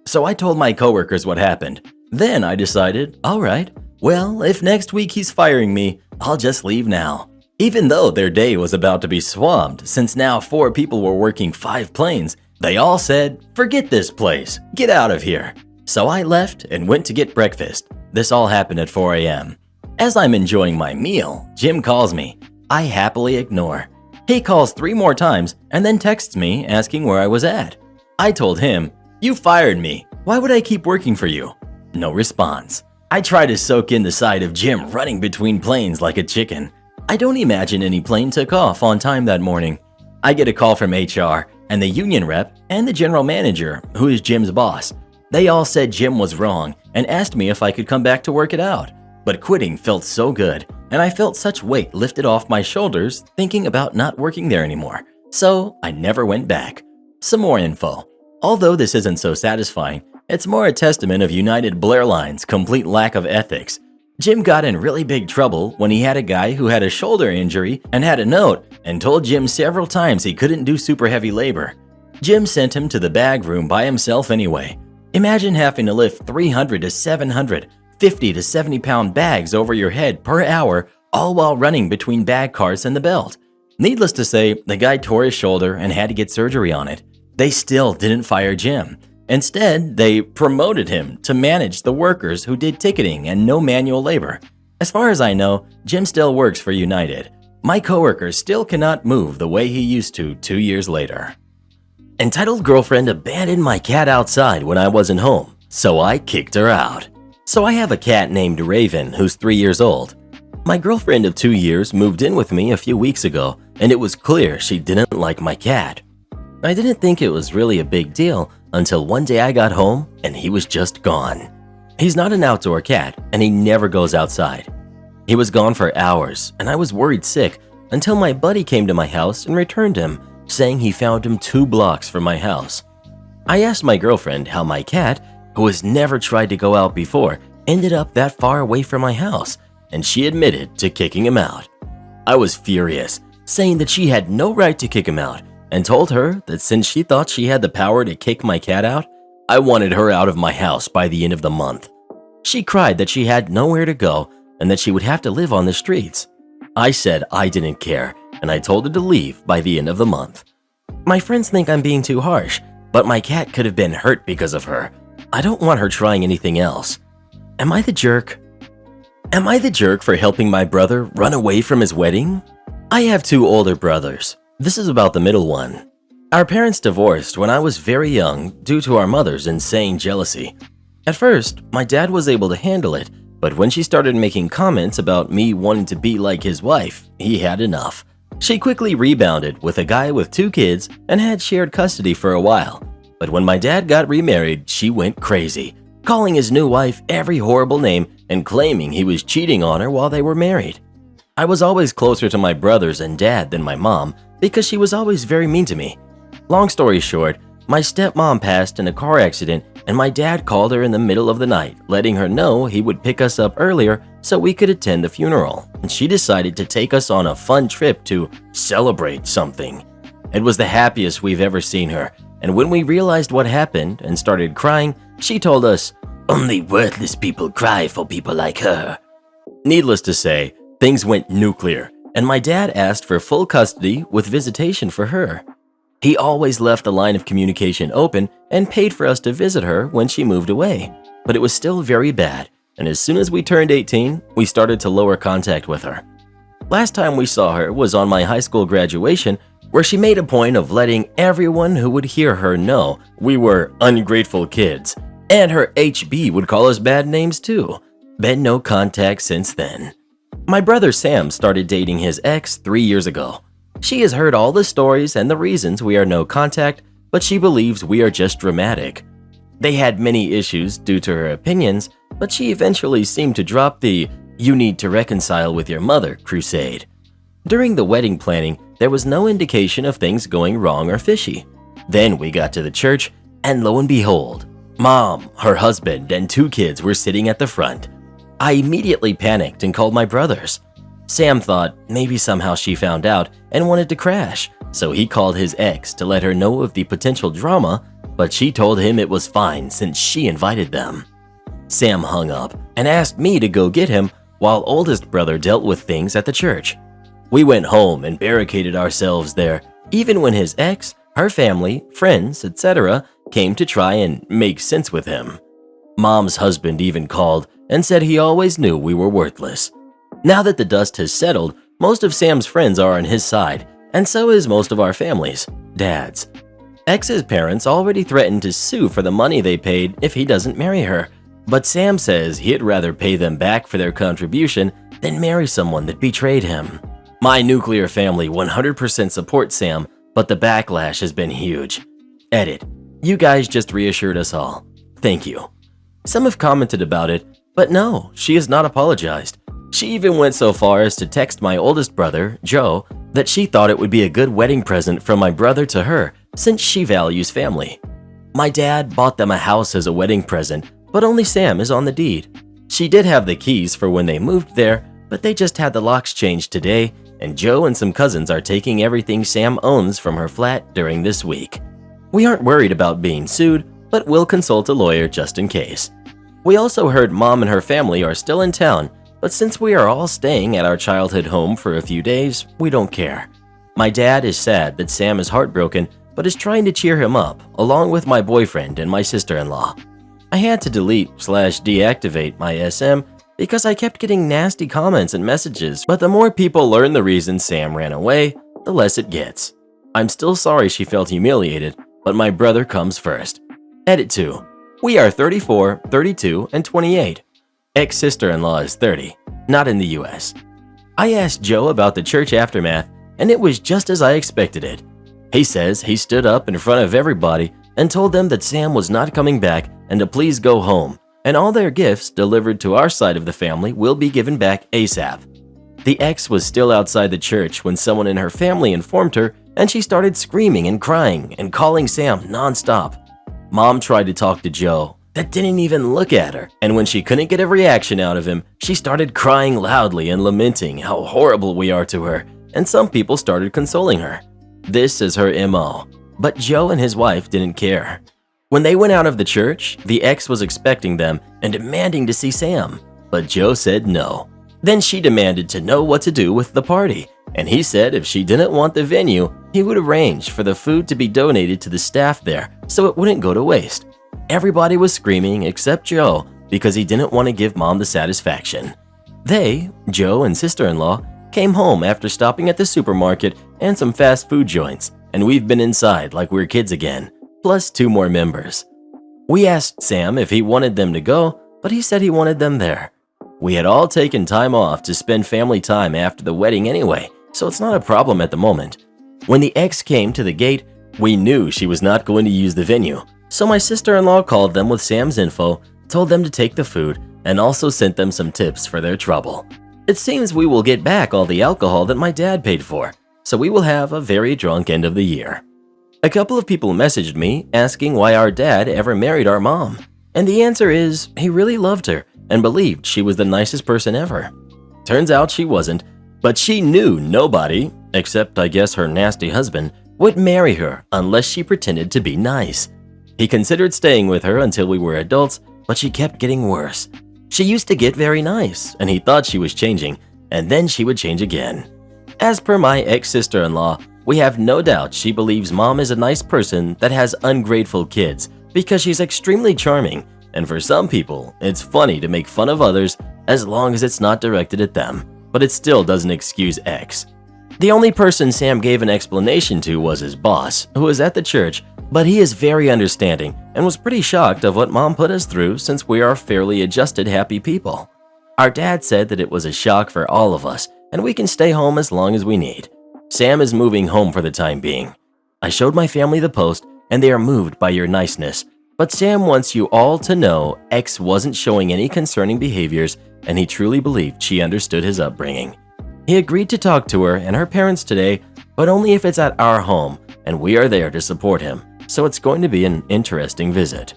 So I told my coworkers what happened. Then I decided, all right, well, if next week he's firing me, I'll just leave now. Even though their day was about to be swamped, since now 4 people were working 5 planes, they all said, "Forget this place, get out of here." So I left and went to get breakfast. This all happened at 4 a.m. As I'm enjoying my meal, Jim calls me. I happily ignore. He calls 3 more times and then texts me asking where I was at. I told him, "You fired me. Why would I keep working for you?" No response. I try to soak in the sight of Jim running between planes like a chicken. I don't imagine any plane took off on time that morning. I get a call from HR and the union rep and the general manager, who is Jim's boss. They all said Jim was wrong and asked me if I could come back to work it out. But quitting felt so good, and I felt such weight lifted off my shoulders thinking about not working there anymore. So I never went back. Some more info. Although this isn't so satisfying, it's more a testament of United Blair Line's complete lack of ethics. Jim got in really big trouble when he had a guy who had a shoulder injury and had a note and told Jim several times he couldn't do super heavy labor. Jim sent him to the bag room by himself anyway. Imagine having to lift 300 to 700, 50 to 70 pound bags over your head per hour, all while running between bag carts and the belt. Needless to say, the guy tore his shoulder and had to get surgery on it. They still didn't fire Jim. Instead, they promoted him to manage the workers who did ticketing and no manual labor. As far as I know, Jim still works for United. My coworker still cannot move the way he used to 2 years later. Entitled girlfriend abandoned my cat outside when I wasn't home, so I kicked her out. So I have a cat named Raven who's 3 years old. My girlfriend of 2 years moved in with me a few weeks ago, and it was clear she didn't like my cat. I didn't think it was really a big deal until one day I got home and he was just gone. He's not an outdoor cat and he never goes outside. He was gone for hours and I was worried sick until my buddy came to my house and returned him, saying he found him 2 blocks from my house. I asked my girlfriend how my cat, who has never tried to go out before, ended up that far away from my house, and she admitted to kicking him out. I was furious, saying that she had no right to kick him out, and told her that since she thought she had the power to kick my cat out, I wanted her out of my house by the end of the month. She cried that she had nowhere to go and that she would have to live on the streets. I said I didn't care, and I told her to leave by the end of the month. My friends think I'm being too harsh, but my cat could have been hurt because of her. I don't want her trying anything else. Am I the jerk? Am I the jerk for helping my brother run away from his wedding? I have 2 older brothers. This is about the middle one. Our parents divorced when I was very young due to our mother's insane jealousy. At first, my dad was able to handle it, but when she started making comments about me wanting to be like his wife, he had enough. She quickly rebounded with a guy with 2 kids and had shared custody for a while. But when my dad got remarried, she went crazy, calling his new wife every horrible name and claiming he was cheating on her while they were married. I was always closer to my brothers and dad than my mom because she was always very mean to me. Long story short, my stepmom passed in a car accident and my dad called her in the middle of the night, letting her know he would pick us up earlier so we could attend the funeral, and she decided to take us on a fun trip to celebrate something. It was the happiest we've ever seen her, and when we realized what happened and started crying, she told us, "Only worthless people cry for people like her." Needless to say, things went nuclear, and my dad asked for full custody with visitation for her. He always left the line of communication open and paid for us to visit her when she moved away, but it was still very bad, and as soon as we turned 18, we started to lower contact with her. Last time we saw her was on my high school graduation, where she made a point of letting everyone who would hear her know we were ungrateful kids, and her HB would call us bad names too. Been no contact since then. My brother Sam started dating his ex 3 years ago. She has heard all the stories and the reasons we are no contact, but she believes we are just dramatic. They had many issues due to her opinions, but she eventually seemed to drop the "you need to reconcile with your mother" crusade. During the wedding planning, there was no indication of things going wrong or fishy. Then we got to the church, and lo and behold, Mom, her husband, and 2 kids were sitting at the front. I immediately panicked and called my brothers. Sam thought maybe somehow she found out and wanted to crash, so he called his ex to let her know of the potential drama, but she told him it was fine since she invited them. Sam hung up and asked me to go get him while oldest brother dealt with things at the church. We went home and barricaded ourselves there, even when his ex, her family, friends, etc. came to try and make sense with him. Mom's husband even called and said he always knew we were worthless. Now that the dust has settled, most of Sam's friends are on his side, and so is most of our family's, Dad's. Ex's parents already threatened to sue for the money they paid if he doesn't marry her, but Sam says he'd rather pay them back for their contribution than marry someone that betrayed him. My nuclear family 100% supports Sam, but the backlash has been huge. Edit. You guys just reassured us all. Thank you. Some have commented about it, but no, she has not apologized. She even went so far as to text my oldest brother, Joe, that she thought it would be a good wedding present from my brother to her since she values family. My dad bought them a house as a wedding present, but only Sam is on the deed. She did have the keys for when they moved there, but they just had the locks changed today, and Joe and some cousins are taking everything Sam owns from her flat during this week. We aren't worried about being sued, but we'll consult a lawyer just in case. We also heard Mom and her family are still in town, but since we are all staying at our childhood home for a few days, we don't care. My dad is sad that Sam is heartbroken, but is trying to cheer him up, along with my boyfriend and my sister-in-law. I had to delete/deactivate my SM because I kept getting nasty comments and messages, but the more people learn the reason Sam ran away, the less it gets. I'm still sorry she felt humiliated, but my brother comes first. Edit 2. We are 34, 32, and 28. Ex-sister-in-law is 30, not in the US. I asked Joe about the church aftermath, and it was just as I expected it. He says he stood up in front of everybody and told them that Sam was not coming back and to please go home, and all their gifts delivered to our side of the family will be given back ASAP. The ex was still outside the church when someone in her family informed her, and she started screaming and crying and calling Sam nonstop. Mom tried to talk to Joe, that didn't even look at her, and when she couldn't get a reaction out of him, she started crying loudly and lamenting how horrible we are to her, and some people started consoling her. This is her MO, but Joe and his wife didn't care. When they went out of the church, the ex was expecting them and demanding to see Sam, but Joe said no. Then she demanded to know what to do with the party, and he said if she didn't want the venue, he would arrange for the food to be donated to the staff there so it wouldn't go to waste. Everybody was screaming except Joe because he didn't want to give Mom the satisfaction. They, Joe and sister-in-law, came home after stopping at the supermarket and some fast food joints, and we've been inside like we're kids again, plus 2 more members. We asked Sam if he wanted them to go, but he said he wanted them there. We had all taken time off to spend family time after the wedding anyway, so it's not a problem at the moment. When the ex came to the gate, we knew she was not going to use the venue, so my sister-in-law called them with Sam's info, told them to take the food, and also sent them some tips for their trouble. It seems we will get back all the alcohol that my dad paid for, so we will have a very drunk end of the year. A couple of people messaged me asking why our dad ever married our mom, and the answer is he really loved her and believed she was the nicest person ever. Turns out she wasn't, but she knew nobody, except I guess her nasty husband, would marry her unless she pretended to be nice. He considered staying with her until we were adults, but she kept getting worse. She used to get very nice, and he thought she was changing, and then she would change again. As per my ex-sister-in-law, we have no doubt she believes Mom is a nice person that has ungrateful kids because she's extremely charming, and for some people, it's funny to make fun of others as long as it's not directed at them. but it still doesn't excuse X. The only person Sam gave an explanation to was his boss, who was at the church, but he is very understanding and was pretty shocked of what Mom put us through since we are fairly adjusted, happy people. Our dad said that it was a shock for all of us and we can stay home as long as we need. Sam is moving home for the time being. I showed my family the post and they are moved by your niceness, but Sam wants you all to know X wasn't showing any concerning behaviors and he truly believed she understood his upbringing. He agreed to talk to her and her parents today, but only if it's at our home and we are there to support him, so it's going to be an interesting visit.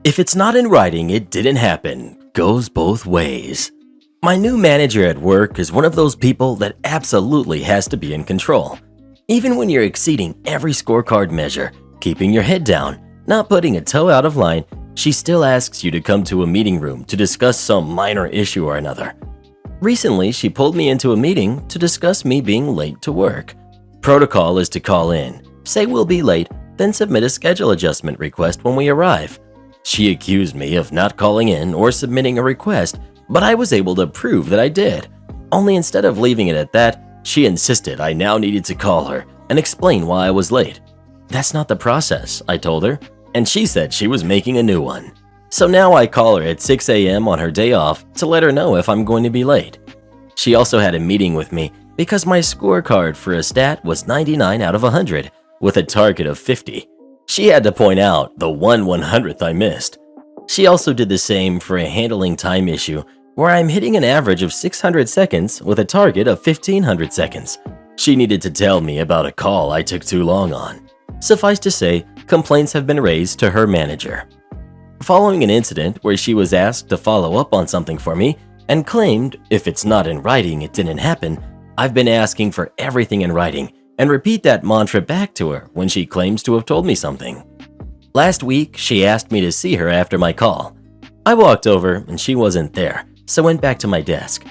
If it's not in writing, it didn't happen goes both ways. My new manager at work is one of those people that absolutely has to be in control. Even when you're exceeding every scorecard measure, keeping your head down, not putting a toe out of line, she still asks you to come to a meeting room to discuss some minor issue or another. Recently, she pulled me into a meeting to discuss me being late to work. Protocol is to call in, say we'll be late, then submit a schedule adjustment request when we arrive. She accused me of not calling in or submitting a request, but I was able to prove that I did. Only instead of leaving it at that, she insisted I now needed to call her and explain why I was late. That's not the process, I told her, and she said she was making a new one. So now I call her at 6 a.m. on her day off to let her know if I'm going to be late. She also had a meeting with me because my scorecard for a stat was 99 out of 100 with a target of 50. She had to point out the 1/100th I missed. She also did the same for a handling time issue where I'm hitting an average of 600 seconds with a target of 1500 seconds. She needed to tell me about a call I took too long on. Suffice to say, complaints have been raised to her manager. Following an incident where she was asked to follow up on something for me and claimed if it's not in writing, it didn't happen, I've been asking for everything in writing and repeat that mantra back to her when she claims to have told me something. Last week, she asked me to see her after my call. I walked over and she wasn't there, so went back to my desk.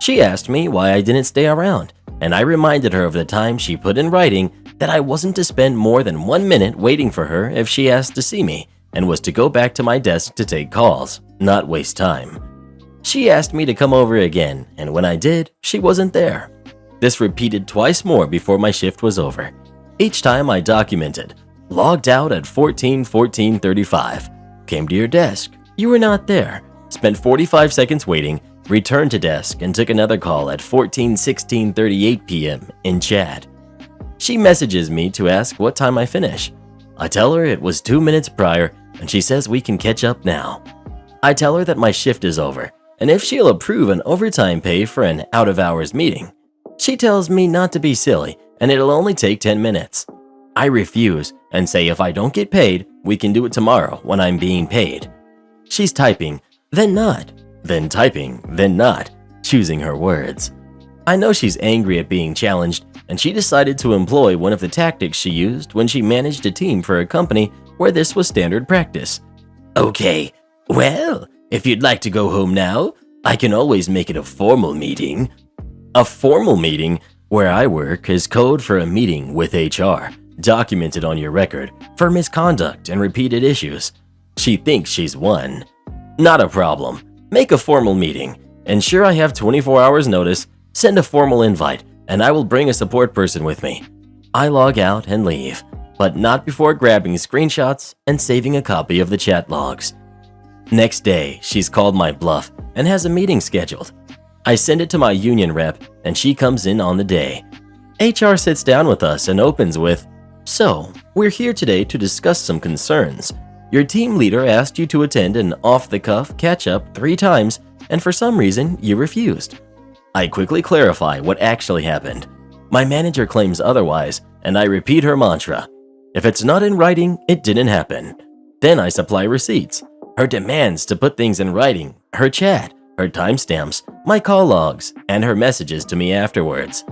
She asked me why I didn't stay around, and I reminded her of the time she put in writing that I wasn't to spend more than 1 minute waiting for her if she asked to see me, and was to go back to my desk to take calls, not waste time. She asked me to come over again, and when I did, she wasn't there. This repeated twice more before my shift was over. Each time I documented, logged out at 14:14:35, came to your desk, you were not there, spent 45 seconds waiting, returned to desk and took another call at 14:16:38 p.m. in chat. She messages me to ask what time I finish. I tell her it was 2 minutes prior and she says we can catch up now. I tell her that my shift is over and if she'll approve an overtime pay for an out-of-hours meeting. She tells me not to be silly and it'll only take 10 minutes. I refuse and say if I don't get paid, we can do it tomorrow when I'm being paid. She's typing, then not, then typing, then not, choosing her words. I know she's angry at being challenged and she decided to employ one of the tactics she used when she managed a team for a company where this was standard practice. Okay, well, if you'd like to go home now, I can always make it a formal meeting. A formal meeting where I work is code for a meeting with HR, documented on your record for misconduct and repeated issues. She thinks she's won. Not a problem. Make a formal meeting. Ensure I have 24 hours notice, send a formal invite, and I will bring a support person with me. I log out and leave, but not before grabbing screenshots and saving a copy of the chat logs. Next day, she's called my bluff and has a meeting scheduled. I send it to my union rep and she comes in on the day. HR sits down with us and opens with, "So, we're here today to discuss some concerns. Your team leader asked you to attend an off-the-cuff catch-up 3 times and for some reason you refused." I quickly clarify what actually happened. My manager claims otherwise and I repeat her mantra. If it's not in writing, it didn't happen. Then I supply receipts, her demands to put things in writing, her chat, her timestamps, my call logs, and her messages to me afterwards.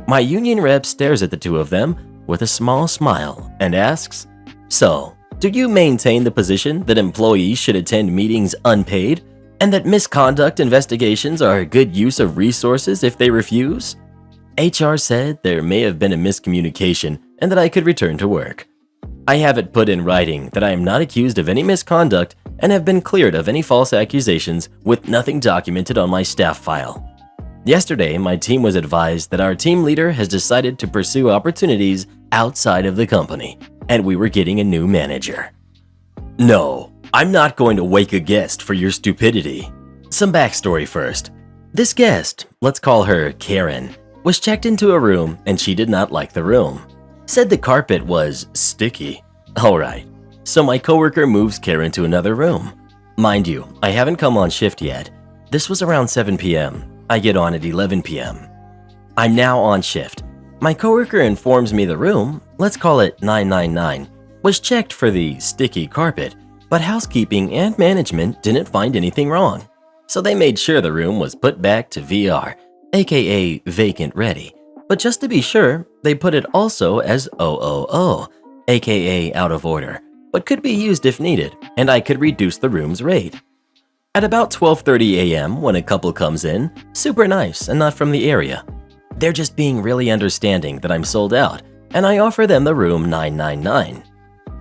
My union rep stares at the two of them with a small smile and asks, "So, do you maintain the position that employees should attend meetings unpaid and that misconduct investigations are a good use of resources if they refuse?" HR said there may have been a miscommunication and that I could return to work. I have it put in writing that I am not accused of any misconduct and have been cleared of any false accusations with nothing documented on my staff file. Yesterday, my team was advised that our team leader has decided to pursue opportunities outside of the company, and we were getting a new manager. No, I'm not going to wake a guest for your stupidity. Some backstory first. This guest, let's call her Karen, was checked into a room and she did not like the room. Said the carpet was sticky. Alright, so my coworker moves Karen to another room. Mind you, I haven't come on shift yet. This was around 7 p.m. I get on at 11 p.m. I'm now on shift. My coworker informs me the room, let's call it 999, was checked for the sticky carpet, but housekeeping and management didn't find anything wrong. So they made sure the room was put back to VR, aka vacant ready. But just to be sure, they put it also as OOO, aka out of order, but could be used if needed, and I could reduce the room's rate. At about 12:30 a.m. when a couple comes in, super nice and not from the area. They're just being really understanding that I'm sold out, and I offer them the room 999.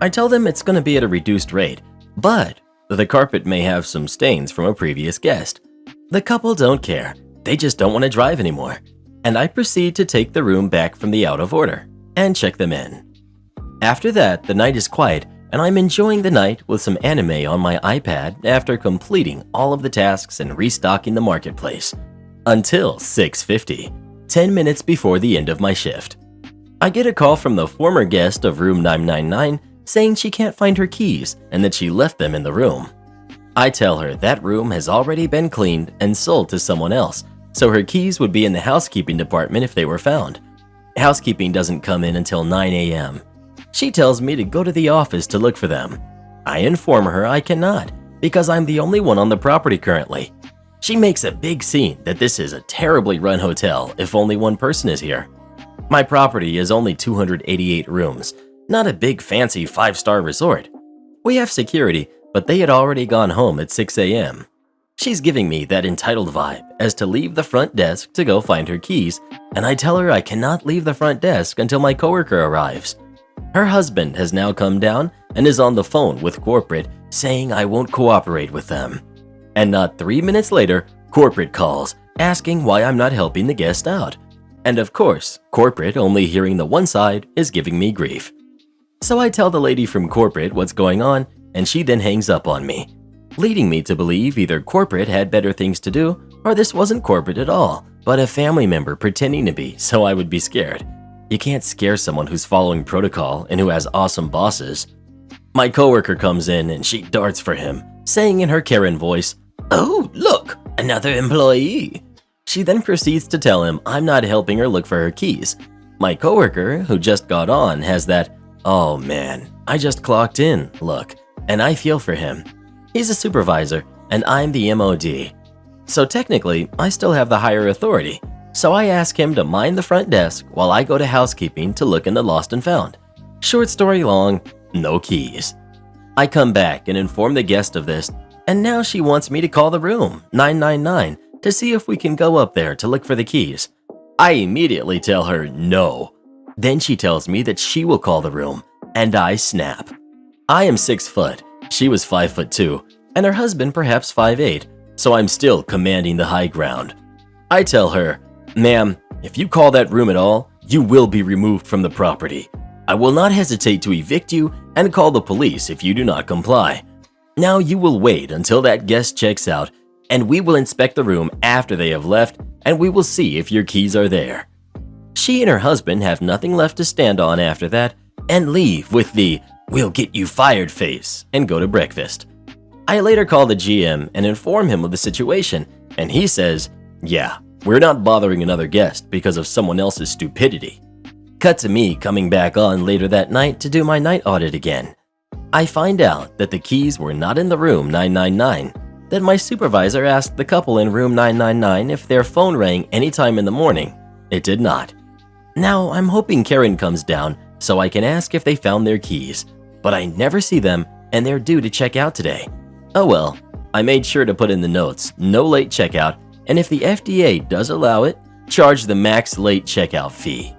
I tell them it's going to be at a reduced rate, but the carpet may have some stains from a previous guest. The couple don't care, they just don't want to drive anymore. And I proceed to take the room back from the out of order and check them in. After that, the night is quiet and I'm enjoying the night with some anime on my iPad after completing all of the tasks and restocking the marketplace. Until 6:50, 10 minutes before the end of my shift. I get a call from the former guest of room 999 saying she can't find her keys and that she left them in the room. I tell her that room has already been cleaned and sold to someone else, so her keys would be in the housekeeping department if they were found. Housekeeping doesn't come in until 9 a.m. She tells me to go to the office to look for them. I inform her I cannot, because I'm the only one on the property currently. She makes a big scene that this is a terribly run hotel if only one person is here. My property is only 288 rooms, not a big fancy 5-star resort. We have security, but they had already gone home at 6 a.m. She's giving me that entitled vibe as to leave the front desk to go find her keys, and I tell her I cannot leave the front desk until my coworker arrives. Her husband has now come down and is on the phone with corporate saying I won't cooperate with them. And not 3 minutes later, corporate calls asking why I'm not helping the guest out. And of course, corporate only hearing the one side is giving me grief. So I tell the lady from corporate what's going on, and she then hangs up on me, leading me to believe either corporate had better things to do or this wasn't corporate at all, but a family member pretending to be so I would be scared. You can't scare someone who's following protocol and who has awesome bosses. My coworker comes in and she darts for him, saying in her Karen voice, "Oh, look, another employee." She then proceeds to tell him I'm not helping her look for her keys. My coworker, who just got on, has that, "Oh man, I just clocked in" look, and I feel for him. He's a supervisor, and I'm the MOD. So technically, I still have the higher authority. So I ask him to mind the front desk while I go to housekeeping to look in the lost and found. Short story long, no keys. I come back and inform the guest of this, and now she wants me to call the room 999 to see if we can go up there to look for the keys. I immediately tell her no. Then she tells me that she will call the room, and I snap. I am 6 foot, she was 5'2", and her husband perhaps 5'8", so I'm still commanding the high ground. I tell her, "Ma'am, if you call that room at all, you will be removed from the property. I will not hesitate to evict you and call the police if you do not comply. Now you will wait until that guest checks out, and we will inspect the room after they have left, and we will see if your keys are there." She and her husband have nothing left to stand on after that and leave with the "we'll get you fired" face and go to breakfast. I later call the GM and inform him of the situation, and he says, "Yeah, we're not bothering another guest because of someone else's stupidity." Cut to me coming back on later that night to do my night audit again. I find out that the keys were not in the room 999, that my supervisor asked the couple in room 999 if their phone rang anytime in the morning. It did not. Now I'm hoping Karen comes down so I can ask if they found their keys, but I never see them and they're due to check out today. Oh well, I made sure to put in the notes, no late checkout, and if the FDA does allow it, charge the max late checkout fee.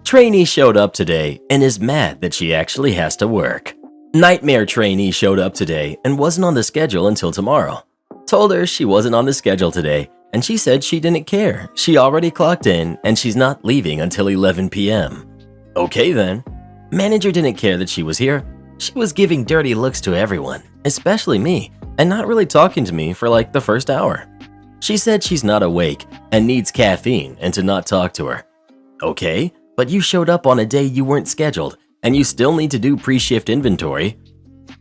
Trainee showed up today and is mad that she actually has to work. Nightmare trainee showed up today and wasn't on the schedule until tomorrow. Told her she wasn't on the schedule today and she said she didn't care. She already clocked in and she's not leaving until 11 p.m. Okay then. Manager didn't care that she was here. She was giving dirty looks to everyone, especially me, and not really talking to me for like the first hour. She said she's not awake and needs caffeine and to not talk to her. Okay, but you showed up on a day you weren't scheduled and you still need to do pre-shift inventory.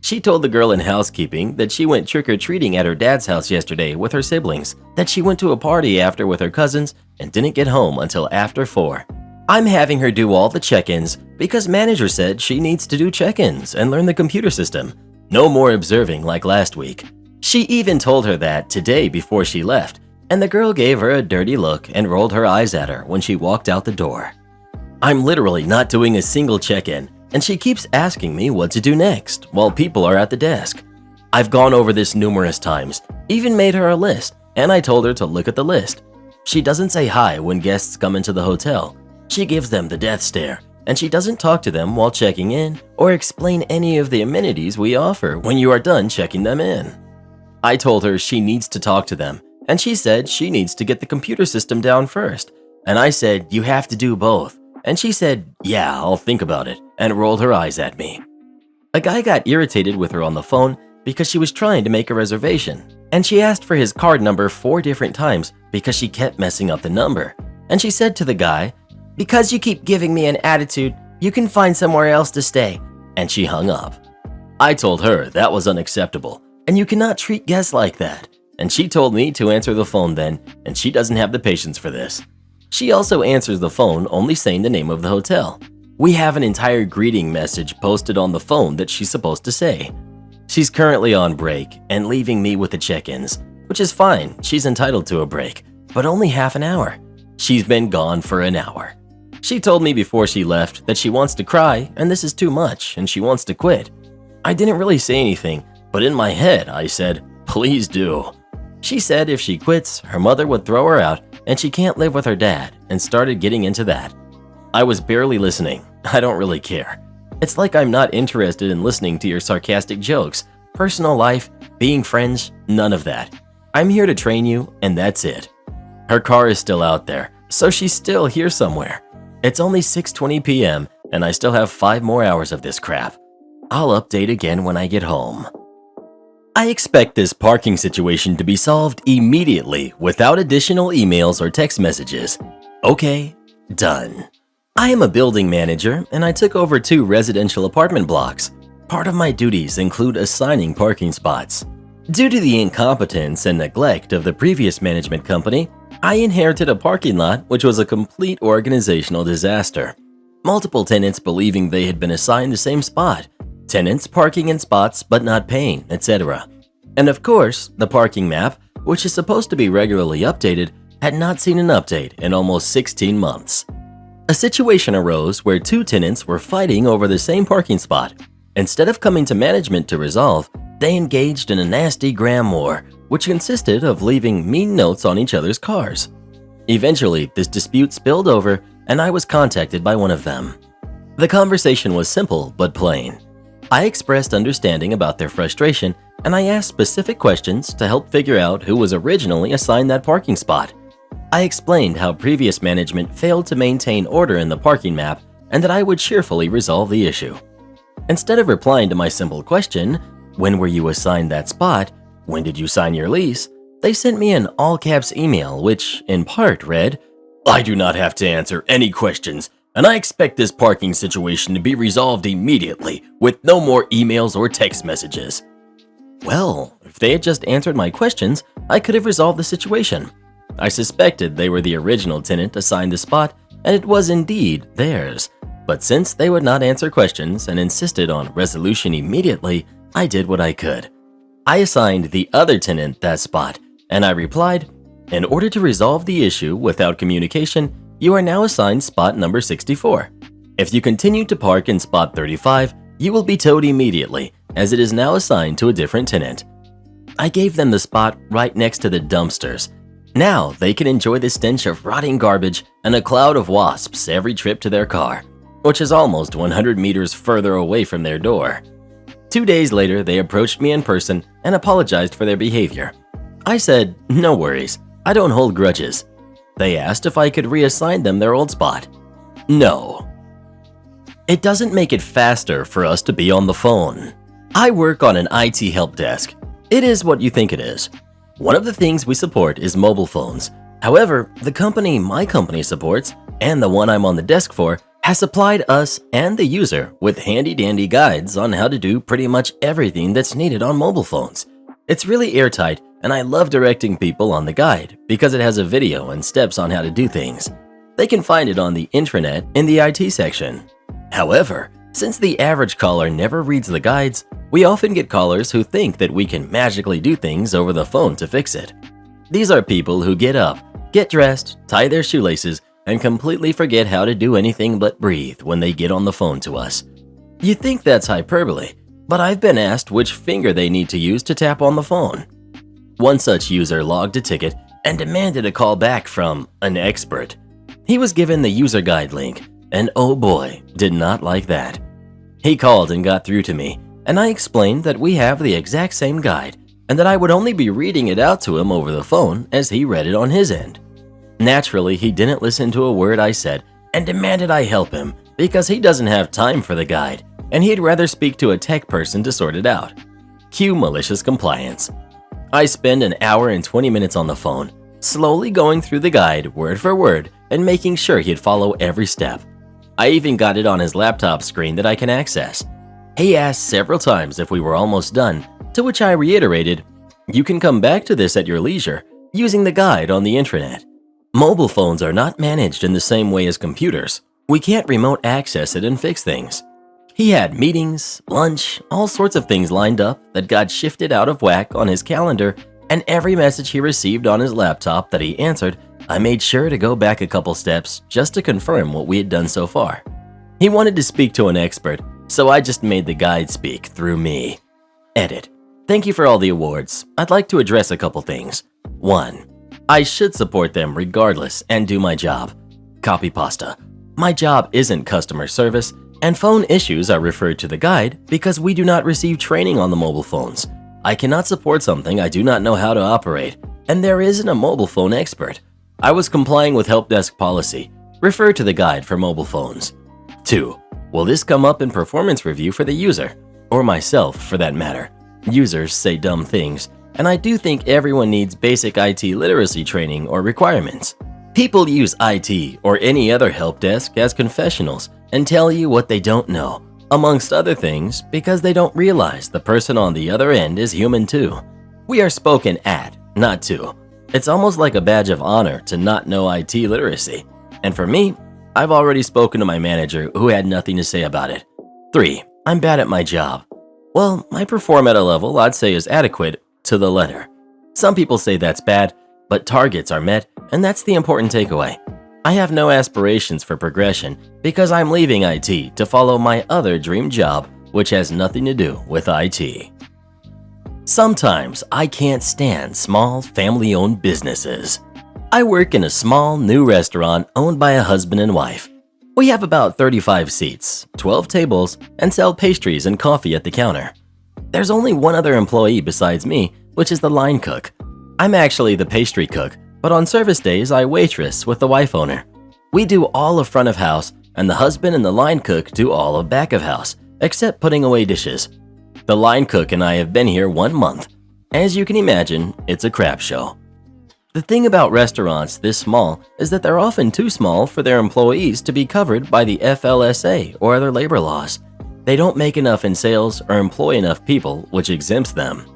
She told the girl in housekeeping that she went trick-or-treating at her dad's house yesterday with her siblings, that she went to a party after with her cousins and didn't get home until after 4. I'm having her do all the check-ins because manager said she needs to do check-ins and learn the computer system. No more observing like last week. She even told her that today before she left, and the girl gave her a dirty look and rolled her eyes at her when she walked out the door. I'm literally not doing a single check-in, and she keeps asking me what to do next while people are at the desk. I've gone over this numerous times, even made her a list, and I told her to look at the list. She doesn't say hi when guests come into the hotel. She gives them the death stare, and she doesn't talk to them while checking in or explain any of the amenities we offer when you are done checking them in. I told her she needs to talk to them, and she said she needs to get the computer system down first. And I said, you have to do both. And she said, yeah, I'll think about it, and rolled her eyes at me. A guy got irritated with her on the phone because she was trying to make a reservation, and she asked for his card number 4 different times because she kept messing up the number. And she said to the guy, because you keep giving me an attitude, you can find somewhere else to stay. And she hung up. I told her that was unacceptable, and you cannot treat guests like that. And she told me to answer the phone then, and she doesn't have the patience for this. She also answers the phone only saying the name of the hotel. We have an entire greeting message posted on the phone that she's supposed to say. She's currently on break and leaving me with the check-ins, which is fine, she's entitled to a break, but only half an hour. She's been gone for an hour. She told me before she left that she wants to cry and this is too much and she wants to quit. I didn't really say anything, but in my head I said, please do. She said if she quits, her mother would throw her out and she can't live with her dad, and started getting into that. I was barely listening. I don't really care. It's like I'm not interested in listening to your sarcastic jokes, personal life, being friends, none of that. I'm here to train you, and that's it. Her car is still out there, so she's still here somewhere. It's only 6:20 p.m. and I still have 5 more hours of this crap. I'll update again when I get home. I expect this parking situation to be solved immediately without additional emails or text messages. Okay, done. I am a building manager and I took over 2 residential apartment blocks. Part of my duties include assigning parking spots. Due to the incompetence and neglect of the previous management company, I inherited a parking lot which was a complete organizational disaster. Multiple tenants believing they had been assigned the same spot, tenants parking in spots but not paying, etc. And of course, the parking map, which is supposed to be regularly updated, had not seen an update in almost 16 months. A situation arose where 2 tenants were fighting over the same parking spot. Instead of coming to management to resolve, they engaged in a nasty gram war, which consisted of leaving mean notes on each other's cars. Eventually, this dispute spilled over and I was contacted by one of them. The conversation was simple but plain. I expressed understanding about their frustration and I asked specific questions to help figure out who was originally assigned that parking spot. I explained how previous management failed to maintain order in the parking map and that I would cheerfully resolve the issue. Instead of replying to my simple question, when were you assigned that spot? When did you sign your lease? They sent me an all-caps email which, in part, read, I do not have to answer any questions, and I expect this parking situation to be resolved immediately with no more emails or text messages. Well, if they had just answered my questions, I could have resolved the situation. I suspected they were the original tenant assigned the spot, and it was indeed theirs. But since they would not answer questions and insisted on resolution immediately, I did what I could. I assigned the other tenant that spot, and I replied, in order to resolve the issue without communication, you are now assigned spot number 64. If you continue to park in spot 35, you will be towed immediately, as it is now assigned to a different tenant. I gave them the spot right next to the dumpsters. Now they can enjoy the stench of rotting garbage and a cloud of wasps every trip to their car, which is almost 100 meters further away from their door. 2 days later, they approached me in person and apologized for their behavior. I said, no worries, I don't hold grudges. They asked if I could reassign them their old spot. No. It doesn't make it faster for us to be on the phone. I work on an IT help desk. It is what you think it is. One of the things we support is mobile phones. However, the company my company supports, and the one I'm on the desk for, has supplied us and the user with handy-dandy guides on how to do pretty much everything that's needed on mobile phones. It's really airtight, and I love directing people on the guide because it has a video and steps on how to do things. They can find it on the intranet in the IT section. However, since the average caller never reads the guides, we often get callers who think that we can magically do things over the phone to fix it. These are people who get up, get dressed, tie their shoelaces, and completely forget how to do anything but breathe when they get on the phone to us. You think that's hyperbole, but I've been asked which finger they need to use to tap on the phone. One such user logged a ticket and demanded a call back from an expert. He was given the user guide link, and oh boy, did not like that. He called and got through to me, and I explained that we have the exact same guide and that I would only be reading it out to him over the phone as he read it on his end. Naturally, he didn't listen to a word I said and demanded I help him because he doesn't have time for the guide and he'd rather speak to a tech person to sort it out. Cue malicious compliance. I spend an hour and 20 minutes on the phone, slowly going through the guide word for word and making sure he'd follow every step. I even got it on his laptop screen that I can access. He asked several times if we were almost done, to which I reiterated, "You can come back to this at your leisure, using the guide on the intranet." Mobile phones are not managed in the same way as computers. We can't remote access it and fix things. He had meetings, lunch, all sorts of things lined up that got shifted out of whack on his calendar, and every message he received on his laptop that he answered, I made sure to go back a couple steps just to confirm what we had done so far. He wanted to speak to an expert, so I just made the guide speak through me. Edit. Thank you for all the awards. I'd like to address a couple things. 1. I should support them regardless and do my job. Copy pasta. My job isn't customer service, and phone issues are referred to the guide because we do not receive training on the mobile phones. I cannot support something I do not know how to operate, and there isn't a mobile phone expert. I was complying with help desk policy. Refer to the guide for mobile phones. 2. Will this come up in performance review for the user? Or myself, for that matter. Users say dumb things, and I do think everyone needs basic IT literacy training or requirements. People use IT or any other help desk as confessionals and tell you what they don't know, amongst other things, because they don't realize the person on the other end is human too. We are spoken at, not to. It's almost like a badge of honor to not know IT literacy. And for me, I've already spoken to my manager who had nothing to say about it. 3. I'm bad at my job. Well, I perform at a level I'd say is adequate to the letter. Some people say that's bad, but targets are met, and that's the important takeaway. I have no aspirations for progression because I'm leaving IT to follow my other dream job, which has nothing to do with IT. Sometimes I can't stand small family-owned businesses. I work in a small new restaurant owned by a husband and wife. We have about 35 seats, 12 tables, and sell pastries and coffee at the counter. There's only one other employee besides me, which is the line cook. I'm actually the pastry cook, but on service days I waitress with the wife owner. We do all of front of house, and the husband and the line cook do all of back of house, except putting away dishes. The line cook and I have been here 1 month. As you can imagine, it's a crap show. The thing about restaurants this small is that they're often too small for their employees to be covered by the FLSA or other labor laws. They don't make enough in sales or employ enough people, which exempts them.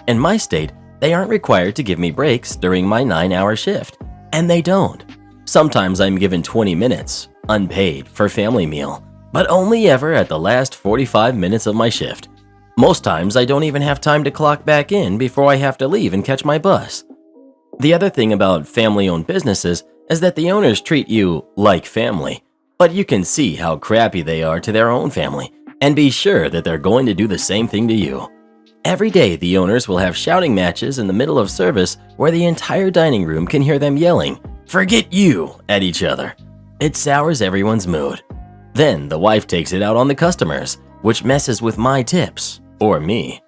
In my state, they aren't required to give me breaks during my 9-hour shift, and they don't. Sometimes I'm given 20 minutes, unpaid, for family meal, but only ever at the last 45 minutes of my shift. Most times I don't even have time to clock back in before I have to leave and catch my bus. The other thing about family-owned businesses is that the owners treat you like family, but you can see how crappy they are to their own family, and be sure that they're going to do the same thing to you. Every day, the owners will have shouting matches in the middle of service where the entire dining room can hear them yelling, "Forget you," at each other. It sours everyone's mood. Then the wife takes it out on the customers, which messes with my tips, or me.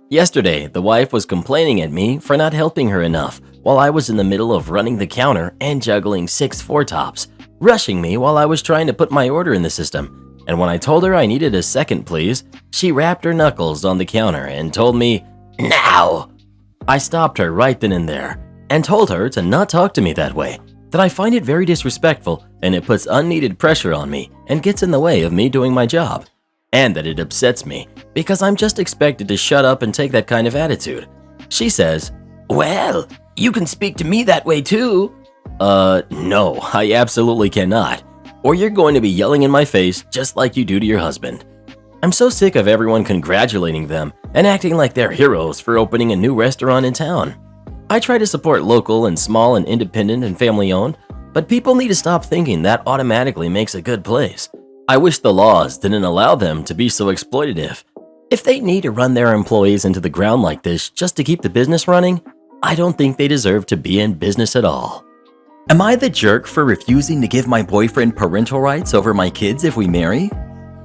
Yesterday, the wife was complaining at me for not helping her enough while I was in the middle of running the counter and juggling 6 four-tops, rushing me while I was trying to put my order in the system. And when I told her I needed a second please, she rapped her knuckles on the counter and told me, "Now!" I stopped her right then and there and told her to not talk to me that way, that I find it very disrespectful and it puts unneeded pressure on me and gets in the way of me doing my job, and that it upsets me because I'm just expected to shut up and take that kind of attitude. She says, "Well, you can speak to me that way too." No, I absolutely cannot, or you're going to be yelling in my face just like you do to your husband. I'm so sick of everyone congratulating them and acting like they're heroes for opening a new restaurant in town. I try to support local and small and independent and family-owned, but people need to stop thinking that automatically makes a good place. I wish the laws didn't allow them to be so exploitative. If they need to run their employees into the ground like this just to keep the business running, I don't think they deserve to be in business at all. Am I the jerk for refusing to give my boyfriend parental rights over my kids if we marry?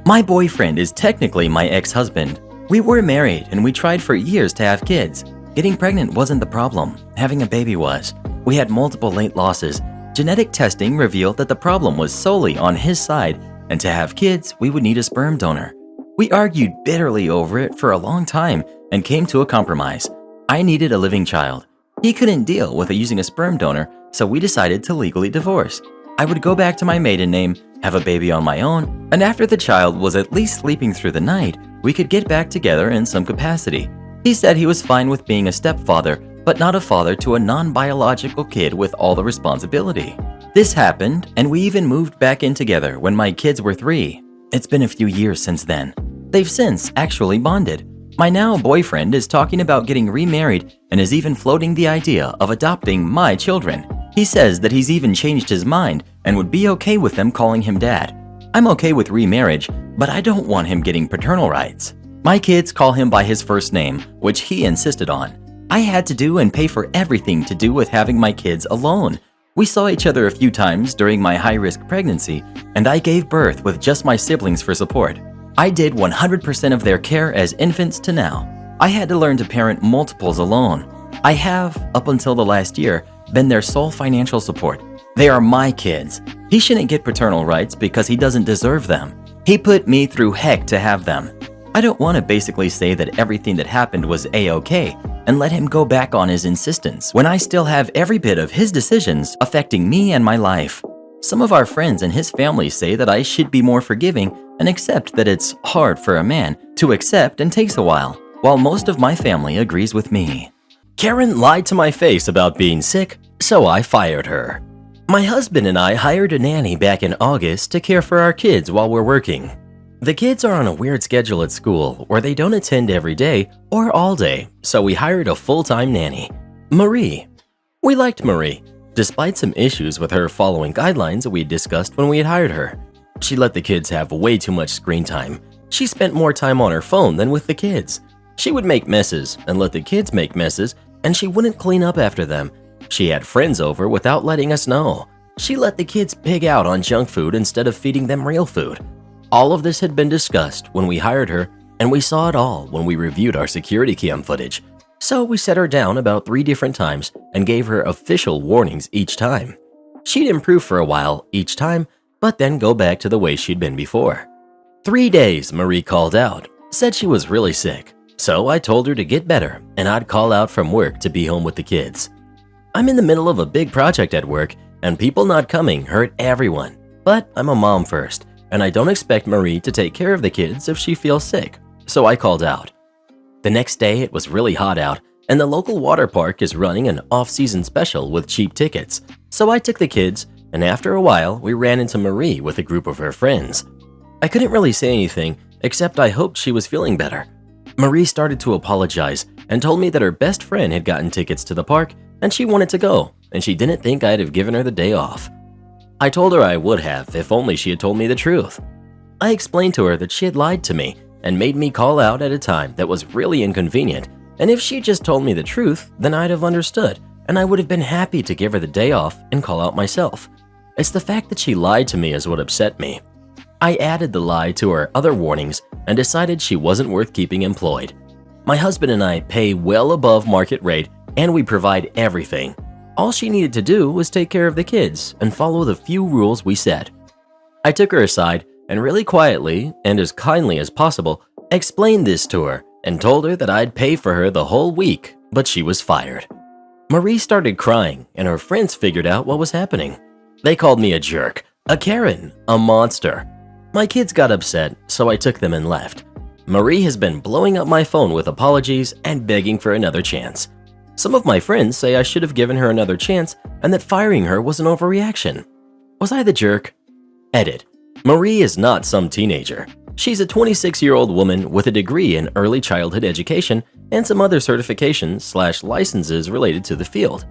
My boyfriend is technically my ex-husband. We were married and we tried for years to have kids. Getting pregnant wasn't the problem, having a baby was. We had multiple late losses. Genetic testing revealed that the problem was solely on his side, and to have kids, we would need a sperm donor. We argued bitterly over it for a long time and came to a compromise. I needed a living child. He couldn't deal with using a sperm donor, so we decided to legally divorce. I would go back to my maiden name, have a baby on my own, and after the child was at least sleeping through the night, we could get back together in some capacity. He said he was fine with being a stepfather, but not a father to a non-biological kid with all the responsibility. This happened, and we even moved back in together when my kids were 3. It's been a few years since then. They've since actually bonded. My now boyfriend is talking about getting remarried and is even floating the idea of adopting my children. He says that he's even changed his mind and would be okay with them calling him dad. I'm okay with remarriage, but I don't want him getting paternal rights. My kids call him by his first name, which he insisted on. I had to do and pay for everything to do with having my kids alone. We saw each other a few times during my high-risk pregnancy, and I gave birth with just my siblings for support. I did 100% of their care as infants to now. I had to learn to parent multiples alone. I have, up until the last year, been their sole financial support. They are my kids. He shouldn't get paternal rights because he doesn't deserve them. He put me through heck to have them. I don't want to basically say that everything that happened was A-okay and let him go back on his insistence when I still have every bit of his decisions affecting me and my life. Some of our friends and his family say that I should be more forgiving and accept that it's hard for a man to accept and takes a while most of my family agrees with me. Karen lied to my face about being sick, so I fired her. My husband and I hired a nanny back in August to care for our kids while we're working. The kids are on a weird schedule at school where they don't attend every day or all day, so we hired a full-time nanny, Marie. We liked Marie, despite some issues with her following guidelines we had discussed when we had hired her. She let the kids have way too much screen time. She spent more time on her phone than with the kids. She would make messes and let the kids make messes, and she wouldn't clean up after them. She had friends over without letting us know. She let the kids pig out on junk food instead of feeding them real food. All of this had been discussed when we hired her, and we saw it all when we reviewed our security cam footage. So we set her down about 3 different times and gave her official warnings each time. She'd improve for a while each time, but then go back to the way she'd been before. 3 days, Marie called out, said she was really sick. So I told her to get better and I'd call out from work to be home with the kids. I'm in the middle of a big project at work, and people not coming hurt everyone. But I'm a mom first, and I don't expect Marie to take care of the kids if she feels sick, so I called out. The next day it was really hot out, and the local water park is running an off-season special with cheap tickets, so I took the kids, and after a while we ran into Marie with a group of her friends. I couldn't really say anything, except I hoped she was feeling better. Marie started to apologize and told me that her best friend had gotten tickets to the park and she wanted to go, and she didn't think I'd have given her the day off. I told her I would have if only she had told me the truth. I explained to her that she had lied to me and made me call out at a time that was really inconvenient, and if she just told me the truth, then I'd have understood, and I would have been happy to give her the day off and call out myself. It's the fact that she lied to me is what upset me. I added the lie to her other warnings and decided she wasn't worth keeping employed. My husband and I pay well above market rate and we provide everything. All she needed to do was take care of the kids and follow the few rules we set. I took her aside and really quietly, and as kindly as possible, explained this to her and told her that I'd pay for her the whole week, but she was fired. Marie started crying, and her friends figured out what was happening. They called me a jerk, a Karen, a monster. My kids got upset, so I took them and left. Marie has been blowing up my phone with apologies and begging for another chance. Some of my friends say I should have given her another chance and that firing her was an overreaction. Was I the jerk? Edit. Marie is not some teenager. She's a 26-year-old woman with a degree in early childhood education and some other certifications/licenses related to the field.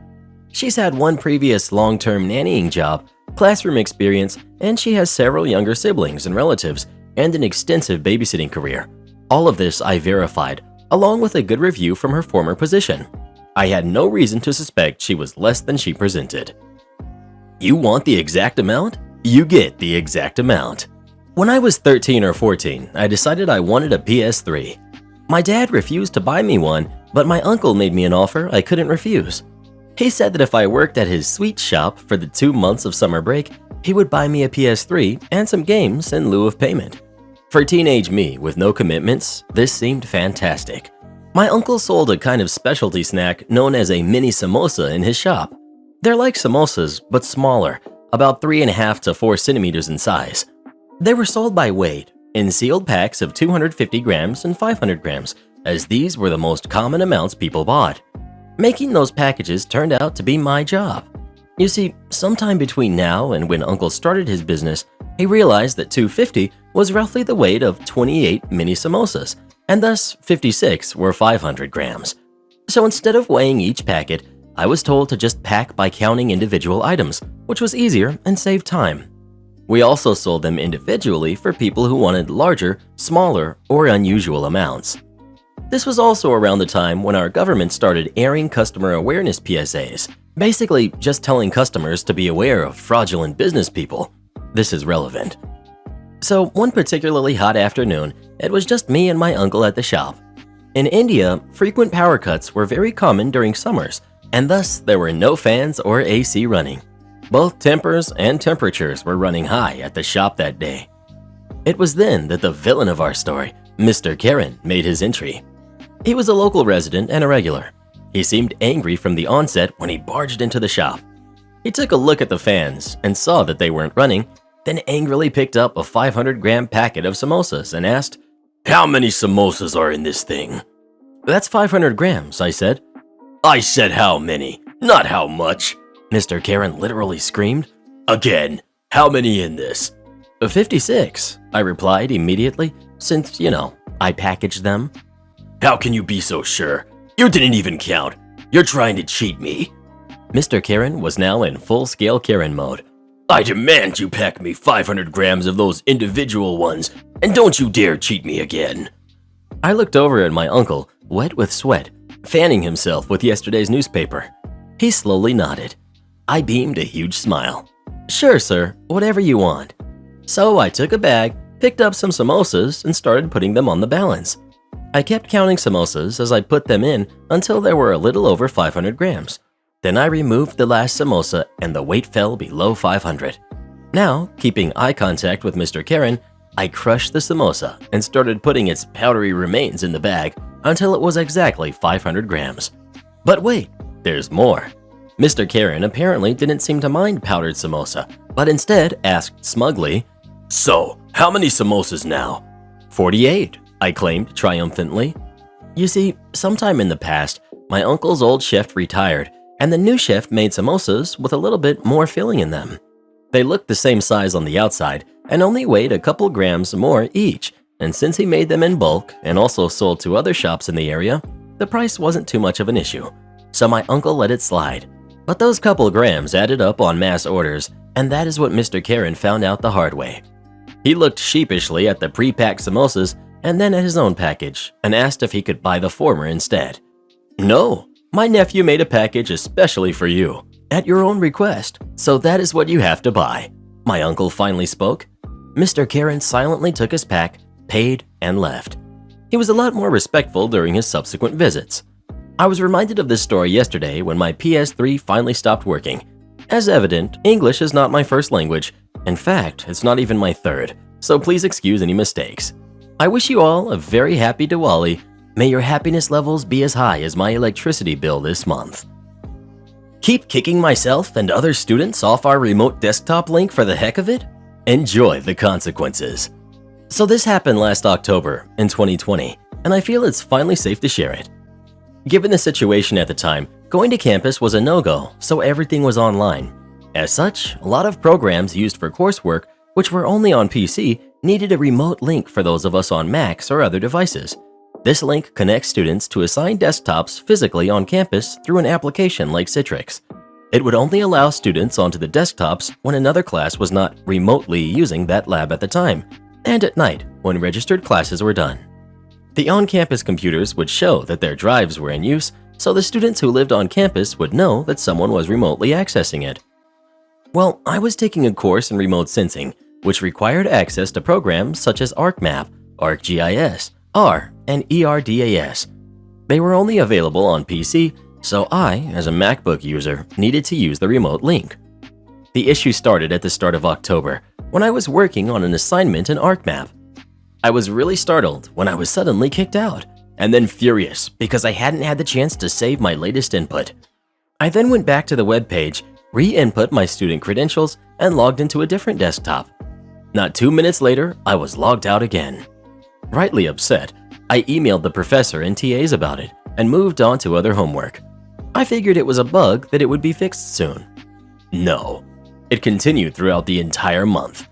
She's had one previous long-term nannying job, classroom experience, and she has several younger siblings and relatives and an extensive babysitting career. All of this I verified, along with a good review from her former position. I had no reason to suspect she was less than she presented. You want the exact amount? You get the exact amount. When I was 13 or 14, I decided I wanted a PS3. My dad refused to buy me one, but my uncle made me an offer I couldn't refuse. He said that if I worked at his sweet shop for the 2 months of summer break, he would buy me a PS3 and some games in lieu of payment. For teenage me with no commitments, this seemed fantastic. My uncle sold a kind of specialty snack known as a mini samosa in his shop. They're like samosas, but smaller, about 3.5 to 4 centimeters in size. They were sold by weight, in sealed packs of 250 grams and 500 grams, as these were the most common amounts people bought. Making those packages turned out to be my job. You see, sometime between now and when Uncle started his business, he realized that 250 was roughly the weight of 28 mini samosas, and thus 56 were 500 grams. So instead of weighing each packet, I was told to just pack by counting individual items, which was easier and saved time. We also sold them individually for people who wanted larger, smaller, or unusual amounts. This was also around the time when our government started airing customer awareness PSAs, basically just telling customers to be aware of fraudulent business people. This is relevant. So one particularly hot afternoon, it was just me and my uncle at the shop. In India, frequent power cuts were very common during summers, and thus there were no fans or AC running. Both tempers and temperatures were running high at the shop that day. It was then that the villain of our story, Mr. Karen, made his entry. He was a local resident and a regular. He seemed angry from the onset when he barged into the shop. He took a look at the fans and saw that they weren't running, then angrily picked up a 500-gram packet of samosas and asked, "How many samosas are in this thing?" "That's 500 grams, I said. "I said how many, not how much," Mr. Karen literally screamed. "Again, how many in this?" 56, I replied immediately, since, I packaged them. "How can you be so sure? You didn't even count. You're trying to cheat me." Mr. Karen was now in full-scale Karen mode. "I demand you pack me 500 grams of those individual ones, and don't you dare cheat me again." I looked over at my uncle, wet with sweat, fanning himself with yesterday's newspaper. He slowly nodded. I beamed a huge smile. "Sure, sir, whatever you want." So I took a bag, picked up some samosas, and started putting them on the balance. I kept counting samosas as I put them in until there were a little over 500 grams. Then I removed the last samosa and the weight fell below 500. Now, keeping eye contact with Mr. Karen, I crushed the samosa and started putting its powdery remains in the bag until it was exactly 500 grams. But wait, there's more. Mr. Karen apparently didn't seem to mind powdered samosa, but instead asked smugly, "So, how many samosas now?" 48, I claimed triumphantly. You see, sometime in the past, my uncle's old chef retired, and the new chef made samosas with a little bit more filling in them. They looked the same size on the outside and only weighed a couple grams more each, and since he made them in bulk and also sold to other shops in the area, the price wasn't too much of an issue, so my uncle let it slide. But those couple grams added up on mass orders, and that is what Mr. Karen found out the hard way. He looked sheepishly at the pre-packed samosas and then at his own package and asked if he could buy the former instead. "No, my nephew made a package especially for you, at your own request, so that is what you have to buy," my uncle finally spoke. Mr. Karen silently took his pack, paid, and left. He was a lot more respectful during his subsequent visits. I was reminded of this story yesterday when my PS3 finally stopped working. As evident, English is not my first language. In fact, it's not even my third, so please excuse any mistakes. I wish you all a very happy Diwali. May your happiness levels be as high as my electricity bill this month. Keep kicking myself and other students off our remote desktop link for the heck of it? Enjoy the consequences. So this happened last October in 2020, and I feel it's finally safe to share it. Given the situation at the time, going to campus was a no-go, so everything was online. As such, a lot of programs used for coursework, which were only on PC, needed a remote link for those of us on Macs or other devices. This link connects students to assigned desktops physically on campus through an application like Citrix. It would only allow students onto the desktops when another class was not remotely using that lab at the time, and at night when registered classes were done. The on-campus computers would show that their drives were in use, so the students who lived on campus would know that someone was remotely accessing it. Well, I was taking a course in remote sensing, which required access to programs such as ArcMap, ArcGIS, R, and ERDAS. They were only available on PC, so I, as a MacBook user, needed to use the remote link. The issue started at the start of October, when I was working on an assignment in ArcMap. I was really startled when I was suddenly kicked out, and then furious because I hadn't had the chance to save my latest input. I then went back to the web page, re-input my student credentials, and logged into a different desktop. Not 2 minutes later, I was logged out again. Rightly upset, I emailed the professor and TAs about it and moved on to other homework. I figured it was a bug that it would be fixed soon. No, it continued throughout the entire month.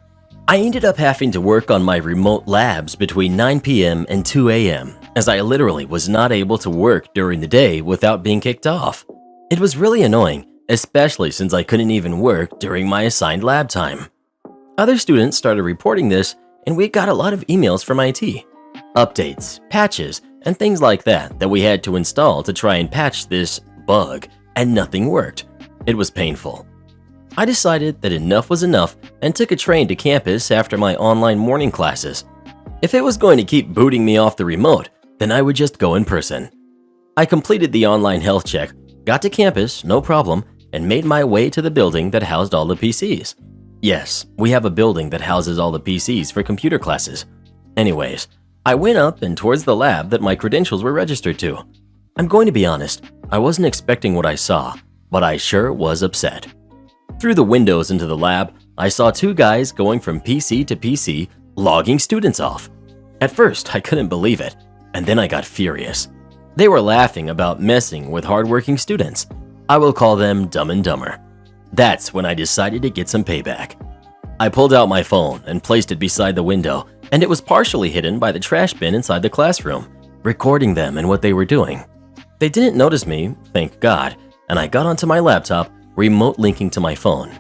I ended up having to work on my remote labs between 9 p.m. and 2 a.m. as I literally was not able to work during the day without being kicked off. It was really annoying, especially since I couldn't even work during my assigned lab time. Other students started reporting this, and we got a lot of emails from IT. Updates, patches, and things like that we had to install to try and patch this bug, and nothing worked. It was painful. I decided that enough was enough and took a train to campus after my online morning classes. If it was going to keep booting me off the remote, then I would just go in person. I completed the online health check, got to campus, no problem, and made my way to the building that housed all the PCs. Yes, we have a building that houses all the PCs for computer classes. Anyways, I went up and towards the lab that my credentials were registered to. I'm going to be honest, I wasn't expecting what I saw, but I sure was upset. Through the windows into the lab, I saw two guys going from PC to PC, logging students off. At first, I couldn't believe it, and then I got furious. They were laughing about messing with hardworking students. I will call them Dumb and Dumber. That's when I decided to get some payback. I pulled out my phone and placed it beside the window, and it was partially hidden by the trash bin inside the classroom, recording them and what they were doing. They didn't notice me, thank God, and I got onto my laptop, remote linking to my phone.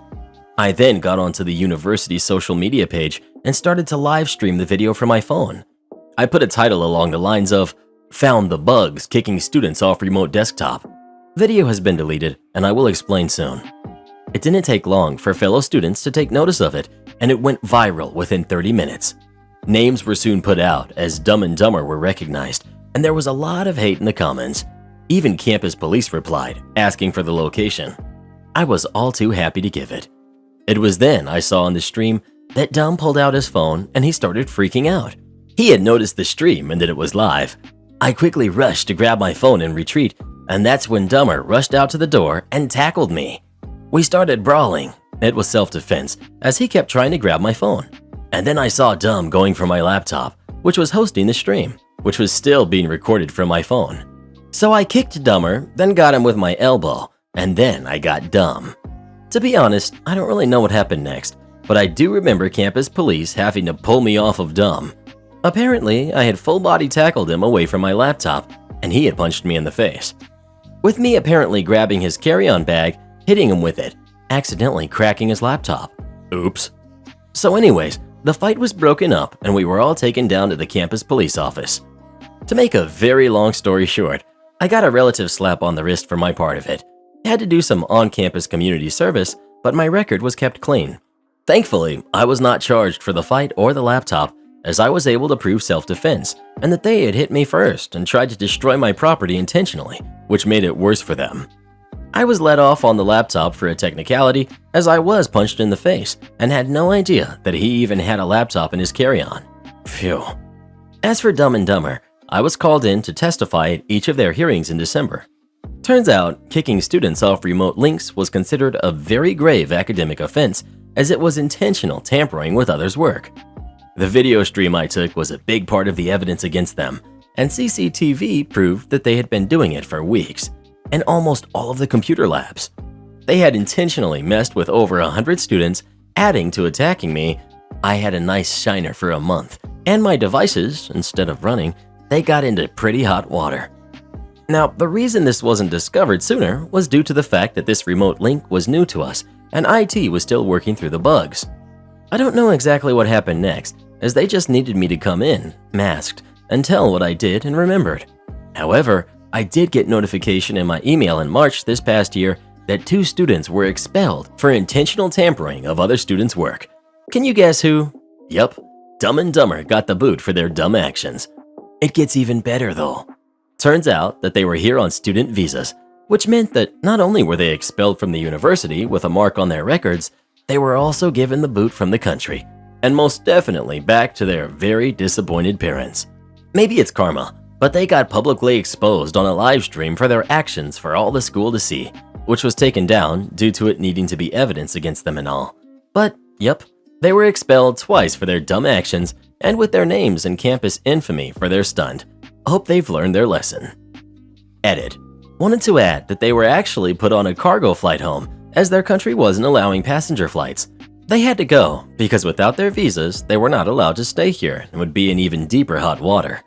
I then got onto the university's social media page and started to live stream the video from my phone. I put a title along the lines of, "Found the bugs kicking students off remote desktop." Video has been deleted, and I will explain soon. It didn't take long for fellow students to take notice of it, and it went viral within 30 minutes. Names were soon put out as Dumb and Dumber were recognized, and there was a lot of hate in the comments. Even campus police replied, asking for the location. I was all too happy to give it. It was then I saw on the stream that Dumb pulled out his phone and he started freaking out. He had noticed the stream and that it was live. I quickly rushed to grab my phone and retreat, and that's when Dumber rushed out to the door and tackled me. We started brawling. It was self-defense, as he kept trying to grab my phone. And then I saw Dumb going for my laptop, which was hosting the stream, which was still being recorded from my phone. So I kicked Dumber, then got him with my elbow, and then I got Dumb. To be honest, I don't really know what happened next, but I do remember campus police having to pull me off of Dumb. Apparently, I had full-body tackled him away from my laptop, and he had punched me in the face. With me apparently grabbing his carry-on bag, hitting him with it, accidentally cracking his laptop. Oops. So anyways, the fight was broken up and we were all taken down to the campus police office. To make a very long story short, I got a relative slap on the wrist for my part of it. I had to do some on-campus community service, but my record was kept clean. Thankfully, I was not charged for the fight or the laptop, as I was able to prove self-defense and that they had hit me first and tried to destroy my property intentionally, which made it worse for them. I was let off on the laptop for a technicality as I was punched in the face and had no idea that he even had a laptop in his carry-on. Phew. As for Dumb and Dumber, I was called in to testify at each of their hearings in December. Turns out, kicking students off remote links was considered a very grave academic offense as it was intentional tampering with others' work. The video stream I took was a big part of the evidence against them, and CCTV proved that they had been doing it for weeks, and almost all of the computer labs. They had intentionally messed with over 100 students, adding to attacking me. I had a nice shiner for a month, and my devices, instead of running, they got into pretty hot water. Now, the reason this wasn't discovered sooner was due to the fact that this remote link was new to us, and IT was still working through the bugs. I don't know exactly what happened next, as they just needed me to come in, masked, and tell what I did and remembered. However, I did get notification in my email in March this past year that 2 students were expelled for intentional tampering of other students' work. Can you guess who? Yup, Dumb and Dumber got the boot for their dumb actions. It gets even better though. Turns out that they were here on student visas, which meant that not only were they expelled from the university with a mark on their records, they were also given the boot from the country, and most definitely back to their very disappointed parents. Maybe it's karma, but they got publicly exposed on a live stream for their actions for all the school to see, which was taken down due to it needing to be evidence against them and all. But, yep, they were expelled twice for their dumb actions and with their names in campus infamy for their stunt. Hope they've learned their lesson. Edit. Wanted to add that they were actually put on a cargo flight home as their country wasn't allowing passenger flights. They had to go because without their visas, they were not allowed to stay here and would be in even deeper hot water.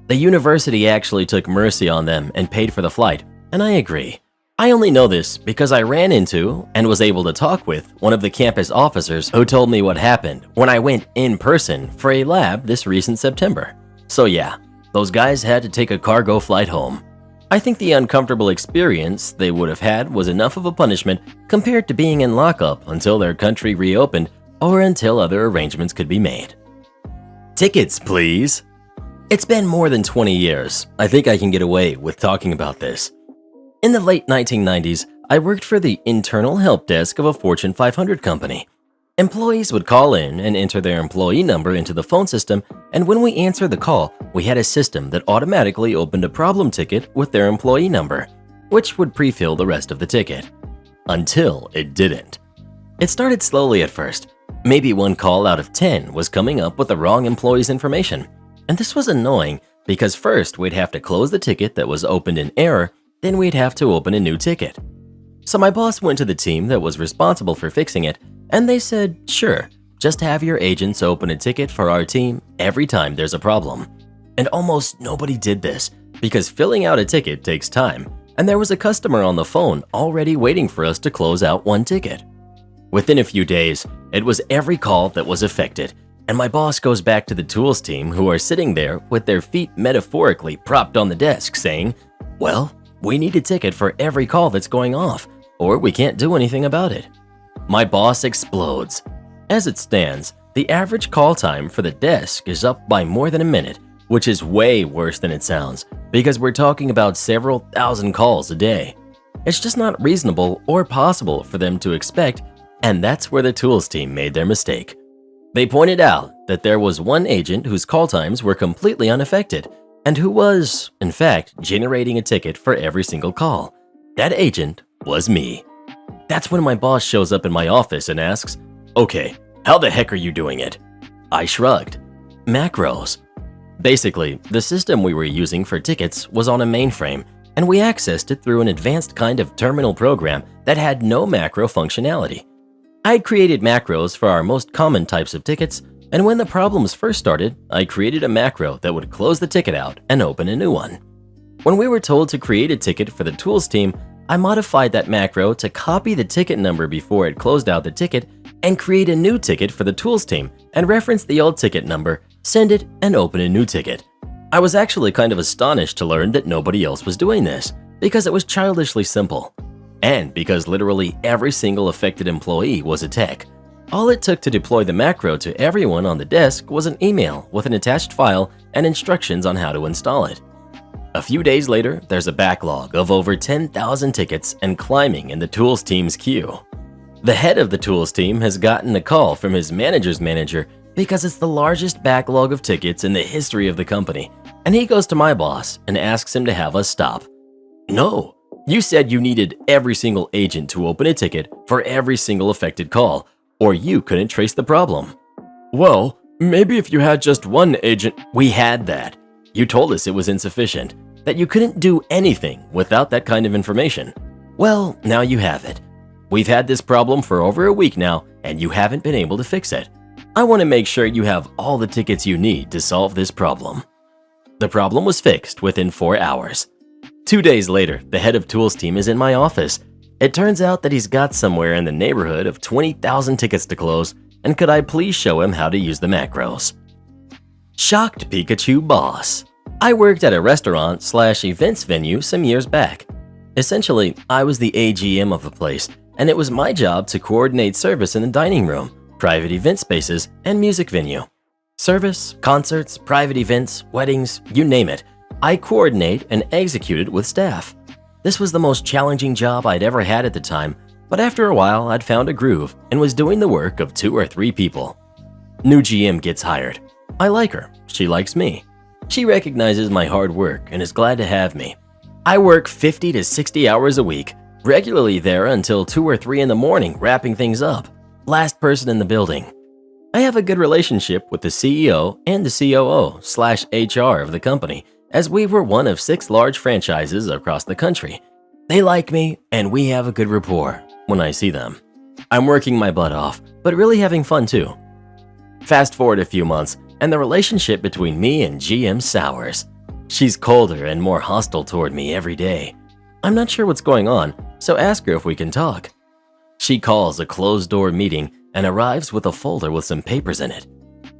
The university actually took mercy on them and paid for the flight, and I agree. I only know this because I ran into and was able to talk with one of the campus officers who told me what happened when I went in person for a lab this recent September. So yeah, those guys had to take a cargo flight home. I think the uncomfortable experience they would have had was enough of a punishment compared to being in lockup until their country reopened or until other arrangements could be made. Tickets, please. It's been more than 20 years. I think I can get away with talking about this. In the late 1990s, I worked for the internal help desk of a Fortune 500 company. Employees would call in and enter their employee number into the phone system, and when we answered the call, we had a system that automatically opened a problem ticket with their employee number, which would pre-fill the rest of the ticket. Until it didn't. It started slowly at first. Maybe one call out of 10 was coming up with the wrong employee's information. And this was annoying because first we'd have to close the ticket that was opened in error, then we'd have to open a new ticket. So my boss went to the team that was responsible for fixing it, and they said, sure, just have your agents open a ticket for our team every time there's a problem. And almost nobody did this because filling out a ticket takes time, and there was a customer on the phone already waiting for us to close out one ticket. Within a few days, it was every call that was affected, and my boss goes back to the tools team who are sitting there with their feet metaphorically propped on the desk saying, well, we need a ticket for every call that's going off, or we can't do anything about it. My boss explodes. As it stands, the average call time for the desk is up by more than a minute, which is way worse than it sounds because we're talking about several thousand calls a day. It's just not reasonable or possible for them to expect, and that's where the tools team made their mistake. They pointed out that there was one agent whose call times were completely unaffected and who was, in fact, generating a ticket for every single call. That agent was me. That's when my boss shows up in my office and asks, okay, how the heck are you doing it? I shrugged. Macros. Basically, the system we were using for tickets was on a mainframe, and we accessed it through an advanced kind of terminal program that had no macro functionality. I had created macros for our most common types of tickets, and when the problems first started, I created a macro that would close the ticket out and open a new one. When we were told to create a ticket for the tools team, I modified that macro to copy the ticket number before it closed out the ticket and create a new ticket for the tools team and reference the old ticket number, send it, and open a new ticket. I was actually kind of astonished to learn that nobody else was doing this because it was childishly simple. And because literally every single affected employee was a tech. All it took to deploy the macro to everyone on the desk was an email with an attached file and instructions on how to install it. A few days later, there's a backlog of over 10,000 tickets and climbing in the tools team's queue. The head of the tools team has gotten a call from his manager's manager because it's the largest backlog of tickets in the history of the company, and he goes to my boss and asks him to have us stop. No, you said you needed every single agent to open a ticket for every single affected call, or you couldn't trace the problem. Well, maybe if you had just one agent. We had that. You told us it was insufficient, that you couldn't do anything without that kind of information. Well, now you have it. We've had this problem for over a week now, and you haven't been able to fix it. I want to make sure you have all the tickets you need to solve this problem. The problem was fixed within 4 hours. 2 days later, the head of tools team is in my office. It turns out that he's got somewhere in the neighborhood of 20,000 tickets to close, and could I please show him how to use the macros? Shocked Pikachu boss. I worked at a restaurant/events venue some years back. Essentially, I was the AGM of the place, and it was my job to coordinate service in the dining room, private event spaces, and music venue. Service, concerts, private events, weddings, you name it. I coordinate and execute it with staff. This was the most challenging job I'd ever had at the time, but after a while I'd found a groove and was doing the work of 2 or 3 people. New GM gets hired. I like her. She likes me. She recognizes my hard work and is glad to have me. I work 50 to 60 hours a week, regularly there until 2 or 3 in the morning wrapping things up. Last person in the building. I have a good relationship with the CEO and the COO/HR of the company, as we were one of 6 large franchises across the country. They like me, and we have a good rapport when I see them. I'm working my butt off, but really having fun too. Fast forward a few months, and the relationship between me and GM sours. She's colder and more hostile toward me every day. I'm not sure what's going on, so ask her if we can talk. She calls a closed-door meeting and arrives with a folder with some papers in it.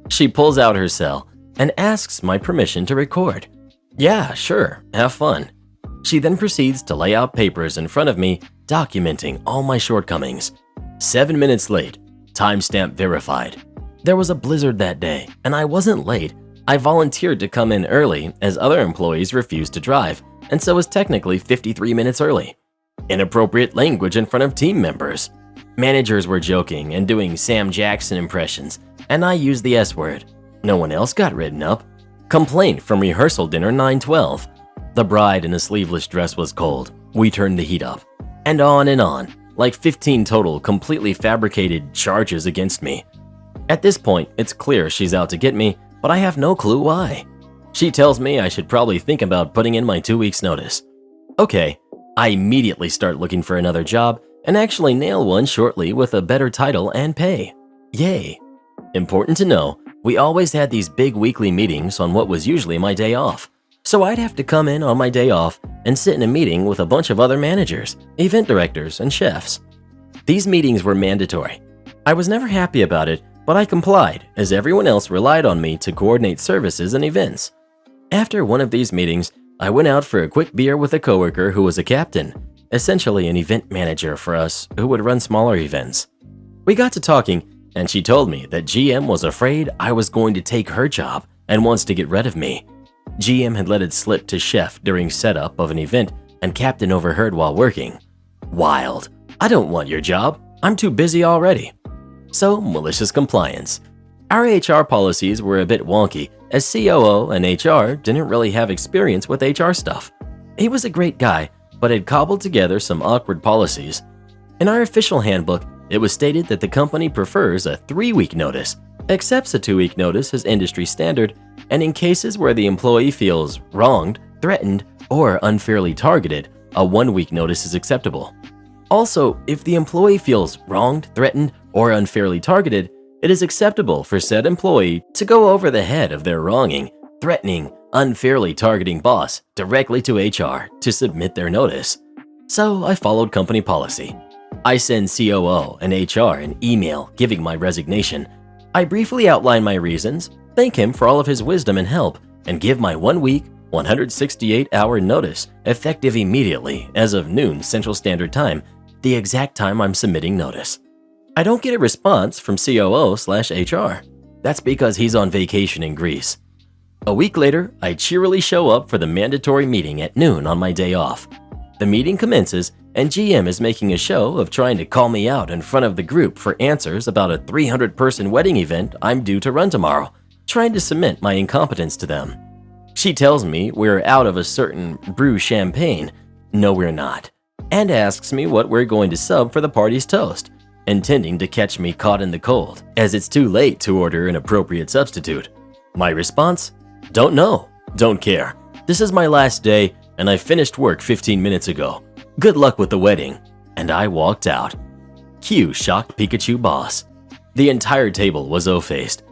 She pulls out her cell and asks my permission to record. Yeah, sure, have fun. She then proceeds to lay out papers in front of me, documenting all my shortcomings. 7 minutes late, timestamp verified. There was a blizzard that day, and I wasn't late. I volunteered to come in early as other employees refused to drive, and so was technically 53 minutes early. Inappropriate language in front of team members. Managers were joking and doing Sam Jackson impressions, and I used the S word. No one else got written up. Complaint from rehearsal dinner 9:12. The bride in a sleeveless dress was cold. We turned the heat up. And on, like 15 total completely fabricated charges against me. At this point, it's clear she's out to get me, but I have no clue why. She tells me I should probably think about putting in my 2 weeks notice. Okay, I immediately start looking for another job and actually nail one shortly with a better title and pay. Yay. Important to know, we always had these big weekly meetings on what was usually my day off. So I'd have to come in on my day off and sit in a meeting with a bunch of other managers, event directors, and chefs. These meetings were mandatory. I was never happy about it, but I complied as everyone else relied on me to coordinate services and events. After one of these meetings, I went out for a quick beer with a coworker who was a captain, essentially an event manager for us who would run smaller events. We got to talking, and she told me that GM was afraid I was going to take her job and wants to get rid of me. GM had let it slip to chef during setup of an event, and captain overheard while working. Wild. I don't want your job. I'm too busy already. So, malicious compliance. Our HR policies were a bit wonky, as COO and HR didn't really have experience with HR stuff. He was a great guy, but had cobbled together some awkward policies. In our official handbook, it was stated that the company prefers a 3-week notice, accepts a 2-week notice as industry standard, and in cases where the employee feels wronged, threatened, or unfairly targeted, a 1-week notice is acceptable. Also, if the employee feels wronged, threatened, or unfairly targeted, it is acceptable for said employee to go over the head of their wronging, threatening, unfairly targeting boss directly to HR to submit their notice. So I followed company policy. I send COO and HR an email giving my resignation. I briefly outline my reasons, thank him for all of his wisdom and help, and give my 1-week, 168-hour notice effective immediately as of noon Central Standard Time, the exact time I'm submitting notice. I don't get a response from COO/HR. That's because he's on vacation in Greece. A week later, I cheerily show up for the mandatory meeting at noon on my day off. The meeting commences, and GM is making a show of trying to call me out in front of the group for answers about a 300-person wedding event I'm due to run tomorrow, trying to cement my incompetence to them. She tells me we're out of a certain brew champagne. No, we're not. And asks me what we're going to sub for the party's toast, intending to catch me caught in the cold, as it's too late to order an appropriate substitute. My response? Don't know. Don't care. This is my last day, and I finished work 15 minutes ago. Good luck with the wedding. And I walked out. Cue shocked Pikachu boss. The entire table was O-faced.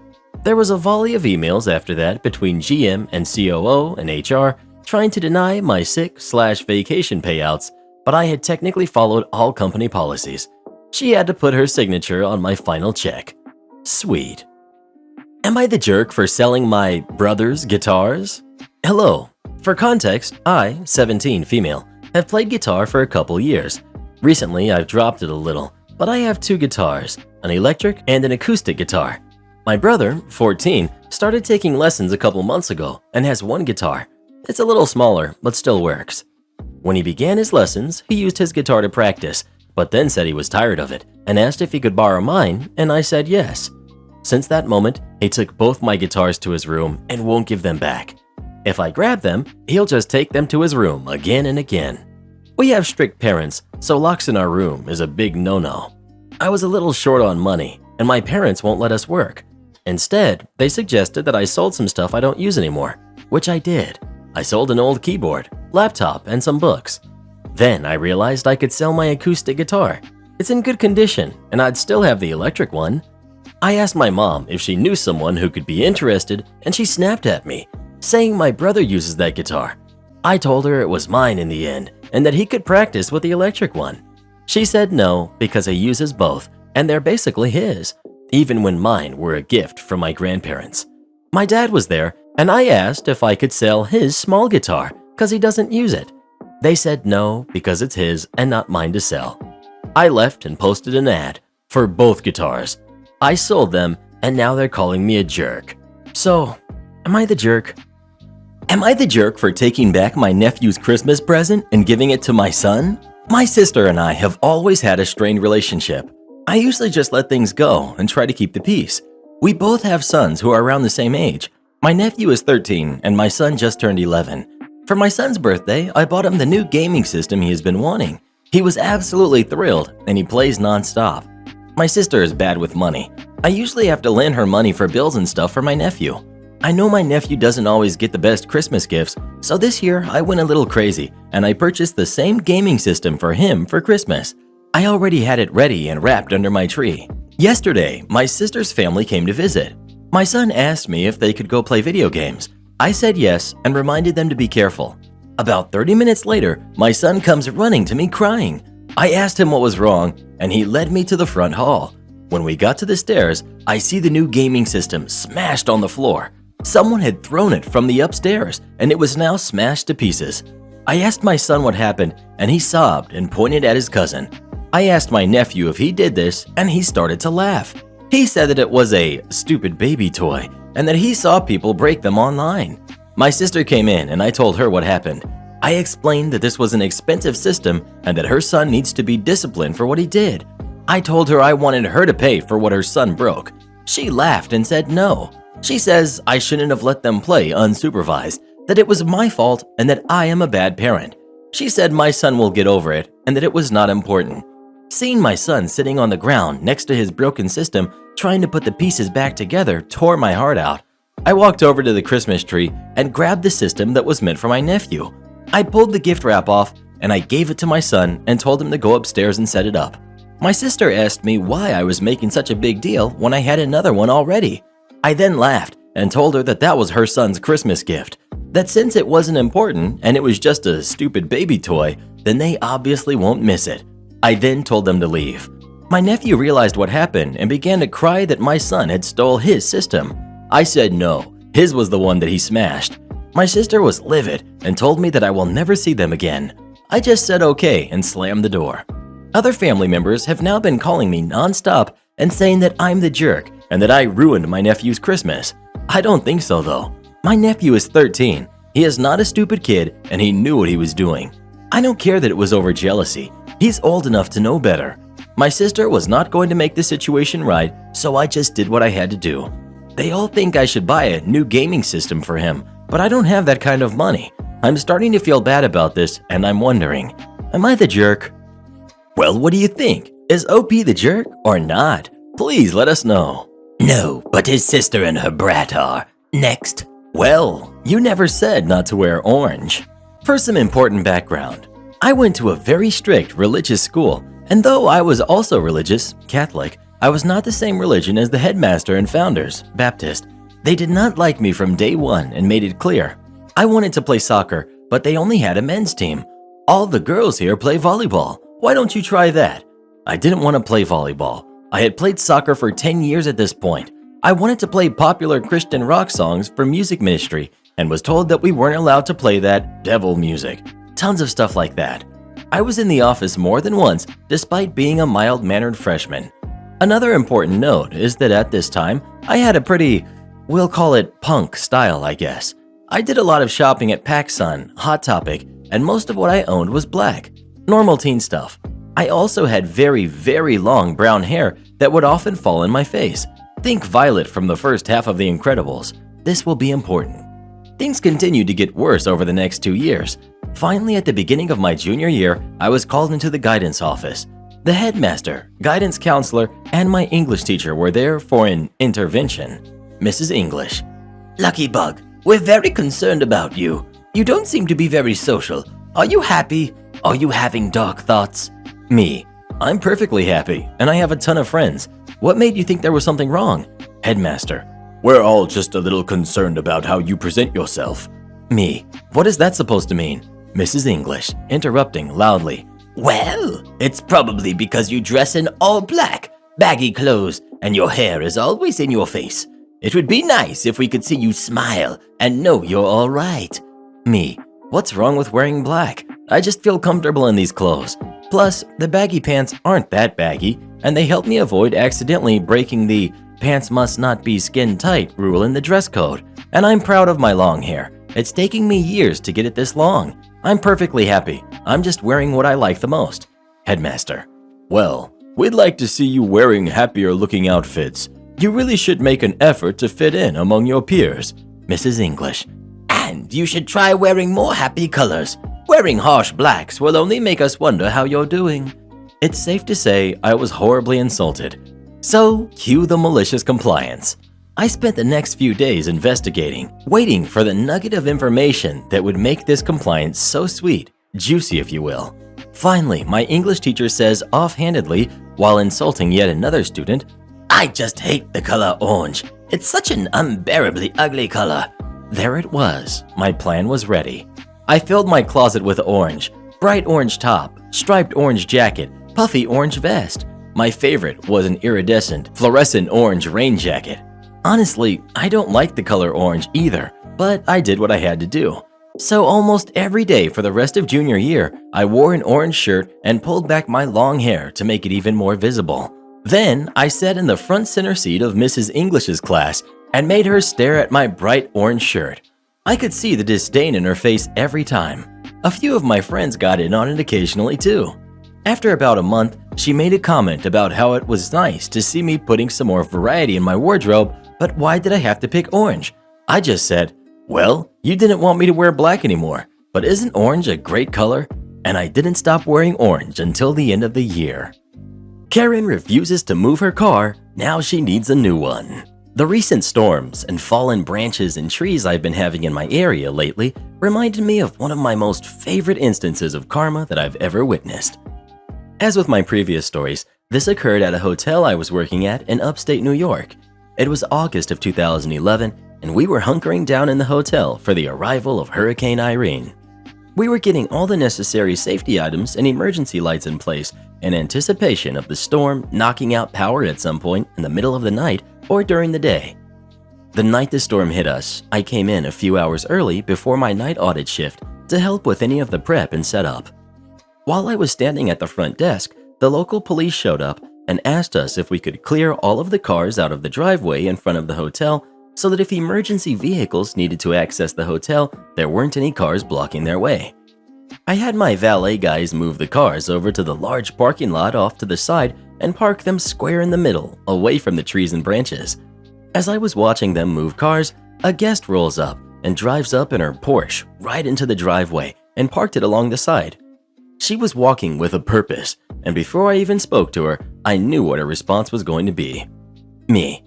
There was a volley of emails after that between GM and COO and HR trying to deny my sick/vacation payouts, but I had technically followed all company policies. She had to put her signature on my final check. Sweet. Am I the jerk for selling my brother's guitars? Hello. For context, I, 17 female, have played guitar for a couple years. Recently, I've dropped it a little, but I have 2 guitars, an electric and an acoustic guitar. My brother, 14, started taking lessons a couple months ago and has 1 guitar. It's a little smaller, but still works. When he began his lessons, he used his guitar to practice, but then said he was tired of it and asked if he could borrow mine, and I said yes. Since that moment, he took both my guitars to his room and won't give them back. If I grab them, he'll just take them to his room again and again. We have strict parents, so locks in our room is a big no-no. I was a little short on money, and my parents won't let us work. Instead, they suggested that I sold some stuff I don't use anymore, which I did. I sold an old keyboard, laptop, and some books. Then I realized I could sell my acoustic guitar. It's in good condition, and I'd still have the electric one. I asked my mom if she knew someone who could be interested, and she snapped at me, saying my brother uses that guitar. I told her it was mine in the end, and that he could practice with the electric one. She said no, because he uses both, and they're basically his, even when mine were a gift from my grandparents. My dad was there, and I asked if I could sell his small guitar, because he doesn't use it. They said no, because it's his and not mine to sell. I left and posted an ad for both guitars. I sold them, and now they're calling me a jerk. So, am I the jerk? Am I the jerk for taking back my nephew's Christmas present and giving it to my son? My sister and I have always had a strained relationship. I usually just let things go and try to keep the peace. We both have sons who are around the same age. My nephew is 13 and my son just turned 11. For my son's birthday, I bought him the new gaming system he has been wanting. He was absolutely thrilled, and he plays non-stop. My sister is bad with money. I usually have to lend her money for bills and stuff for my nephew. I know my nephew doesn't always get the best Christmas gifts, so this year I went a little crazy and I purchased the same gaming system for him for Christmas. I already had it ready and wrapped under my tree. Yesterday, my sister's family came to visit. My son asked me if they could go play video games. I said yes and reminded them to be careful. About 30 minutes later, my son comes running to me crying. I asked him what was wrong, and he led me to the front hall. When we got to the stairs, I see the new gaming system smashed on the floor. Someone had thrown it from the upstairs, and it was now smashed to pieces. I asked my son what happened, and he sobbed and pointed at his cousin. I asked my nephew if he did this, and he started to laugh. He said that it was a stupid baby toy, and that he saw people break them online. My sister came in, and I told her what happened. I explained that this was an expensive system and that her son needs to be disciplined for what he did. I told her I wanted her to pay for what her son broke. She laughed and said no. She says I shouldn't have let them play unsupervised, that it was my fault and that I am a bad parent. She said my son will get over it and that it was not important. Seeing my son sitting on the ground next to his broken system trying to put the pieces back together tore my heart out. I walked over to the Christmas tree and grabbed the system that was meant for my nephew. I pulled the gift wrap off and I gave it to my son and told him to go upstairs and set it up. My sister asked me why I was making such a big deal when I had another one already. I then laughed and told her that that was her son's Christmas gift, that since it wasn't important and it was just a stupid baby toy, then they obviously won't miss it. I then told them to leave. My nephew realized what happened and began to cry that my son had stole his system. I said no, his was the one that he smashed. My sister was livid and told me that I will never see them again. I just said okay and slammed the door. Other family members have now been calling me nonstop and saying that I'm the jerk and that I ruined my nephew's Christmas. I don't think so though. My nephew is 13. He is not a stupid kid and he knew what he was doing. I don't care that it was over jealousy. He's old enough to know better. My sister was not going to make the situation right, so I just did what I had to do. They all think I should buy a new gaming system for him, but I don't have that kind of money. I'm starting to feel bad about this and I'm wondering, am I the jerk? Well, what do you think? Is OP the jerk or not? Please let us know. No, but his sister and her brat are. Next. Well, you never said not to wear orange. For some important background, I went to a very strict religious school, and though I was also religious, Catholic, I was not the same religion as the headmaster and founders, Baptist. They did not like me from day one and made it clear. I wanted to play soccer, but they only had a men's team. All the girls here play volleyball. Why don't you try that? I didn't want to play volleyball. I had played soccer for 10 years at this point. I wanted to play popular Christian rock songs for music ministry and was told that we weren't allowed to play that devil music. Tons of stuff like that. I was in the office more than once despite being a mild-mannered freshman. Another important note is that at this time, I had a pretty, we'll call it punk style, I guess. I did a lot of shopping at PacSun, Hot Topic, and most of what I owned was black. Normal teen stuff. I also had very, very long brown hair that would often fall in my face. Think Violet from the first half of The Incredibles. This will be important. Things continued to get worse over the next 2 years. Finally, at the beginning of my junior year, I was called into the guidance office. The headmaster, guidance counselor, and my English teacher were there for an intervention. Mrs. English. Lucky Bug, we're very concerned about you. You don't seem to be very social. Are you happy? Are you having dark thoughts? Me. I'm perfectly happy, and I have a ton of friends. What made you think there was something wrong? Headmaster. We're all just a little concerned about how you present yourself. Me. What is that supposed to mean? Mrs. English, interrupting loudly. Well, it's probably because you dress in all black, baggy clothes, and your hair is always in your face. It would be nice if we could see you smile and know you're all right. Me. What's wrong with wearing black? I just feel comfortable in these clothes. Plus, the baggy pants aren't that baggy, and they help me avoid accidentally breaking the pants must not be skin tight rule in the dress code. And I'm proud of my long hair. It's taking me years to get it this long. I'm perfectly happy. I'm just wearing what I like the most. Headmaster. Well, we'd like to see you wearing happier looking outfits. You really should make an effort to fit in among your peers. Mrs. English. And you should try wearing more happy colors. Wearing harsh blacks will only make us wonder how you're doing. It's safe to say I was horribly insulted. So, cue the malicious compliance. I spent the next few days investigating, waiting for the nugget of information that would make this compliance so sweet, juicy if you will. Finally, my English teacher says offhandedly, while insulting yet another student, I just hate the color orange. It's such an unbearably ugly color. There it was. My plan was ready. I filled my closet with orange, bright orange top, striped orange jacket, puffy orange vest. My favorite was an iridescent, fluorescent orange rain jacket. Honestly, I don't like the color orange either, but I did what I had to do. So almost every day for the rest of junior year, I wore an orange shirt and pulled back my long hair to make it even more visible. Then I sat in the front center seat of Mrs. English's class and made her stare at my bright orange shirt. I could see the disdain in her face every time. A few of my friends got in on it occasionally too. After about a month, she made a comment about how it was nice to see me putting some more variety in my wardrobe, but why did I have to pick orange? I just said, well, you didn't want me to wear black anymore, but isn't orange a great color? And I didn't stop wearing orange until the end of the year. Karen refuses to move her car, now she needs a new one. The recent storms and fallen branches and trees I've been having in my area lately reminded me of one of my most favorite instances of karma that I've ever witnessed. As with my previous stories, this occurred at a hotel I was working at in upstate New York. It was August of 2011, and we were hunkering down in the hotel for the arrival of Hurricane Irene. We were getting all the necessary safety items and emergency lights in place in anticipation of the storm knocking out power at some point in the middle of the night or during the day. The night the storm hit us, I came in a few hours early before my night audit shift to help with any of the prep and setup. While I was standing at the front desk, the local police showed up and asked us if we could clear all of the cars out of the driveway in front of the hotel so that if emergency vehicles needed to access the hotel, there weren't any cars blocking their way. I had my valet guys move the cars over to the large parking lot off to the side and park them square in the middle, away from the trees and branches. As I was watching them move cars, a guest rolls up and drives up in her Porsche right into the driveway and parked it along the side. She was walking with a purpose, and before I even spoke to her, I knew what her response was going to be. Me.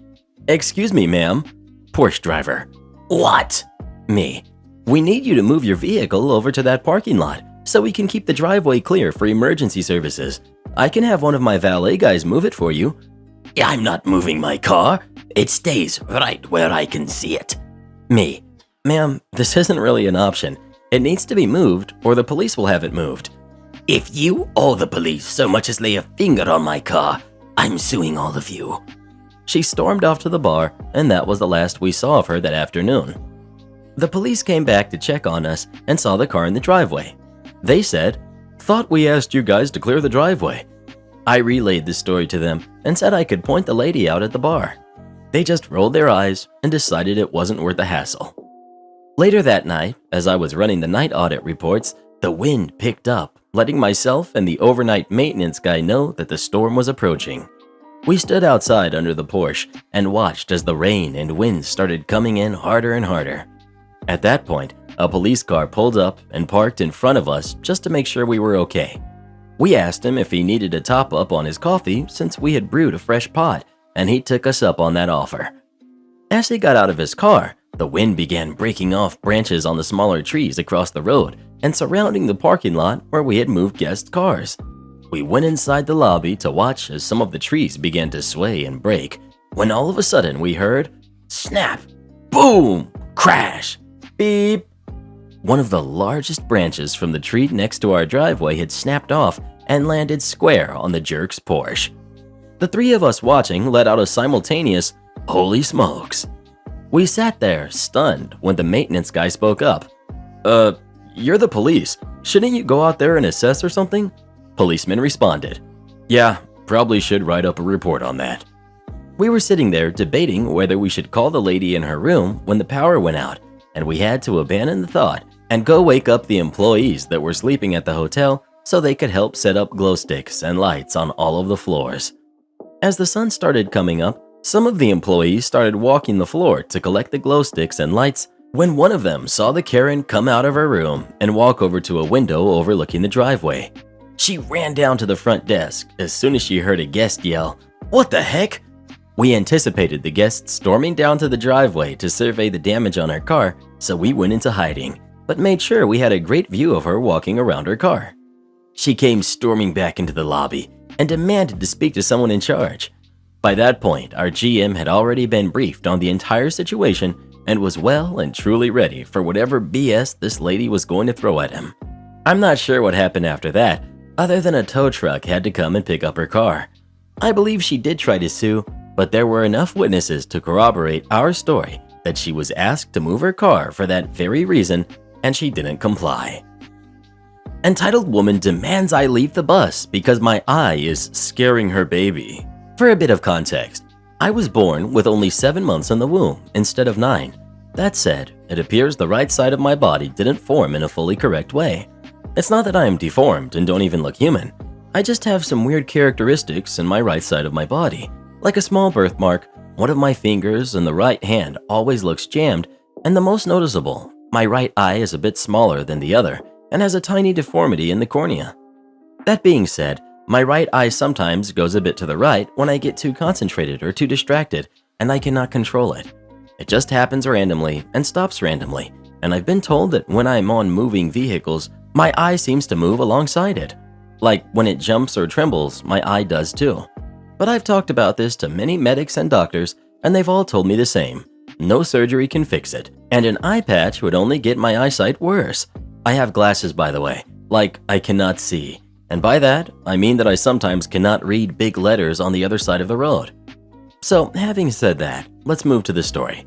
"Excuse me, ma'am." Porsche driver. "What?" Me. "We need you to move your vehicle over to that parking lot so we can keep the driveway clear for emergency services. I can have one of my valet guys move it for you." I'm not moving my car. It stays right where I can see it. Me. "Ma'am, this isn't really an option. It needs to be moved or the police will have it moved." If you or the police so much as lay a finger on my car, I'm suing all of you. She stormed off to the bar, and that was the last we saw of her that afternoon. The police came back to check on us and saw the car in the driveway. They said, "Thought we asked you guys to clear the driveway." I relayed the story to them and said I could point the lady out at the bar. They just rolled their eyes and decided it wasn't worth the hassle. Later that night, as I was running the night audit reports, the wind picked up, letting myself and the overnight maintenance guy know that the storm was approaching. We stood outside under the Porsche and watched as the rain and wind started coming in harder and harder. At that point, a police car pulled up and parked in front of us just to make sure we were okay. We asked him if he needed a top-up on his coffee since we had brewed a fresh pot, and he took us up on that offer. As he got out of his car, the wind began breaking off branches on the smaller trees across the road and surrounding the parking lot where we had moved guest cars. We went inside the lobby to watch as some of the trees began to sway and break, when all of a sudden we heard snap, boom, crash, beep. One of the largest branches from the tree next to our driveway had snapped off and landed square on the jerk's Porsche. The three of us watching let out a simultaneous, "Holy smokes." We sat there, stunned, when the maintenance guy spoke up. You're the police. Shouldn't you go out there and assess or something?" Policeman responded, "Yeah, probably should write up a report on that." We were sitting there debating whether we should call the lady in her room when the power went out, and we had to abandon the thought and go wake up the employees that were sleeping at the hotel so they could help set up glow sticks and lights on all of the floors. As the sun started coming up, some of the employees started walking the floor to collect the glow sticks and lights when one of them saw the Karen come out of her room and walk over to a window overlooking the driveway. She ran down to the front desk as soon as she heard a guest yell, "What the heck?" We anticipated the guest storming down to the driveway to survey the damage on her car, so we went into hiding, but made sure we had a great view of her walking around her car. She came storming back into the lobby and demanded to speak to someone in charge. By that point, our GM had already been briefed on the entire situation and was well and truly ready for whatever BS this lady was going to throw at him. I'm not sure what happened after that, other than a tow truck had to come and pick up her car. I believe she did try to sue, but there were enough witnesses to corroborate our story that she was asked to move her car for that very reason, and she didn't comply. Entitled woman demands I leave the bus because my eye is scaring her baby. For a bit of context, I was born with only 7 months in the womb instead of 9. That said, it appears the right side of my body didn't form in a fully correct way. It's not that I am deformed and don't even look human. I just have some weird characteristics in my right side of my body. Like a small birthmark, one of my fingers in the right hand always looks jammed, and the most noticeable, my right eye is a bit smaller than the other and has a tiny deformity in the cornea. That being said, my right eye sometimes goes a bit to the right when I get too concentrated or too distracted, and I cannot control it. It just happens randomly and stops randomly, and I've been told that when I'm on moving vehicles, my eye seems to move alongside it. Like when it jumps or trembles, my eye does too. But I've talked about this to many medics and doctors, and they've all told me the same. No surgery can fix it, and an eye patch would only get my eyesight worse. I have glasses, by the way, like I cannot see. And by that, I mean that I sometimes cannot read big letters on the other side of the road. So, having said that, let's move to the story.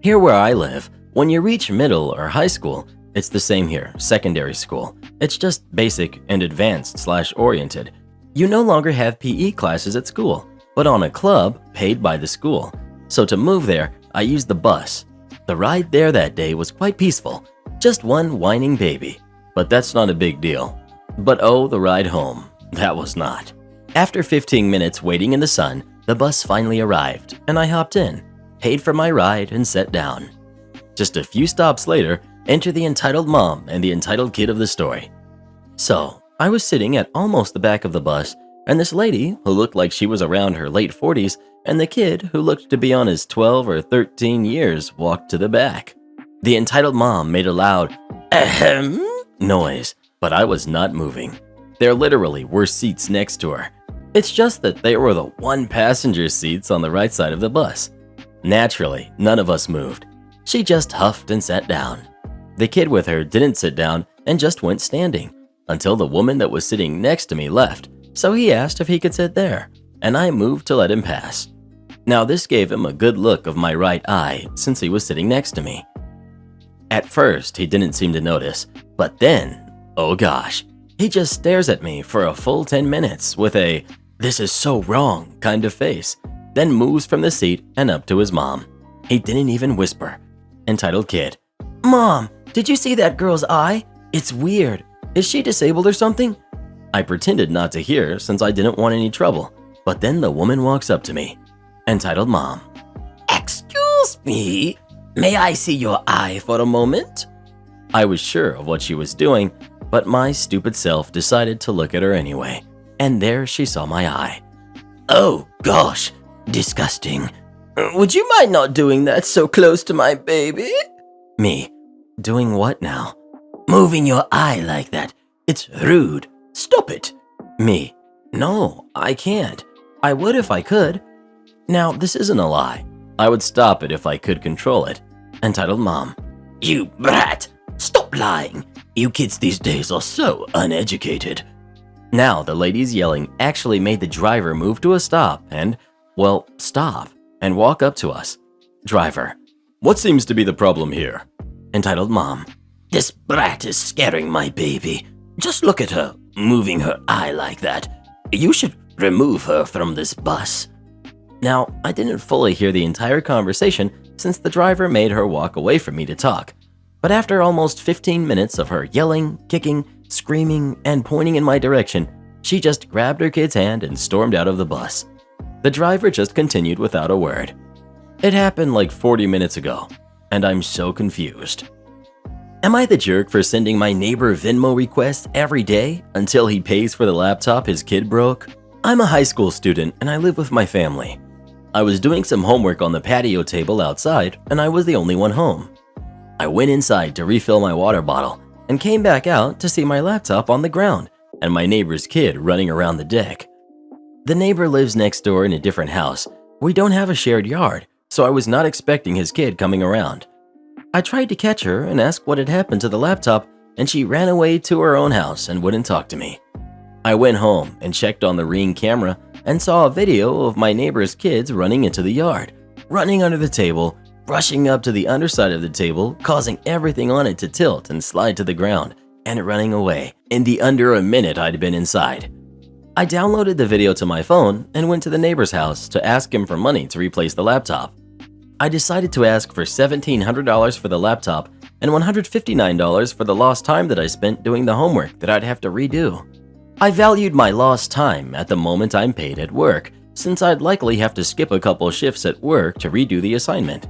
Here where I live, when you reach middle or high school, it's the same here, secondary school. It's just basic and advanced/oriented. You no longer have PE classes at school, but on a club paid by the school. So to move there, I used the bus. The ride there that day was quite peaceful, just one whining baby. But that's not a big deal. But oh, the ride home, that was not. After 15 minutes waiting in the sun, the bus finally arrived, and I hopped in, paid for my ride, and sat down. Just a few stops later, enter the entitled mom and the entitled kid of the story. So, I was sitting at almost the back of the bus, and this lady, who looked like she was around her late 40s, and the kid, who looked to be on his 12 or 13 years, walked to the back. The entitled mom made a loud, ahem, noise, but I was not moving. There literally were seats next to her. It's just that they were the one-passenger seats on the right side of the bus. Naturally, none of us moved. She just huffed and sat down. The kid with her didn't sit down and just went standing until the woman that was sitting next to me left, so he asked if he could sit there, and I moved to let him pass. Now this gave him a good look of my right eye since he was sitting next to me. At first, he didn't seem to notice, but then, oh gosh, he just stares at me for a full 10 minutes with a "this is so wrong" kind of face, then moves from the seat and up to his mom. He didn't even whisper. Entitled kid, "Mom, did you see that girl's eye? It's weird. Is she disabled or something?" I pretended not to hear since I didn't want any trouble, but then the woman walks up to me. Entitled mom, Excuse me, may I see your eye for a moment? I was sure of what she was doing, but my stupid self decided to look at her anyway, and there she saw my eye. Oh gosh, disgusting. Would you mind not doing that so close to my baby? Me, doing what now? Moving your eye like that. It's rude. Stop it. Me, no, I can't. I would if I could. Now, this isn't a lie. I would stop it if I could control it. Entitled mom, You brat! Stop lying. You kids these days are so uneducated. Now the ladies yelling actually made the driver move to a stop and, well, stop and walk up to us. Driver, what seems to be the problem here? Entitled mom, This brat is scaring my baby. Just look at her, moving her eye like that. You should remove her from this bus. Now, I didn't fully hear the entire conversation since the driver made her walk away from me to talk. But after almost 15 minutes of her yelling, kicking, screaming, and pointing in my direction, she just grabbed her kid's hand and stormed out of the bus. The driver just continued without a word. It happened like 40 minutes ago, and I'm so confused. Am I the jerk for sending my neighbor Venmo requests every day until he pays for the laptop his kid broke? I'm a high school student and I live with my family. I was doing some homework on the patio table outside and I was the only one home. I went inside to refill my water bottle and came back out to see my laptop on the ground and my neighbor's kid running around the deck. The neighbor lives next door in a different house. We don't have a shared yard, so I was not expecting his kid coming around. I tried to catch her and ask what had happened to the laptop, and she ran away to her own house and wouldn't talk to me. I went home and checked on the Ring camera and saw a video of my neighbor's kids running into the yard, running under the table, rushing up to the underside of the table, causing everything on it to tilt and slide to the ground, and running away in the under a minute I'd been inside. I downloaded the video to my phone and went to the neighbor's house to ask him for money to replace the laptop. I decided to ask for $1,700 for the laptop and $159 for the lost time that I spent doing the homework that I'd have to redo. I valued my lost time at the moment I'm paid at work, since I'd likely have to skip a couple shifts at work to redo the assignment.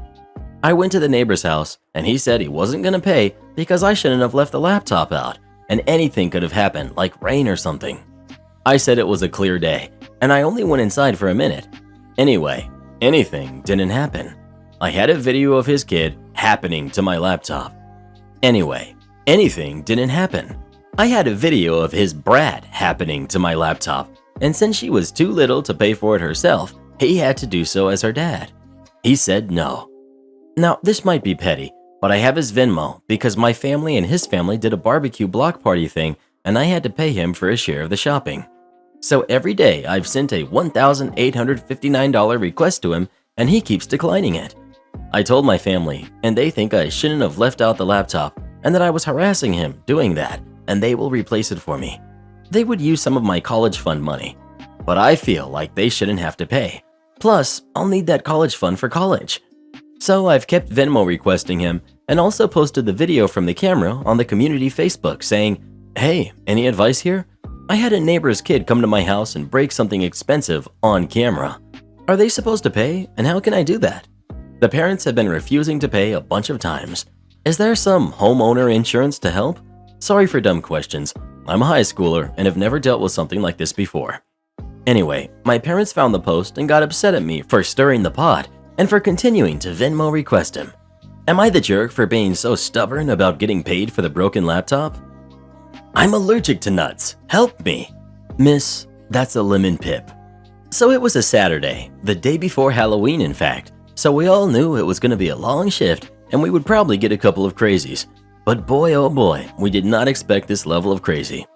I went to the neighbor's house and he said he wasn't going to pay because I shouldn't have left the laptop out and anything could have happened like rain or something. I said it was a clear day and I only went inside for a minute. Anyway, anything didn't happen. I had a video of his kid happening to my laptop. Anyway, anything didn't happen. I had a video of his brat happening to my laptop, and since she was too little to pay for it herself, he had to do so as her dad. He said no. Now, this might be petty, but I have his Venmo because my family and his family did a barbecue block party thing and I had to pay him for a share of the shopping. So every day I've sent a $1,859 request to him and he keeps declining it. I told my family and they think I shouldn't have left out the laptop and that I was harassing him doing that and they will replace it for me. they would use some of my college fund money. But I feel like they shouldn't have to pay. Plus, I'll need that college fund for college. So I've kept Venmo requesting him and also posted the video from the camera on the community Facebook saying, "Hey, any advice here? I had a neighbor's kid come to my house and break something expensive on camera. Are they supposed to pay, and how can I do that? The parents have been refusing to pay a bunch of times. Is there some homeowner insurance to help? Sorry for dumb questions. I'm a high schooler and have never dealt with something like this before." Anyway, my parents found the post and got upset at me for stirring the pot and for continuing to Venmo request him. Am I the jerk for being so stubborn about getting paid for the broken laptop? I'm allergic to nuts. Help me. Miss, that's a lemon pip. So it was a Saturday, the day before Halloween in fact, so we all knew it was going to be a long shift and we would probably get a couple of crazies. But boy oh boy, we did not expect this level of crazy.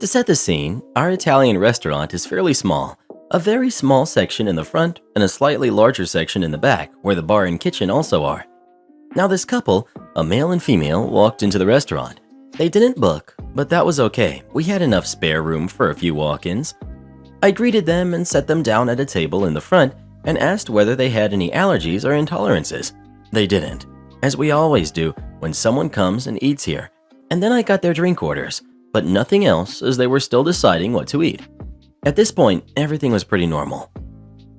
To set the scene, our Italian restaurant is fairly small, a very small section in the front and a slightly larger section in the back where the bar and kitchen also are. Now this couple, a male and female, walked into the restaurant. They didn't book, but that was okay. We had enough spare room for a few walk-ins. I greeted them and set them down at a table in the front and asked whether they had any allergies or intolerances. They didn't, as we always do when someone comes and eats here. And then I got their drink orders, but nothing else as they were still deciding what to eat. At this point, everything was pretty normal.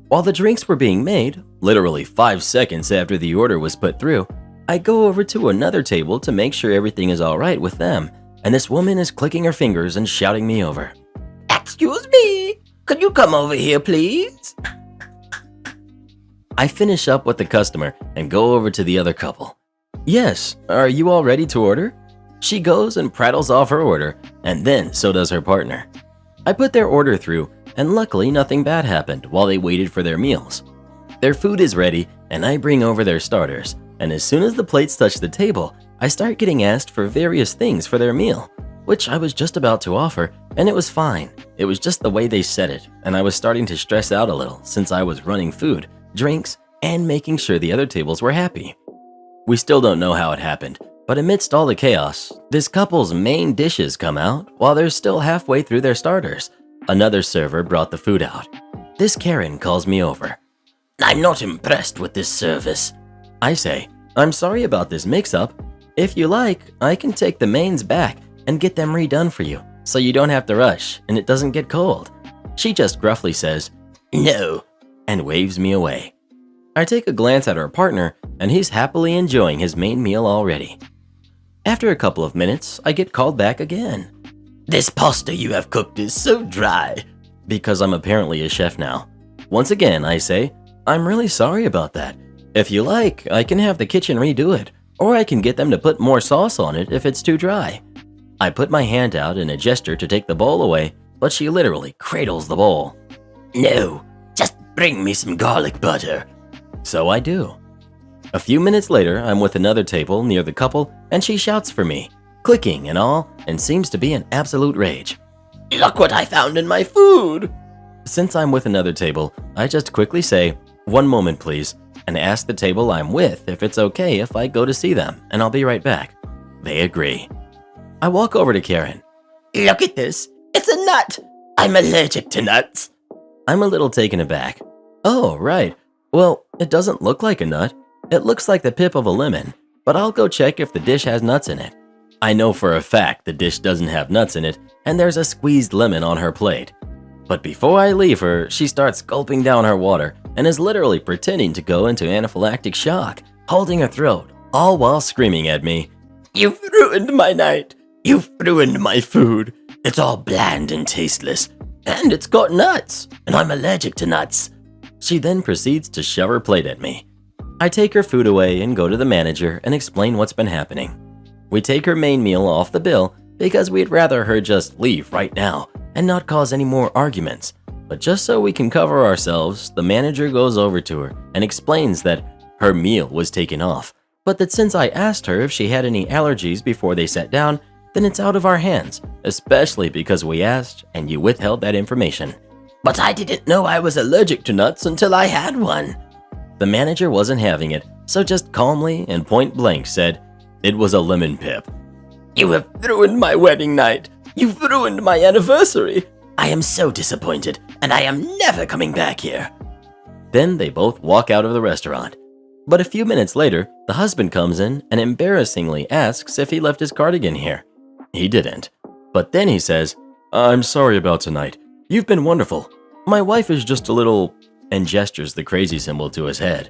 While the drinks were being made, literally 5 seconds after the order was put through, I go over to another table to make sure everything is alright with them, and this woman is clicking her fingers and shouting me over. Excuse me, could you come over here, please? I finish up with the customer and go over to the other couple. Yes, are you all ready to order? She goes and prattles off her order, and then so does her partner. I put their order through, and luckily nothing bad happened while they waited for their meals. Their food is ready, and I bring over their starters, and as soon as the plates touch the table, I start getting asked for various things for their meal, which I was just about to offer, and it was fine. It was just the way they said it, and I was starting to stress out a little since I was running food, drinks, and making sure the other tables were happy. We still don't know how it happened, but amidst all the chaos, this couple's main dishes come out while they're still halfway through their starters. Another server brought the food out. This Karen calls me over. I'm not impressed with this service. I say, I'm sorry about this mix-up. If you like, I can take the mains back and get them redone for you, so you don't have to rush and it doesn't get cold. She just gruffly says, no, and waves me away. I take a glance at her partner, and he's happily enjoying his main meal already. After a couple of minutes, I get called back again. This pasta you have cooked is so dry. Because I'm apparently a chef now. Once again, I say, I'm really sorry about that. If you like, I can have the kitchen redo it, or I can get them to put more sauce on it if it's too dry. I put my hand out in a gesture to take the bowl away, but she literally cradles the bowl. No, just bring me some garlic butter. So I do. A few minutes later, I'm with another table near the couple, and she shouts for me, clicking and all, and seems to be in absolute rage. Look what I found in my food! Since I'm with another table, I just quickly say, "One moment please," and ask the table I'm with if it's okay if I go to see them, and I'll be right back. They agree. I walk over to Karen. Look at this, it's a nut! I'm allergic to nuts. I'm a little taken aback. Oh, right. Well, it doesn't look like a nut. It looks like the pip of a lemon, but I'll go check if the dish has nuts in it. I know for a fact the dish doesn't have nuts in it, and there's a squeezed lemon on her plate. But before I leave her, she starts gulping down her water and is literally pretending to go into anaphylactic shock, holding her throat, all while screaming at me, "You've ruined my night. You've ruined my food. It's all bland and tasteless. And it's got nuts, and I'm allergic to nuts." She then proceeds to shove her plate at me. I take her food away and go to the manager and explain what's been happening. We take her main meal off the bill because we'd rather her just leave right now and not cause any more arguments. But just so we can cover ourselves, the manager goes over to her and explains that her meal was taken off, but that since I asked her if she had any allergies before they sat down, then it's out of our hands, especially because we asked and you withheld that information. But I didn't know I was allergic to nuts until I had one. The manager wasn't having it, so just calmly and point blank said, "It was a lemon pip." You have ruined my wedding night. You've ruined my anniversary. I am so disappointed, and I am never coming back here. Then they both walk out of the restaurant. But a few minutes later, the husband comes in and embarrassingly asks if he left his cardigan here. He didn't. But then he says, "I'm sorry about tonight. You've been wonderful. My wife is just a little," and gestures the crazy symbol to his head.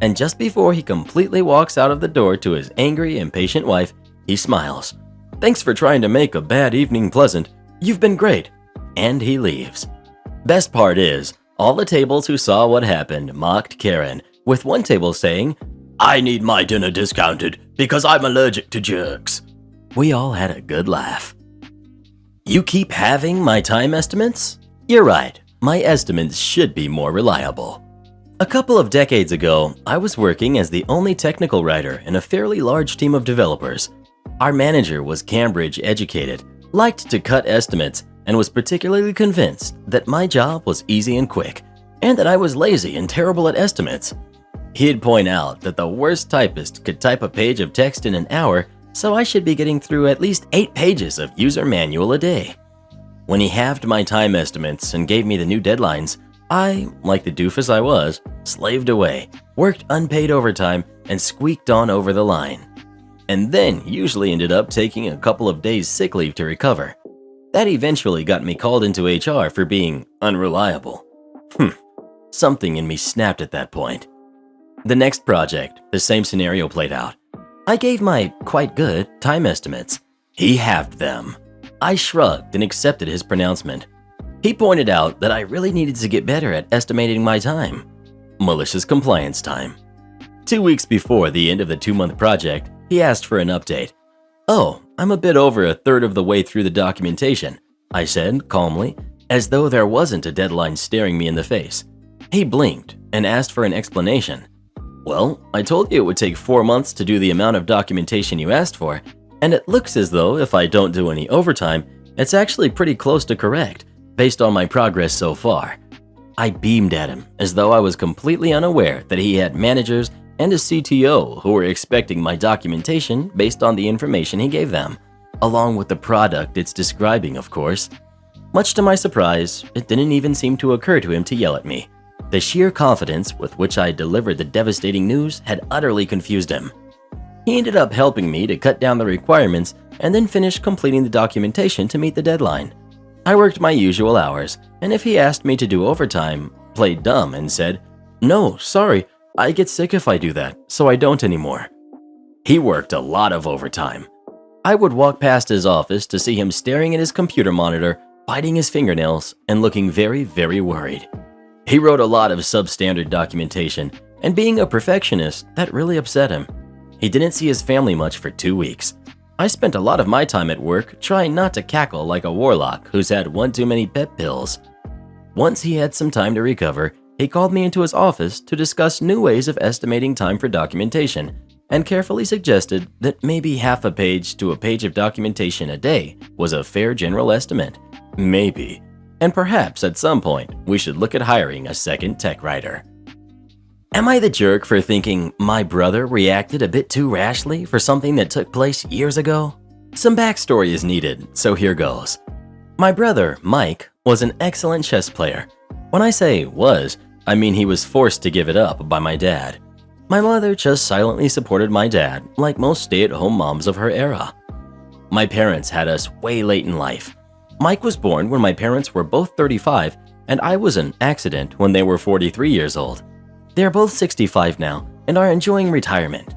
And just before he completely walks out of the door to his angry, impatient wife, he smiles. "Thanks for trying to make a bad evening pleasant. You've been great." And he leaves. Best part is, all the tables who saw what happened mocked Karen, with one table saying, I need my dinner discounted because I'm allergic to jerks. We all had a good laugh. You keep having my time estimates? You're right, my estimates should be more reliable. A couple of decades ago, I was working as the only technical writer in a fairly large team of developers. Our manager was Cambridge educated, liked to cut estimates, and was particularly convinced that my job was easy and quick, and that I was lazy and terrible at estimates. He'd point out that the worst typist could type a page of text in an hour, so I should be getting through at least 8 pages of user manual a day. When he halved my time estimates and gave me the new deadlines, I, like the doofus I was, slaved away, worked unpaid overtime, and squeaked on over the line. And then usually ended up taking a couple of days sick leave to recover. That eventually got me called into HR for being unreliable. Something in me snapped at that point. The next project, the same scenario played out. I gave my quite good time estimates. He halved them. I shrugged and accepted his pronouncement. He pointed out that I really needed to get better at estimating my time. Malicious compliance time. 2 weeks before the end of the 2-month project, he asked for an update. "Oh, I'm a bit over a third of the way through the documentation," I said calmly, as though there wasn't a deadline staring me in the face. He blinked and asked for an explanation. "Well, I told you it would take 4 months to do the amount of documentation you asked for, and it looks as though if I don't do any overtime, it's actually pretty close to correct, based on my progress so far." I beamed at him as though I was completely unaware that he had managers and a CTO who were expecting my documentation based on the information he gave them, along with the product it's describing, of course. Much to my surprise, it didn't even seem to occur to him to yell at me. The sheer confidence with which I delivered the devastating news had utterly confused him. He ended up helping me to cut down the requirements and then finished completing the documentation to meet the deadline. I worked my usual hours, and if he asked me to do overtime, played dumb and said, "No, sorry, I get sick if I do that, so I don't anymore." He worked a lot of overtime. I would walk past his office to see him staring at his computer monitor, biting his fingernails, and looking very, very worried. He wrote a lot of substandard documentation, and being a perfectionist, that really upset him. He didn't see his family much for 2 weeks. I spent a lot of my time at work trying not to cackle like a warlock who's had one too many pep pills. Once he had some time to recover, he called me into his office to discuss new ways of estimating time for documentation, and carefully suggested that maybe half a page to a page of documentation a day was a fair general estimate. Maybe. And perhaps at some point, we should look at hiring a second tech writer. Am I the jerk for thinking my brother reacted a bit too rashly for something that took place years ago? Some backstory is needed, so here goes. My brother, Mike, was an excellent chess player. When I say was, I mean he was forced to give it up by my dad. My mother just silently supported my dad, like most stay-at-home moms of her era. My parents had us way late in life. Mike was born when my parents were both 35, and I was an accident when they were 43 years old. They are both 65 now and are enjoying retirement.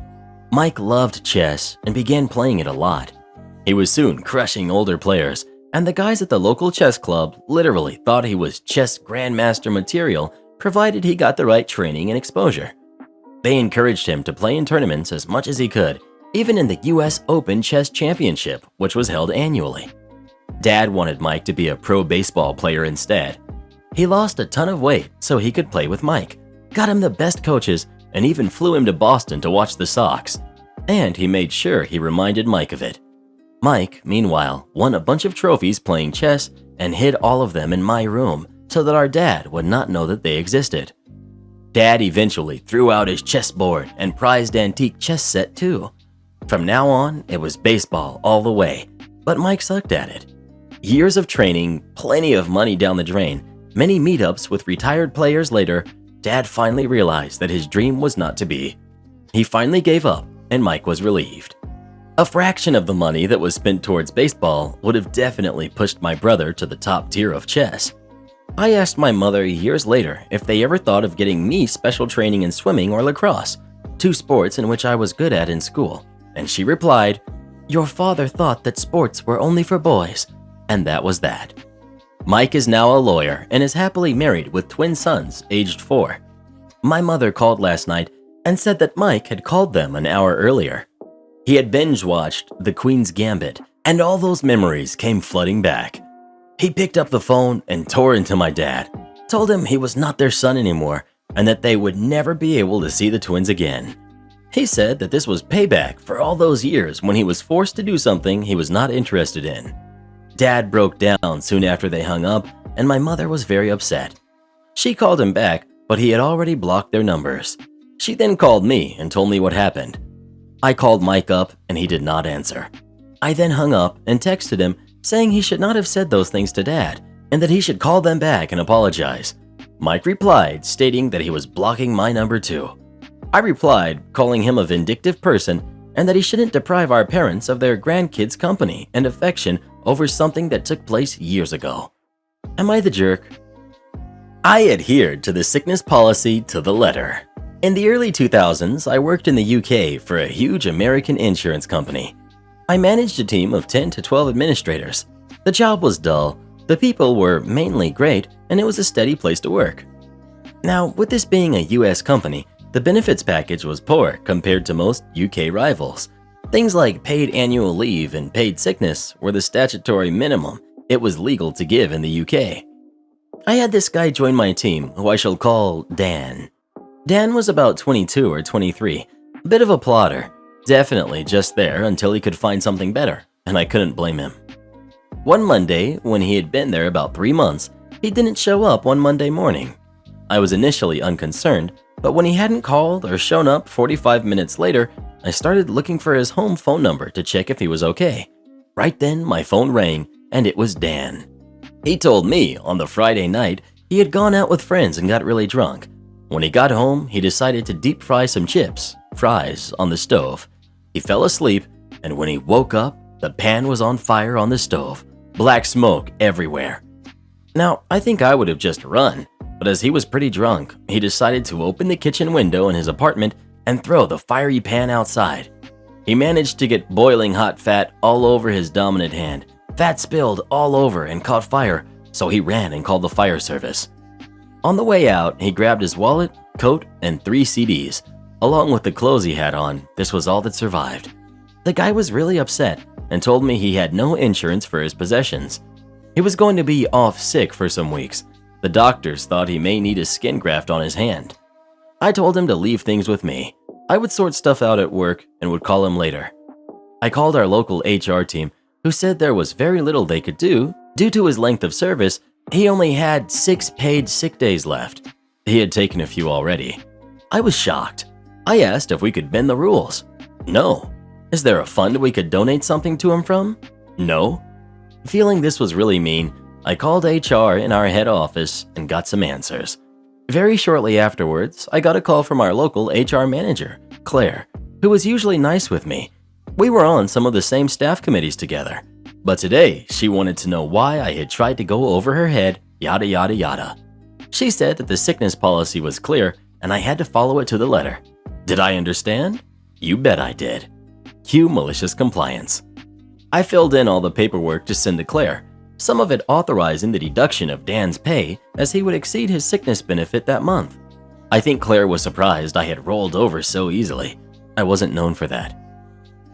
Mike loved chess and began playing it a lot. He was soon crushing older players, and the guys at the local chess club literally thought he was chess grandmaster material provided he got the right training and exposure. They encouraged him to play in tournaments as much as he could, even in the US Open Chess Championship, which was held annually. Dad wanted Mike to be a pro baseball player instead. He lost a ton of weight so he could play with Mike, got him the best coaches, and even flew him to Boston to watch the Sox. And he made sure he reminded Mike of it. Mike, meanwhile, won a bunch of trophies playing chess and hid all of them in my room so that our dad would not know that they existed. Dad eventually threw out his chessboard and prized antique chess set too. From now on, it was baseball all the way, but Mike sucked at it. Years of training, plenty of money down the drain, many meetups with retired players later, Dad finally realized that his dream was not to be. He finally gave up, and Mike was relieved. A fraction of the money that was spent towards baseball would have definitely pushed my brother to the top tier of chess. I asked my mother years later if they ever thought of getting me special training in swimming or lacrosse, two sports in which I was good at in school, and she replied, "Your father thought that sports were only for boys," and that was that. Mike is now a lawyer and is happily married with twin sons aged 4. My mother called last night and said that Mike had called them an hour earlier. He had binge-watched The Queen's Gambit, and all those memories came flooding back. He picked up the phone and tore into my dad, told him he was not their son anymore and that they would never be able to see the twins again. He said that this was payback for all those years when he was forced to do something he was not interested in. Dad broke down soon after they hung up, and my mother was very upset. She called him back, but he had already blocked their numbers. She then called me and told me what happened. I called Mike up and he did not answer. I then hung up and texted him saying he should not have said those things to Dad and that he should call them back and apologize. Mike replied stating that he was blocking my number too. I replied calling him a vindictive person and that he shouldn't deprive our parents of their grandkids' company and affection over something that took place years ago. Am I the jerk? I adhered to the sickness policy to the letter. In the early 2000s, I worked in the UK for a huge American insurance company. I managed a team of 10 to 12 administrators. The job was dull, the people were mainly great, and it was a steady place to work. Now, with this being a US company, the benefits package was poor compared to most UK rivals. Things like paid annual leave and paid sickness were the statutory minimum it was legal to give in the UK. I had this guy join my team who I shall call Dan. Dan was about 22 or 23, a bit of a plodder, definitely just there until he could find something better, and I couldn't blame him. One Monday, when he had been there about 3 months, he didn't show up one Monday morning. I was initially unconcerned, but when he hadn't called or shown up 45 minutes later, I started looking for his home phone number to check if he was okay. Right then, my phone rang, and it was Dan. He told me on the Friday night he had gone out with friends and got really drunk. When he got home, he decided to deep fry some chips, fries, on the stove. He fell asleep, and when he woke up, the pan was on fire on the stove, black smoke everywhere. Now, I think I would have just run, but as he was pretty drunk, he decided to open the kitchen window in his apartment and throw the fiery pan outside. He managed to get boiling hot fat all over his dominant hand. Fat spilled all over and caught fire, so he ran and called the fire service. On the way out, he grabbed his wallet, coat, and 3 CDs. Along with the clothes he had on, this was all that survived. The guy was really upset and told me he had no insurance for his possessions. He was going to be off sick for some weeks. The doctors thought he may need a skin graft on his hand. I told him to leave things with me. I would sort stuff out at work and would call him later. I called our local HR team, who said there was very little they could do. Due to his length of service, he only had 6 paid sick days left. He had taken a few already. I was shocked. I asked if we could bend the rules. No. Is there a fund we could donate something to him from? No. Feeling this was really mean, I called HR in our head office and got some answers. Very shortly afterwards, I got a call from our local HR manager, Claire, who was usually nice with me. We were on some of the same staff committees together. But today, she wanted to know why I had tried to go over her head, yada yada yada. She said that the sickness policy was clear and I had to follow it to the letter. Did I understand? You bet I did. Cue malicious compliance. I filled in all the paperwork to send to Claire, some of it authorizing the deduction of Dan's pay as he would exceed his sickness benefit that month. I think Claire was surprised I had rolled over so easily. I wasn't known for that.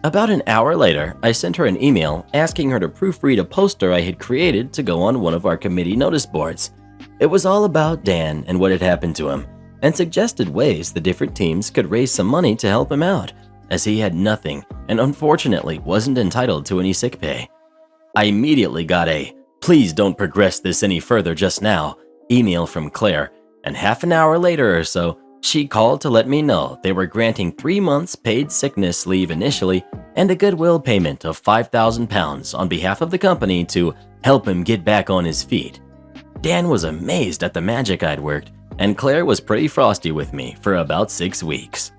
About an hour later, I sent her an email asking her to proofread a poster I had created to go on one of our committee notice boards. It was all about Dan and what had happened to him, and suggested ways the different teams could raise some money to help him out, as he had nothing and unfortunately wasn't entitled to any sick pay. I immediately got a "please don't progress this any further just now" email from Claire, and half an hour later or so, she called to let me know they were granting 3 months paid sickness leave initially and a goodwill payment of £5,000 on behalf of the company to help him get back on his feet. Dan was amazed at the magic I'd worked, and Claire was pretty frosty with me for about 6 weeks.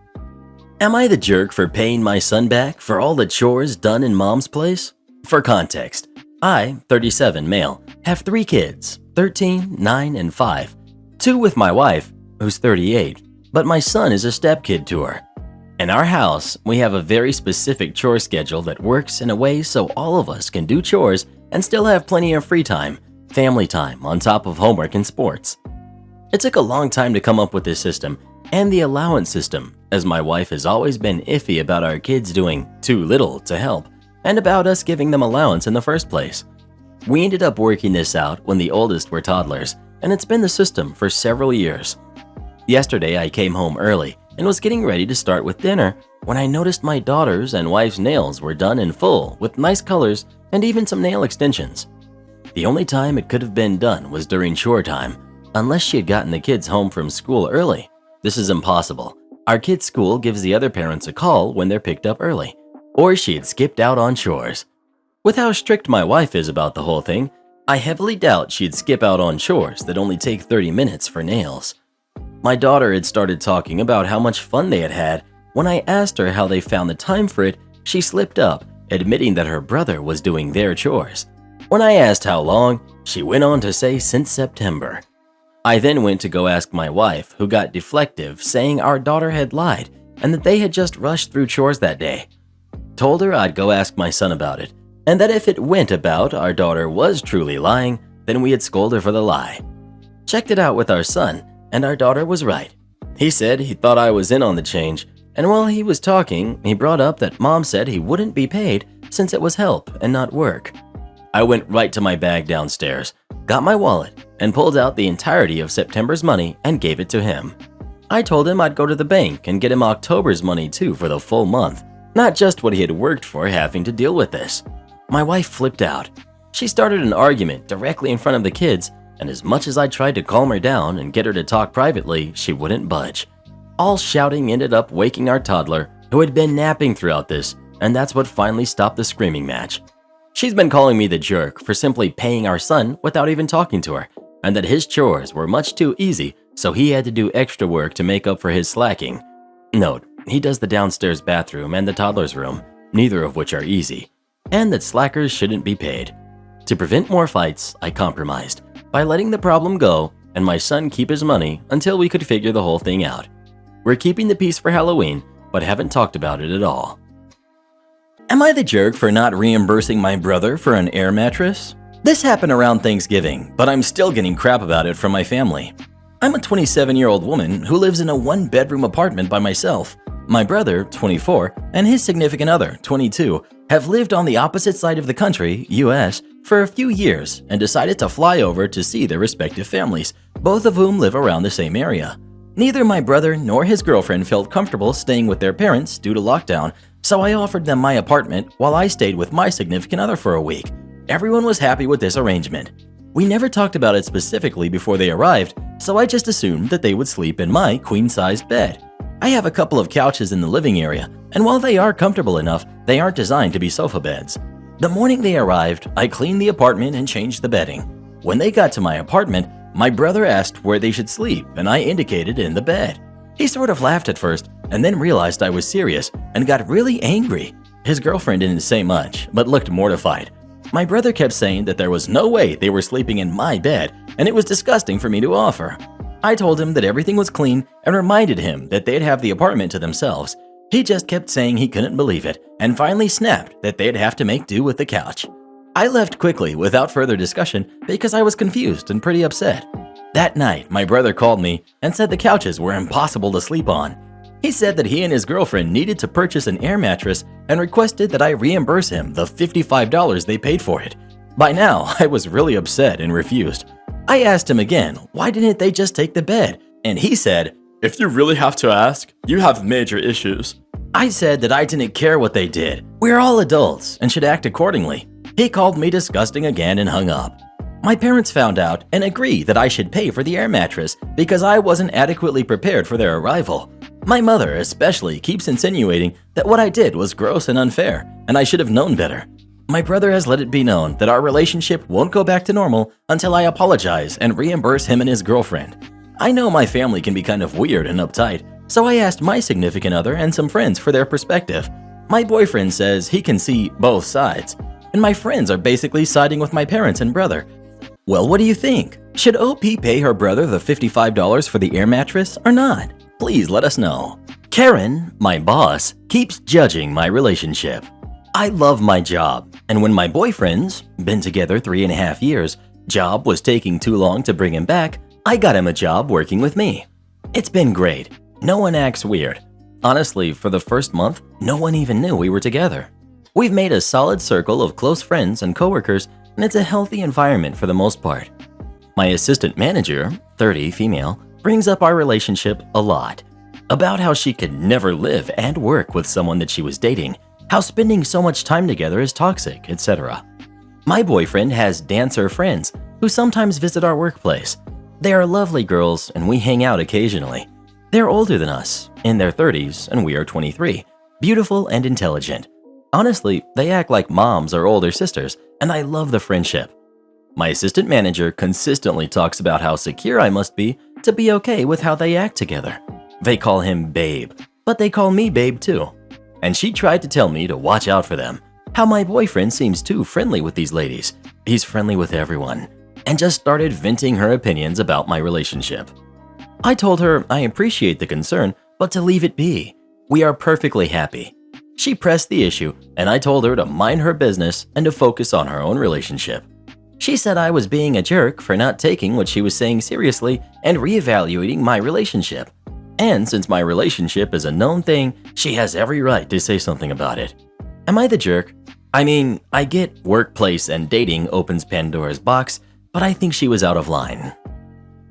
Am I the jerk for paying my son back for all the chores done in mom's place? For context, I, 37 male, have 3 kids, 13, 9, and 5. 2 with my wife, who's 38, but my son is a stepkid to her. In our house, we have a very specific chore schedule that works in a way so all of us can do chores and still have plenty of free time, family time on top of homework and sports. It took a long time to come up with this system and the allowance system, as my wife has always been iffy about our kids doing too little to help and about us giving them allowance in the first place. We ended up working this out when the oldest were toddlers, and it's been the system for several years. Yesterday, I came home early and was getting ready to start with dinner when I noticed my daughter's and wife's nails were done in full with nice colors and even some nail extensions. The only time it could have been done was during chore time, unless she had gotten the kids home from school early. This is impossible. Our kids' school gives the other parents a call when they're picked up early, or she had skipped out on chores. With how strict my wife is about the whole thing, I heavily doubt she'd skip out on chores that only take 30 minutes for nails. My daughter had started talking about how much fun they had had. When I asked her how they found the time for it, she slipped up, admitting that her brother was doing their chores. When I asked how long, she went on to say since September. I then went to go ask my wife, who got deflective, saying our daughter had lied and that they had just rushed through chores that day. Told her I'd go ask my son about it, and that if it went about our daughter was truly lying, then we'd scold her for the lie. Checked it out with our son, and our daughter was right. He said he thought I was in on the change, and while he was talking, he brought up that mom said he wouldn't be paid since it was help and not work. I went right to my bag downstairs, got my wallet, and pulled out the entirety of September's money and gave it to him. I told him I'd go to the bank and get him October's money too for the full month, not just what he had worked for having to deal with this. My wife flipped out. She started an argument directly in front of the kids, and as much as I tried to calm her down and get her to talk privately, she wouldn't budge. All shouting ended up waking our toddler, who had been napping throughout this, and that's what finally stopped the screaming match. She's been calling me the jerk for simply paying our son without even talking to her, and that his chores were much too easy, so he had to do extra work to make up for his slacking. Note, he does the downstairs bathroom and the toddler's room, neither of which are easy, and that slackers shouldn't be paid. To prevent more fights, I compromised by letting the problem go and my son keep his money until we could figure the whole thing out. We're keeping the peace for Halloween, but haven't talked about it at all. Am I the jerk for not reimbursing my brother for an air mattress? This happened around Thanksgiving, but I'm still getting crap about it from my family. I'm a 27-year-old woman who lives in a 1-bedroom apartment by myself. My brother, 24, and his significant other, 22, have lived on the opposite side of the country, US, for a few years and decided to fly over to see their respective families, both of whom live around the same area. Neither my brother nor his girlfriend felt comfortable staying with their parents due to lockdown, so I offered them my apartment while I stayed with my significant other for a week. Everyone was happy with this arrangement. We never talked about it specifically before they arrived, so I just assumed that they would sleep in my queen-sized bed. I have a couple of couches in the living area, and while they are comfortable enough, they aren't designed to be sofa beds. The morning they arrived, I cleaned the apartment and changed the bedding. When they got to my apartment, my brother asked where they should sleep, and I indicated in the bed. He sort of laughed at first, and then realized I was serious and got really angry. His girlfriend didn't say much, but looked mortified. My brother kept saying that there was no way they were sleeping in my bed, and it was disgusting for me to offer. I told him that everything was clean and reminded him that they'd have the apartment to themselves. He just kept saying he couldn't believe it, and finally snapped that they'd have to make do with the couch. I left quickly without further discussion because I was confused and pretty upset. That night, my brother called me and said the couches were impossible to sleep on. He said that he and his girlfriend needed to purchase an air mattress and requested that I reimburse him the $55 they paid for it. By now, I was really upset and refused. I asked him again, why didn't they just take the bed? And he said, "If you really have to ask, you have major issues." I said that I didn't care what they did. We're all adults and should act accordingly. He called me disgusting again and hung up. My parents found out and agreed that I should pay for the air mattress because I wasn't adequately prepared for their arrival. My mother especially keeps insinuating that what I did was gross and unfair, and I should have known better. My brother has let it be known that our relationship won't go back to normal until I apologize and reimburse him and his girlfriend. I know my family can be kind of weird and uptight, so I asked my significant other and some friends for their perspective. My boyfriend says he can see both sides, and my friends are basically siding with my parents and brother. Well, what do you think? Should OP pay her brother the $55 for the air mattress or not? Please let us know. Karen, my boss, keeps judging my relationship. I love my job, and when my boyfriend's been together 3.5 years, job was taking too long to bring him back, I got him a job working with me. It's been great. No one acts weird. Honestly, for the first month, no one even knew we were together. We've made a solid circle of close friends and coworkers, and it's a healthy environment for the most part. My assistant manager, 30 female, brings up our relationship a lot. About how she could never live and work with someone that she was dating, how spending so much time together is toxic, etc. My boyfriend has dancer friends who sometimes visit our workplace. They are lovely girls and we hang out occasionally. They're older than us, in their 30s, and we are 23, beautiful and intelligent. Honestly, they act like moms or older sisters, and I love the friendship. My assistant manager consistently talks about how secure I must be to be okay with how they act together. They call him Babe, but they call me Babe too. And she tried to tell me to watch out for them, how my boyfriend seems too friendly with these ladies. He's friendly with everyone, and just started venting her opinions about my relationship. I told her I appreciate the concern, but to leave it be. We are perfectly happy. She pressed the issue, and I told her to mind her business and to focus on her own relationship. She said I was being a jerk for not taking what she was saying seriously and reevaluating my relationship. And since my relationship is a known thing, she has every right to say something about it. Am I the jerk? I mean, I get workplace and dating opens Pandora's box, but I think she was out of line.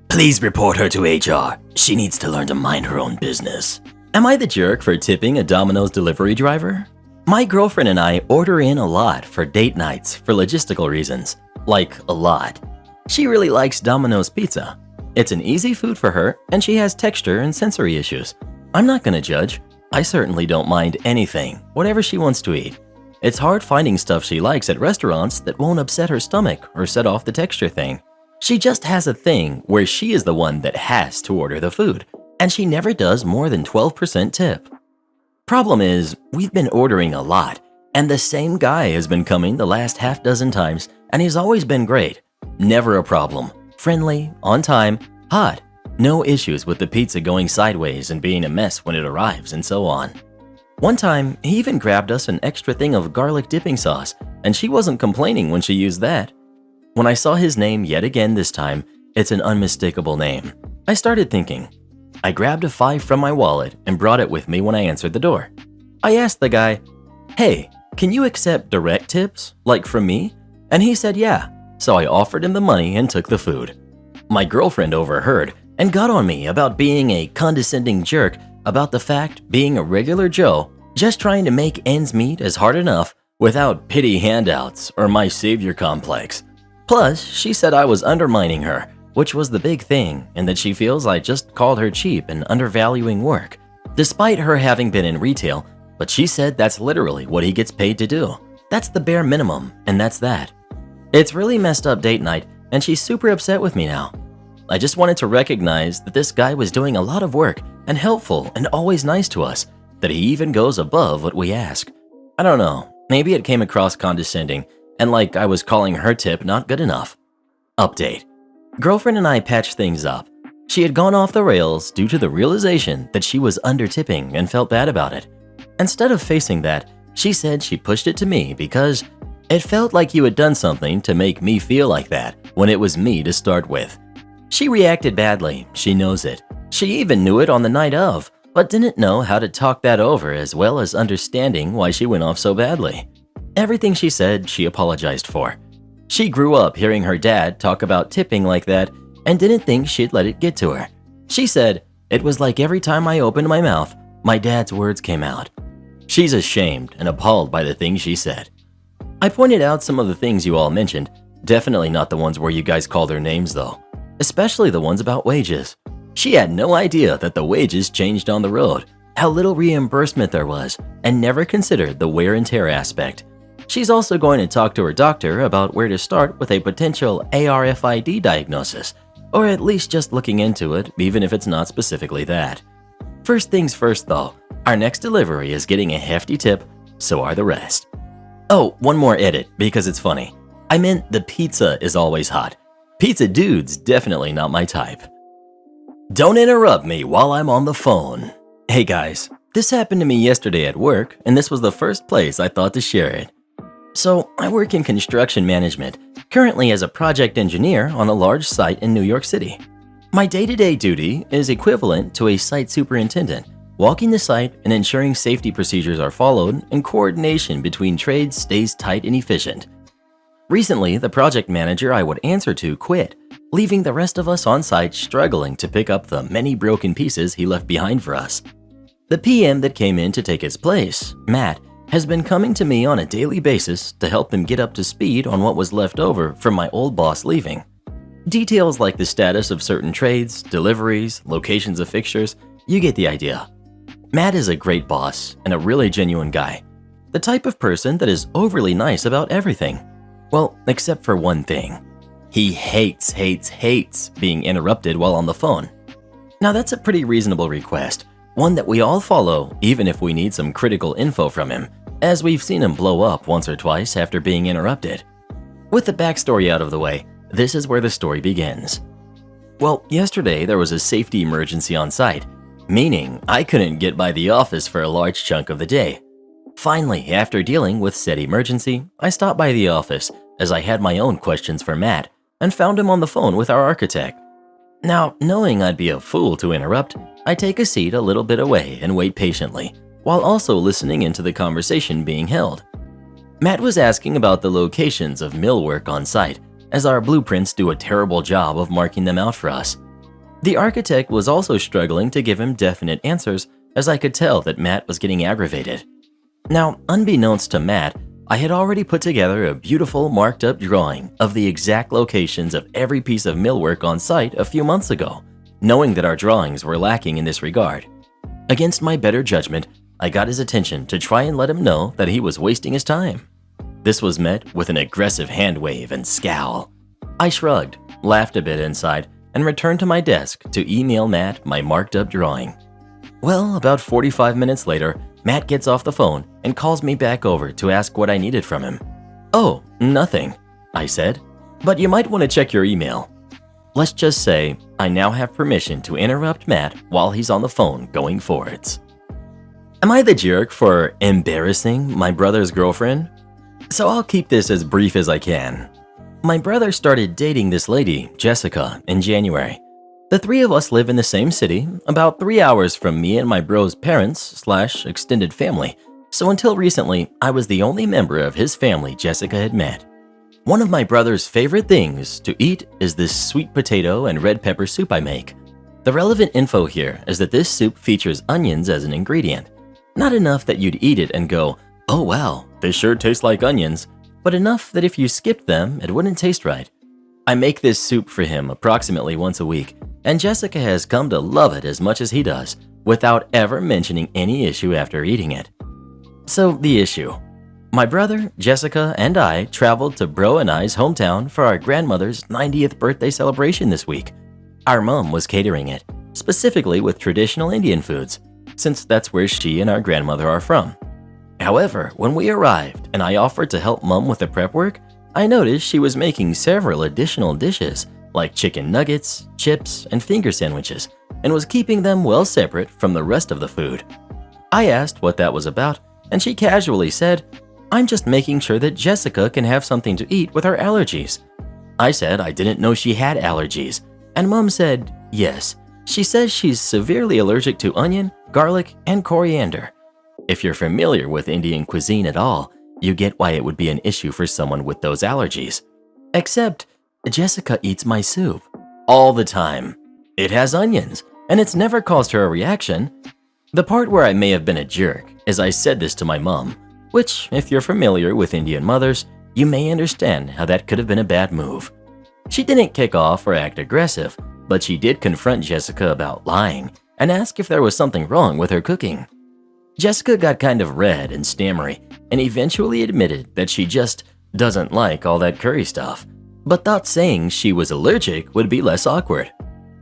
Please report her to HR. She needs to learn to mind her own business. Am I the jerk for tipping a Domino's delivery driver? My girlfriend and I order in a lot for date nights for logistical reasons. Like, a lot. She really likes Domino's pizza. It's an easy food for her, and she has texture and sensory issues. I'm not gonna judge. I certainly don't mind anything, whatever she wants to eat. It's hard finding stuff she likes at restaurants that won't upset her stomach or set off the texture thing. She just has a thing where she is the one that has to order the food, and she never does more than 12% tip. Problem is, we've been ordering a lot, and the same guy has been coming the last half dozen times, and he's always been great. Never a problem. Friendly, on time, hot. No issues with the pizza going sideways and being a mess when it arrives, and so on. One time, he even grabbed us an extra thing of garlic dipping sauce, and she wasn't complaining when she used that. When I saw his name yet again this time, it's an unmistakable name. I started thinking. I grabbed a $5 from my wallet and brought it with me when I answered the door. I asked the guy, "Hey, can you accept direct tips, like from me?" And he said yeah, so I offered him the money and took the food. My girlfriend overheard and got on me about being a condescending jerk about the fact being a regular Joe, just trying to make ends meet is hard enough without pity handouts or my savior complex. Plus, she said I was undermining her, which was the big thing, and that she feels I just called her cheap and undervaluing work, despite her having been in retail, but she said that's literally what he gets paid to do. That's the bare minimum, and that's that. It's really messed up date night, and she's super upset with me now. I just wanted to recognize that this guy was doing a lot of work and helpful and always nice to us, that he even goes above what we ask. I don't know, maybe it came across condescending, and like I was calling her tip not good enough. Update. Girlfriend and I patched things up. She had gone off the rails due to the realization that she was under-tipping and felt bad about it. Instead of facing that, she said she pushed it to me because it felt like you had done something to make me feel like that when it was me to start with. She reacted badly, she knows it. She even knew it on the night of, but didn't know how to talk that over as well as understanding why she went off so badly. Everything she said, she apologized for. She grew up hearing her dad talk about tipping like that and didn't think she'd let it get to her. She said, "It was like every time I opened my mouth, my dad's words came out." She's ashamed and appalled by the things she said. I pointed out some of the things you all mentioned, definitely not the ones where you guys call their names though, especially the ones about wages. She had no idea that the wages changed on the road, how little reimbursement there was, and never considered the wear and tear aspect. She's also going to talk to her doctor about where to start with a potential ARFID diagnosis, or at least just looking into it, even if it's not specifically that. First things first though, our next delivery is getting a hefty tip, so are the rest. Oh, one more edit, because it's funny. I meant the pizza is always hot. Pizza dude's definitely not my type. Don't interrupt me while I'm on the phone. Hey guys, this happened to me yesterday at work, and this was the first place I thought to share it. So, I work in construction management, currently as a project engineer on a large site in New York City. My day-to-day duty is equivalent to a site superintendent, walking the site and ensuring safety procedures are followed and coordination between trades stays tight and efficient. Recently, the project manager I would answer to quit, leaving the rest of us on site struggling to pick up the many broken pieces he left behind for us. The PM that came in to take his place, Matt, has been coming to me on a daily basis to help him get up to speed on what was left over from my old boss leaving. Details like the status of certain trades, deliveries, locations of fixtures, you get the idea. Matt is a great boss and a really genuine guy. The type of person that is overly nice about everything. Well, except for one thing. He hates being interrupted while on the phone. Now that's a pretty reasonable request, one that we all follow even if we need some critical info from him, as we've seen him blow up once or twice after being interrupted. With the backstory out of the way, this is where the story begins. Well, yesterday there was a safety emergency on site, meaning I couldn't get by the office for a large chunk of the day. Finally, after dealing with said emergency, I stopped by the office as I had my own questions for Matt and found him on the phone with our architect. Now, knowing I'd be a fool to interrupt, I take a seat a little bit away and wait patiently, while also listening into the conversation being held. Matt was asking about the locations of millwork on site, as our blueprints do a terrible job of marking them out for us. The architect was also struggling to give him definite answers, as I could tell that Matt was getting aggravated. Now, unbeknownst to Matt, I had already put together a beautiful marked up drawing of the exact locations of every piece of millwork on site a few months ago, knowing that our drawings were lacking in this regard. Against my better judgment, I got his attention to try and let him know that he was wasting his time. This was met with an aggressive hand wave and scowl. I shrugged, laughed a bit inside, and returned to my desk to email Matt my marked up drawing. Well, about 45 minutes later, Matt gets off the phone and calls me back over to ask what I needed from him. "Oh, nothing," I said, "but you might want to check your email." Let's just say I now have permission to interrupt Matt while he's on the phone going forwards. Am I the jerk for embarrassing my brother's girlfriend? So I'll keep this as brief as I can. My brother started dating this lady, Jessica, in January. The three of us live in the same city, about 3 hours from me and my bro's parents/extended family, so until recently, I was the only member of his family Jessica had met. One of my brother's favorite things to eat is this sweet potato and red pepper soup I make. The relevant info here is that this soup features onions as an ingredient. Not enough that you'd eat it and go, "Oh wow, this sure tastes like onions," but enough that if you skipped them, it wouldn't taste right. I make this soup for him approximately once a week, and Jessica has come to love it as much as he does, without ever mentioning any issue after eating it. So the issue. My brother, Jessica, and I traveled to Bro and I's hometown for our grandmother's 90th birthday celebration this week. Our mom was catering it, specifically with traditional Indian foods, since that's where she and our grandmother are from. However, when we arrived and I offered to help Mom with the prep work, I noticed she was making several additional dishes, like chicken nuggets, chips, and finger sandwiches, and was keeping them well separate from the rest of the food. I asked what that was about, and she casually said, "I'm just making sure that Jessica can have something to eat with her allergies." I said I didn't know she had allergies, and Mom said, yes, she says she's severely allergic to onion, garlic, and coriander. If you're familiar with Indian cuisine at all, you get why it would be an issue for someone with those allergies. Except, Jessica eats my soup all the time. It has onions, and it's never caused her a reaction. The part where I may have been a jerk is I said this to my mom, which, if you're familiar with Indian mothers, you may understand how that could have been a bad move. She didn't kick off or act aggressive, but she did confront Jessica about lying and ask if there was something wrong with her cooking. Jessica got kind of red and stammery and eventually admitted that she just doesn't like all that curry stuff, but thought saying she was allergic would be less awkward.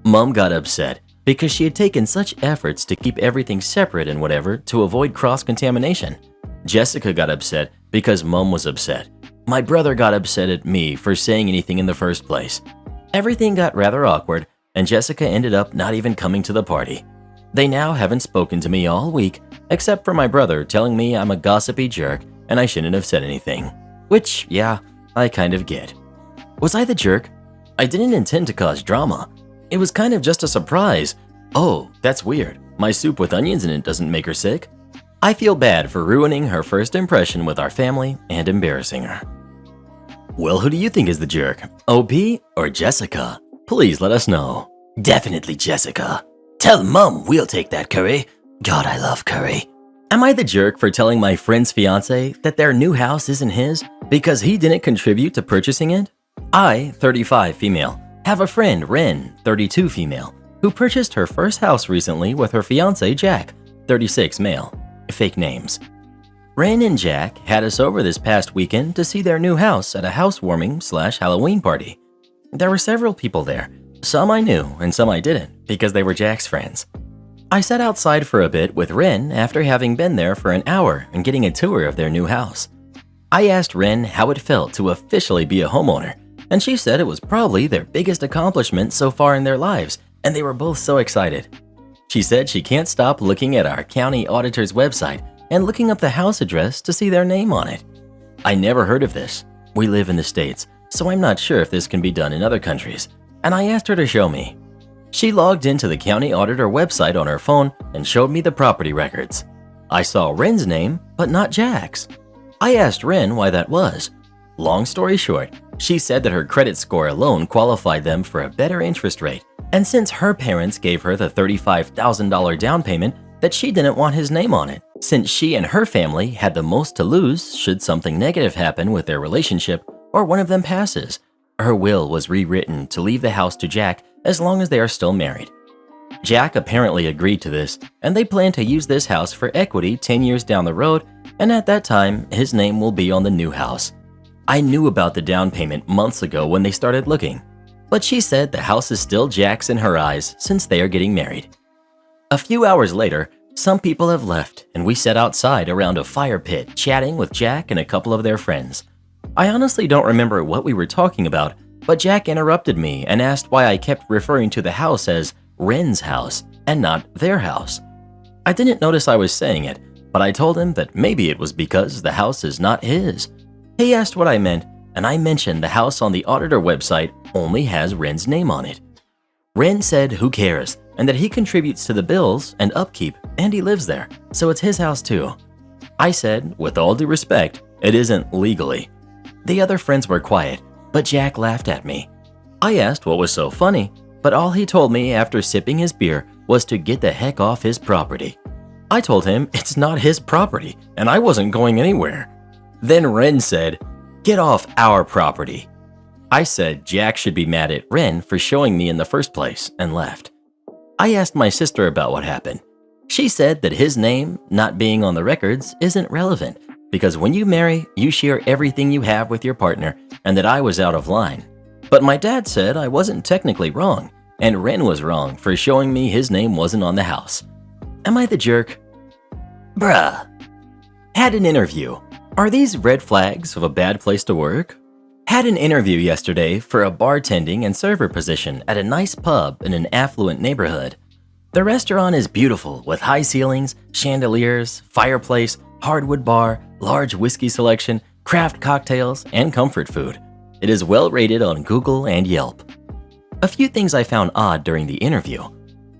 Mom got upset because she had taken such efforts to keep everything separate and whatever to avoid cross-contamination. Jessica got upset because Mom was upset. My brother got upset at me for saying anything in the first place. Everything got rather awkward, and Jessica ended up not even coming to the party. They now haven't spoken to me all week, except for my brother telling me I'm a gossipy jerk and I shouldn't have said anything. Which, yeah, I kind of get. Was I the jerk? I didn't intend to cause drama. It was kind of just a surprise. Oh, that's weird. My soup with onions in it doesn't make her sick. I feel bad for ruining her first impression with our family and embarrassing her. Well, who do you think is the jerk? OP or Jessica? Please let us know. Definitely Jessica. Tell Mom we'll take that curry. God, I love curry. Am I the jerk for telling my friend's fiance that their new house isn't his because he didn't contribute to purchasing it? I, 35 female, have a friend, Ren, 32 female, who purchased her first house recently with her fiance, Jack, 36 male. Fake names. Ren and Jack had us over this past weekend to see their new house at a housewarming/Halloween party. There were several people there. Some I knew and some I didn't because they were Jack's friends. I sat outside for a bit with Ren after having been there for an hour and getting a tour of their new house. I asked Ren how it felt to officially be a homeowner, and she said it was probably their biggest accomplishment so far in their lives, and they were both so excited. She said she can't stop looking at our county auditor's website and looking up the house address to see their name on it. I never heard of this. We live in the States, so I'm not sure if this can be done in other countries, and I asked her to show me. She logged into the county auditor website on her phone and showed me the property records. I saw Ren's name, but not Jack's. I asked Ren why that was. Long story short, she said that her credit score alone qualified them for a better interest rate, and since her parents gave her the $35,000 down payment, that she didn't want his name on it, since she and her family had the most to lose should something negative happen with their relationship or one of them passes. Her will was rewritten to leave the house to Jack as long as they are still married. Jack apparently agreed to this, and they plan to use this house for equity 10 years down the road, and at that time, his name will be on the new house. I knew about the down payment months ago when they started looking, but she said the house is still Jack's in her eyes since they are getting married. A few hours later, some people have left, and we sat outside around a fire pit chatting with Jack and a couple of their friends. I honestly don't remember what we were talking about, but Jack interrupted me and asked why I kept referring to the house as Ren's house and not their house. I didn't notice I was saying it, but I told him that maybe it was because the house is not his. He asked what I meant, and I mentioned the house on the auditor website only has Ren's name on it. Ren said who cares, and that he contributes to the bills and upkeep, and he lives there, so it's his house too. I said, with all due respect, it isn't legally. The other friends were quiet, but Jack laughed at me. I asked what was so funny, but all he told me after sipping his beer was to get the heck off his property. I told him it's not his property, and I wasn't going anywhere. Then Ren said, "Get off our property." I said Jack should be mad at Ren for showing me in the first place and left. I asked my sister about what happened. She said that his name not being on the records isn't relevant because when you marry, you share everything you have with your partner, and that I was out of line. But my dad said I wasn't technically wrong, and Ren was wrong for showing me his name wasn't on the house. Am I the jerk? Bruh. Had an interview. Are these red flags of a bad place to work? Had an interview yesterday for a bartending and server position at a nice pub in an affluent neighborhood. The restaurant is beautiful with high ceilings, chandeliers, fireplace, hardwood bar, large whiskey selection, craft cocktails, and comfort food. It is well rated on Google and Yelp. A few things I found odd during the interview.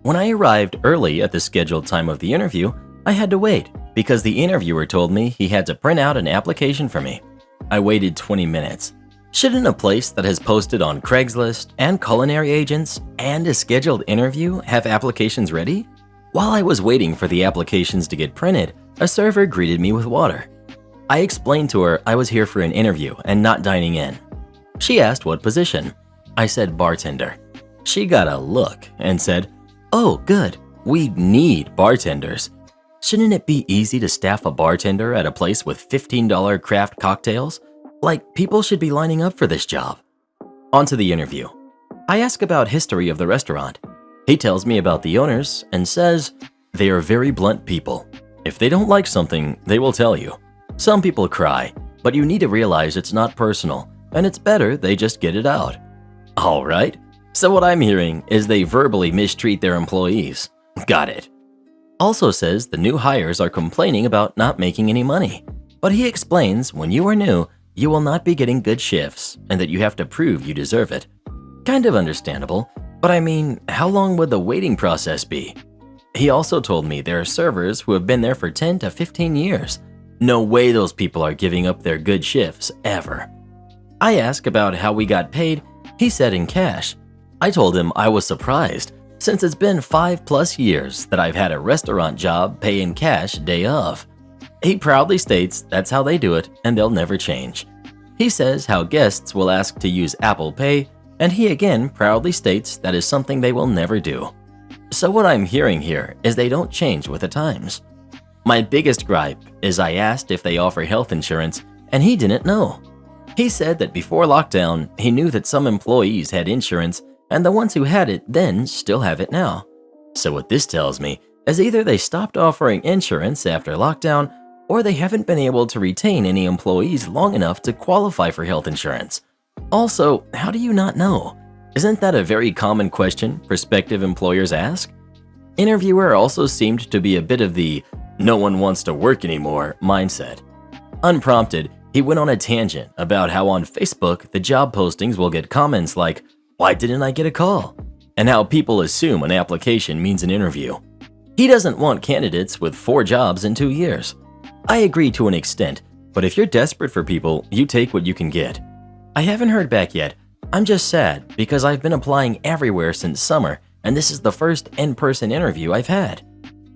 When I arrived early at the scheduled time of the interview, I had to wait because the interviewer told me he had to print out an application for me. I waited 20 minutes. Shouldn't a place that has posted on Craigslist and culinary agents and a scheduled interview have applications ready? While I was waiting for the applications to get printed, a server greeted me with water. I explained to her I was here for an interview and not dining in. She asked what position. I said bartender. She got a look and said, "Oh, good, we need bartenders. Shouldn't it be easy to staff a bartender at a place with $15 craft cocktails? Like, people should be lining up for this job." On to the interview. I ask about history of the restaurant. He tells me about the owners and says, "They are very blunt people. If they don't like something, they will tell you. Some people cry, but you need to realize it's not personal, and it's better they just get it out." All right, so what I'm hearing is they verbally mistreat their employees. Got it. Also says the new hires are complaining about not making any money, but he explains when you are new, you will not be getting good shifts and that you have to prove you deserve it. Kind of understandable, but I mean, how long would the waiting process be? He also told me there are servers who have been there for 10 to 15 years. No way those people are giving up their good shifts ever. I asked about how we got paid. He said in cash. I told him I was surprised since it's been 5+ years that I've had a restaurant job pay in cash day of. He proudly states that's how they do it and they'll never change. He says how guests will ask to use Apple Pay, and he again proudly states that is something they will never do. So what I'm hearing here is they don't change with the times. My biggest gripe is I asked if they offer health insurance, and he didn't know. He said that before lockdown, he knew that some employees had insurance, and the ones who had it then still have it now. So what this tells me is either they stopped offering insurance after lockdown, or they haven't been able to retain any employees long enough to qualify for health insurance. Also, how do you not know? Isn't that a very common question prospective employers ask? Interviewer also seemed to be a bit of the "no one wants to work anymore" mindset. Unprompted, he went on a tangent about how on Facebook the job postings will get comments like, "Why didn't I get a call?" and how people assume an application means an interview. He doesn't want candidates with 4 jobs in 2 years. I agree to an extent, but if you're desperate for people, you take what you can get. I haven't heard back yet. I'm just sad because I've been applying everywhere since summer, and this is the first in-person interview I've had.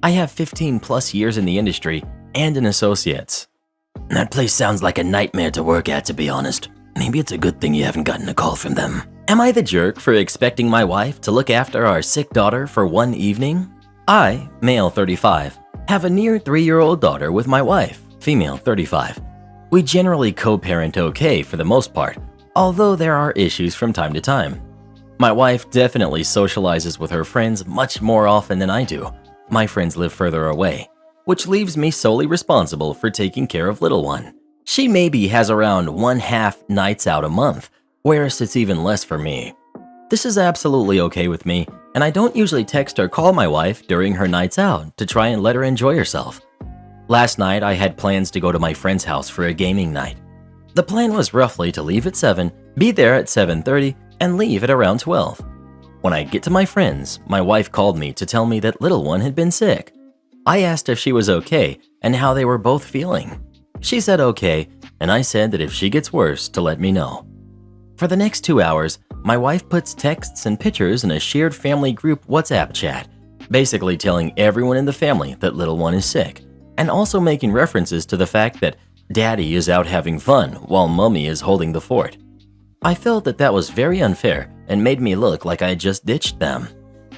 I have 15+ years in the industry and an associate's. That place sounds like a nightmare to work at, to be honest. Maybe it's a good thing you haven't gotten a call from them. Am I the jerk for expecting my wife to look after our sick daughter for one evening? I, male 35, have a near 3-year-old daughter with my wife, female 35. We generally co-parent okay for the most part, although there are issues from time to time. My wife definitely socializes with her friends much more often than I do. My friends live further away, which leaves me solely responsible for taking care of little one. She maybe has around 1/2 nights out a month, whereas it's even less for me. This is absolutely okay with me, and I don't usually text or call my wife during her nights out to try and let her enjoy herself. Last night, I had plans to go to my friend's house for a gaming night. The plan was roughly to leave at 7, be there at 7:30, and leave at around 12. When I get to my friend's, my wife called me to tell me that little one had been sick. I asked if she was okay and how they were both feeling. She said okay, and I said that if she gets worse, to let me know. For the next 2 hours, my wife puts texts and pictures in a shared family group WhatsApp chat, basically telling everyone in the family that little one is sick, and also making references to the fact that Daddy is out having fun while Mummy is holding the fort. I felt that that was very unfair and made me look like I had just ditched them.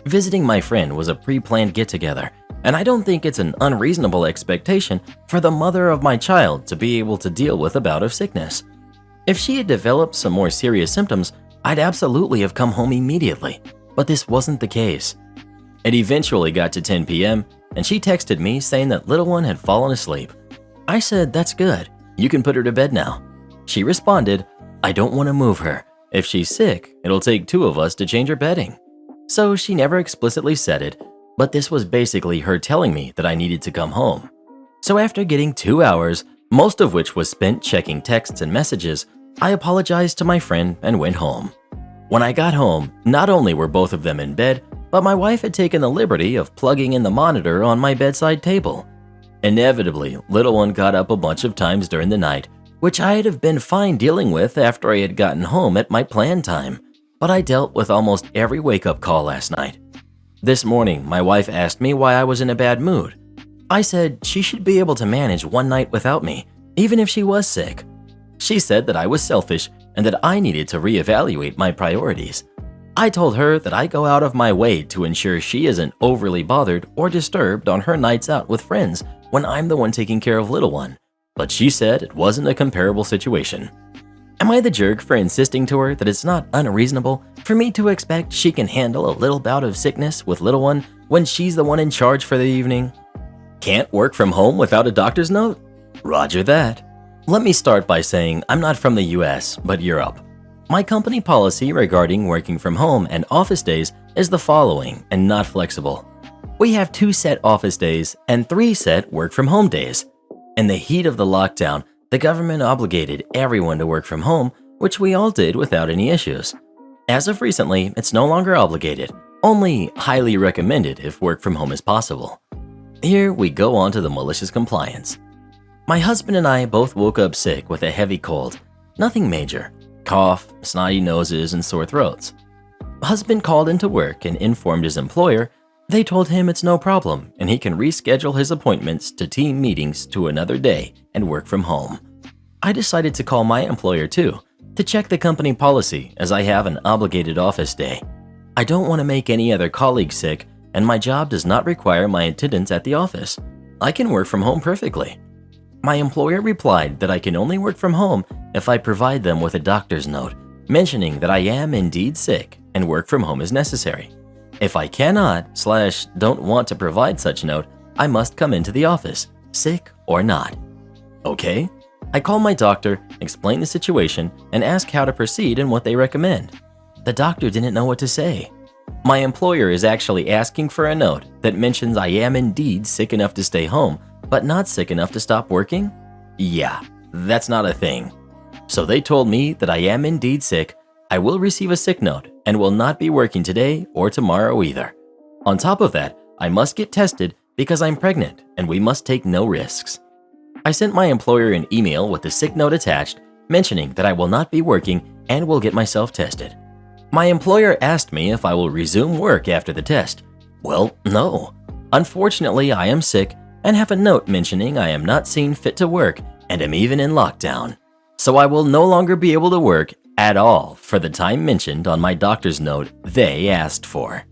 Visiting my friend was a pre-planned get-together, and I don't think it's an unreasonable expectation for the mother of my child to be able to deal with a bout of sickness. If she had developed some more serious symptoms, I'd absolutely have come home immediately, but this wasn't the case. It eventually got to 10 p.m., and she texted me saying that little one had fallen asleep. I said, "That's good. You can put her to bed now." She responded, "I don't want to move her. If she's sick, it'll take 2 of us to change her bedding." So she never explicitly said it, but this was basically her telling me that I needed to come home. So after getting 2 hours, most of which was spent checking texts and messages, I apologized to my friend and went home. When I got home, not only were both of them in bed, but my wife had taken the liberty of plugging in the monitor on my bedside table. Inevitably, little one got up a bunch of times during the night, which I'd have been fine dealing with after I had gotten home at my planned time, but I dealt with almost every wake-up call last night. This morning, my wife asked me why I was in a bad mood. I said she should be able to manage one night without me, even if she was sick. She said that I was selfish and that I needed to reevaluate my priorities. I told her that I go out of my way to ensure she isn't overly bothered or disturbed on her nights out with friends when I'm the one taking care of little one, but she said it wasn't a comparable situation. Am I the jerk for insisting to her that it's not unreasonable for me to expect she can handle a little bout of sickness with little one when she's the one in charge for the evening? Can't work from home without a doctor's note? Roger that. Let me start by saying I'm not from the US, but Europe. My company policy regarding working from home and office days is the following and not flexible. We have 2 set office days and 3 set work from home days. In the heat of the lockdown, the government obligated everyone to work from home, which we all did without any issues. As of recently, it's no longer obligated, only highly recommended if work from home is possible. Here we go on to the malicious compliance. My husband and I both woke up sick with a heavy cold. Nothing major. Cough, snotty noses, and sore throats. Husband called into work and informed his employer. They told him it's no problem and he can reschedule his appointments to team meetings to another day and work from home. I decided to call my employer too, to check the company policy as I have an obligated office day. I don't want to make any other colleagues sick and my job does not require my attendance at the office. I can work from home perfectly. My employer replied that I can only work from home if I provide them with a doctor's note mentioning that I am indeed sick and work from home is necessary. If I cannot/don't want to provide such note, I must come into the office, sick or not. Okay, I call my doctor, explain the situation, and ask how to proceed and what they recommend. The doctor didn't know what to say. My employer is actually asking for a note that mentions I am indeed sick enough to stay home, but not sick enough to stop working? Yeah, that's not a thing. So they told me that I am indeed sick, I will receive a sick note, and will not be working today or tomorrow either. On top of that, I must get tested because I'm pregnant and we must take no risks. I sent my employer an email with the sick note attached, mentioning that I will not be working and will get myself tested. My employer asked me if I will resume work after the test. Well, no. Unfortunately, I am sick and have a note mentioning I am not seen fit to work and am even in lockdown. So I will no longer be able to work at all for the time mentioned on my doctor's note they asked for.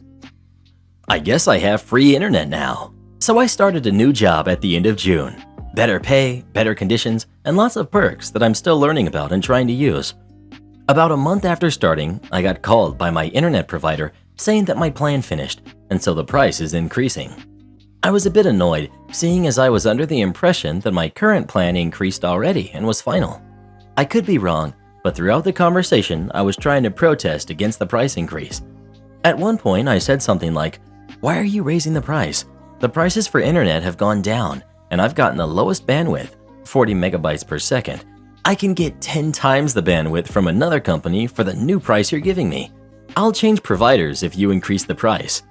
I guess I have free internet now. So I started a new job at the end of June. Better pay, better conditions, and lots of perks that I'm still learning about and trying to use. About a month after starting, I got called by my internet provider saying that my plan finished, and so the price is increasing. I was a bit annoyed, seeing as I was under the impression that my current plan increased already and was final. I could be wrong, but throughout the conversation, I was trying to protest against the price increase. At one point, I said something like, "Why are you raising the price? The prices for internet have gone down, and I've gotten the lowest bandwidth, 40 megabytes per second. I can get 10 times the bandwidth from another company for the new price you're giving me. I'll change providers if you increase the price."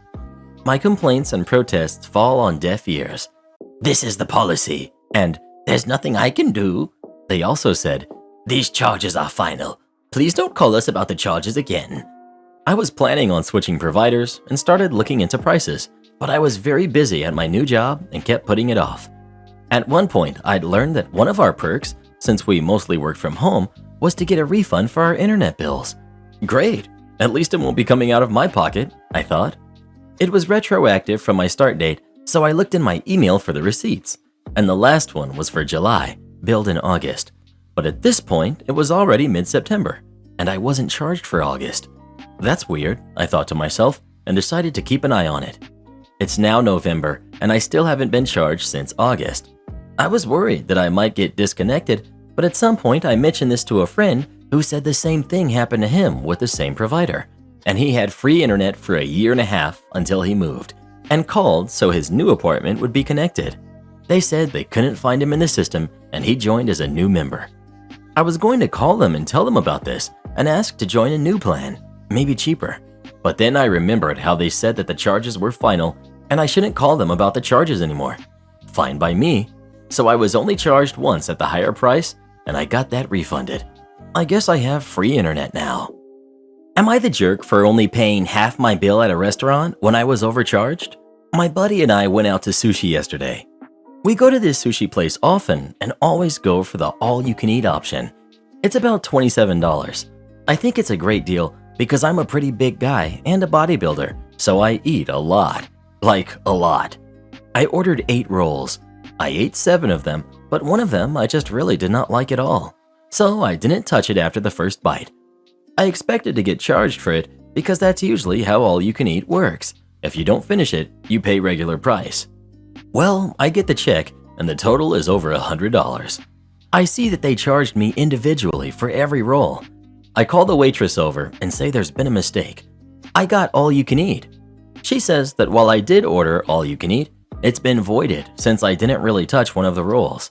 My complaints and protests fall on deaf ears. This is the policy, and there's nothing I can do. They also said, These charges are final. Please don't call us about the charges again. I was planning on switching providers and started looking into prices, but I was very busy at my new job and kept putting it off. At one point, I'd learned that one of our perks, since we mostly worked from home, was to get a refund for our internet bills. Great, at least it won't be coming out of my pocket, I thought. It was retroactive from my start date, so I looked in my email for the receipts, and the last one was for July, billed in August. But at this point, it was already mid-September, and I wasn't charged for August. That's weird, I thought to myself, and decided to keep an eye on it. It's now November, and I still haven't been charged since August. I was worried that I might get disconnected, but at some point I mentioned this to a friend who said the same thing happened to him with the same provider, and he had free internet for a year and a half until he moved, and called so his new apartment would be connected. They said they couldn't find him in the system, and he joined as a new member. I was going to call them and tell them about this and ask to join a new plan, maybe cheaper. But then I remembered how they said that the charges were final and I shouldn't call them about the charges anymore. Fine by me. So I was only charged once at the higher price and I got that refunded. I guess I have free internet now. Am I the jerk for only paying half my bill at a restaurant when I was overcharged? My buddy and I went out to sushi yesterday. We go to this sushi place often and always go for the all-you-can-eat option. It's about $27. I think it's a great deal, because I'm a pretty big guy and a bodybuilder, so I eat a lot. Like, a lot. I ordered 8 rolls. I ate 7 of them, but one of them I just really did not like at all. So I didn't touch it after the first bite. I expected to get charged for it because that's usually how all-you-can-eat works. If you don't finish it, you pay regular price. Well, I get the check, and the total is over $100. I see that they charged me individually for every roll. I call the waitress over and say there's been a mistake. I got all-you-can-eat. She says that while I did order all-you-can-eat, it's been voided since I didn't really touch one of the rolls.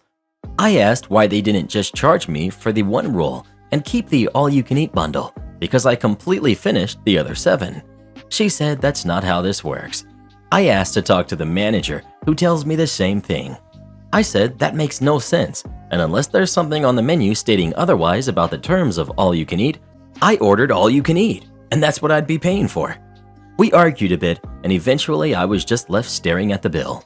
I asked why they didn't just charge me for the 1 roll and keep the all-you-can-eat bundle because I completely finished the other 7. She said that's not how this works. I asked to talk to the manager, who tells me the same thing. I said that makes no sense, and unless there's something on the menu stating otherwise about the terms of all-you-can-eat, I ordered all-you-can-eat, and that's what I'd be paying for. We argued a bit, and eventually I was just left staring at the bill.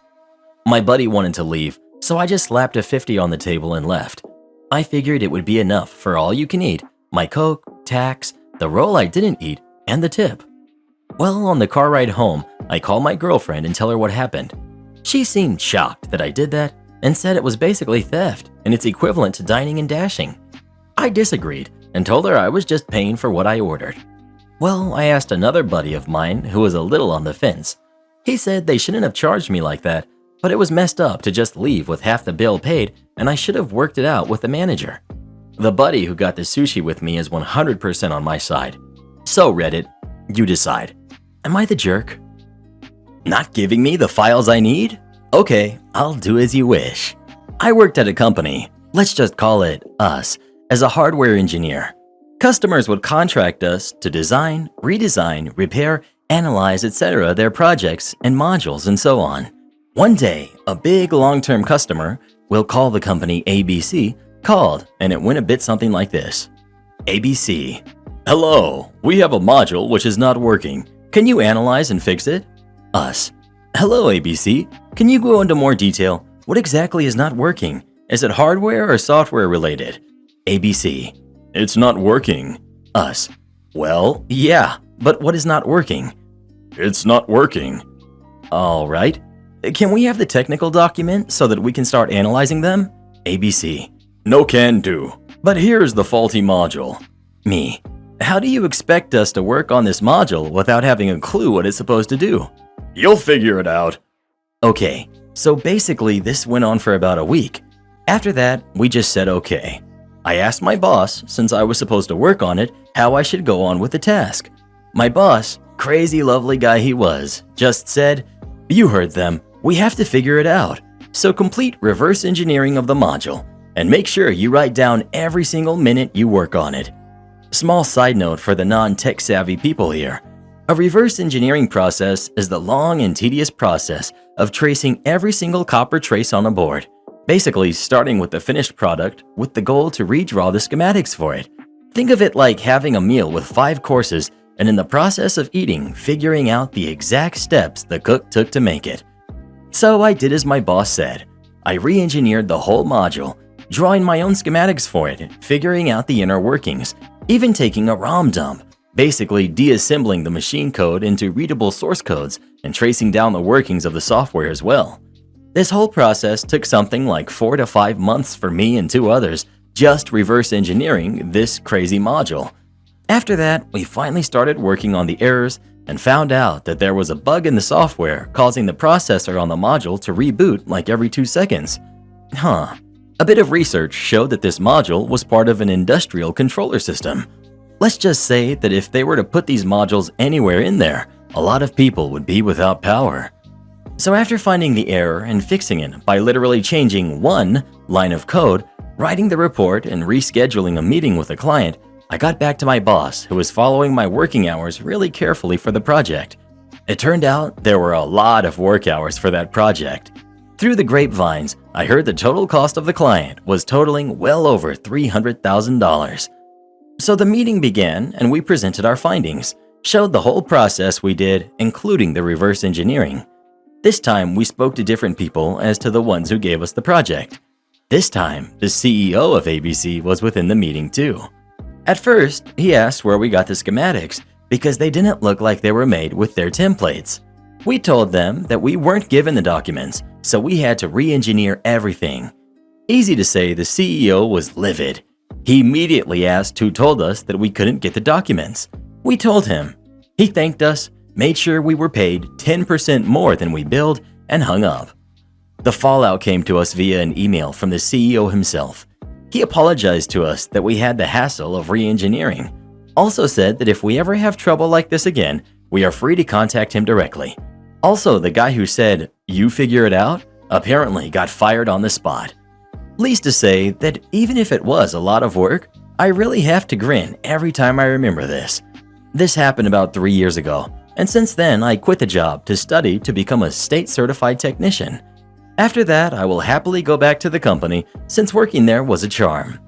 My buddy wanted to leave, so I just slapped a 50 on the table and left. I figured it would be enough for all-you-can-eat, my Coke, tax, the roll I didn't eat, and the tip. Well, on the car ride home, I call my girlfriend and tell her what happened. She seemed shocked that I did that and said it was basically theft and it's equivalent to dining and dashing. I disagreed and told her I was just paying for what I ordered. Well, I asked another buddy of mine who was a little on the fence. He said they shouldn't have charged me like that, but it was messed up to just leave with half the bill paid and I should have worked it out with the manager. The buddy who got the sushi with me is 100% on my side. So Reddit, you decide. Am I the jerk? Not giving me the files I need? Okay, I'll do as you wish. I worked at a company, let's just call it us, as a hardware engineer. Customers would contract us to design, redesign, repair, analyze, etc. their projects and modules and so on. One day, a big long-term customer, we'll call the company ABC, called and it went a bit something like this. ABC, hello, we have a module which is not working. Can you analyze and fix it? Us, hello ABC, can you go into more detail? What exactly is not working? Is it hardware or software related? ABC, it's not working. Us, well, yeah, but what is not working? It's not working. All right. Can we have the technical document so that we can start analyzing them? ABC, no can do. But here's the faulty module. Me, how do you expect us to work on this module without having a clue what it's supposed to do? You'll figure it out. Okay, so basically this went on for about a week. After that, we just said okay. I asked my boss, since I was supposed to work on it, how I should go on with the task. My boss, crazy lovely guy he was, just said, you heard them, we have to figure it out. So complete reverse engineering of the module, and make sure you write down every single minute you work on it. Small side note for the non-tech savvy people here. A reverse engineering process is the long and tedious process of tracing every single copper trace on a board. Basically starting with the finished product with the goal to redraw the schematics for it. Think of it like having a meal with 5 courses and in the process of eating, figuring out the exact steps the cook took to make it. So I did as my boss said. I re-engineered the whole module, drawing my own schematics for it, figuring out the inner workings, even taking a ROM dump, basically deassembling the machine code into readable source codes and tracing down the workings of the software as well. This whole process took something like 4 to 5 months for me and 2 others just reverse engineering this crazy module. After that, we finally started working on the errors and found out that there was a bug in the software causing the processor on the module to reboot like every 2 seconds. A bit of research showed that this module was part of an industrial controller system. Let's just say that if they were to put these modules anywhere in there, a lot of people would be without power. So after finding the error and fixing it by literally changing 1 line of code, writing the report and rescheduling a meeting with the client, I got back to my boss who was following my working hours really carefully for the project. It turned out there were a lot of work hours for that project. Through the grapevines, I heard the total cost of the client was totaling well over $300,000. So the meeting began and we presented our findings, showed the whole process we did, including the reverse engineering. This time we spoke to different people as to the ones who gave us the project. This time, the CEO of ABC was within the meeting too. At first, he asked where we got the schematics because they didn't look like they were made with their templates. We told them that we weren't given the documents, so we had to re-engineer everything. Easy to say, the CEO was livid. He immediately asked who told us that we couldn't get the documents. We told him. He thanked us, made sure we were paid 10% more than we billed, and hung up. The fallout came to us via an email from the CEO himself. He apologized to us that we had the hassle of re-engineering. Also said that if we ever have trouble like this again, we are free to contact him directly. Also, the guy who said, "You figure it out," apparently got fired on the spot. Least to say that even if it was a lot of work, I really have to grin every time I remember this. This happened about 3 years ago, and since then I quit the job to study to become a state-certified technician. After that, I will happily go back to the company since working there was a charm.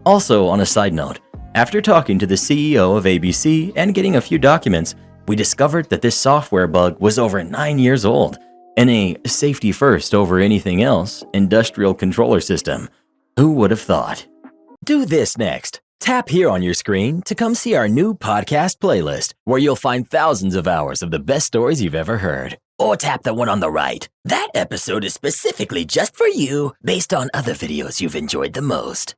Also, on a side note, after talking to the CEO of ABC and getting a few documents, we discovered that this software bug was over 9 years old and a safety first over anything else industrial controller system. Who would have thought? Do this next. Tap here on your screen to come see our new podcast playlist, where you'll find thousands of hours of the best stories you've ever heard. Or tap the one on the right. That episode is specifically just for you, based on other videos you've enjoyed the most.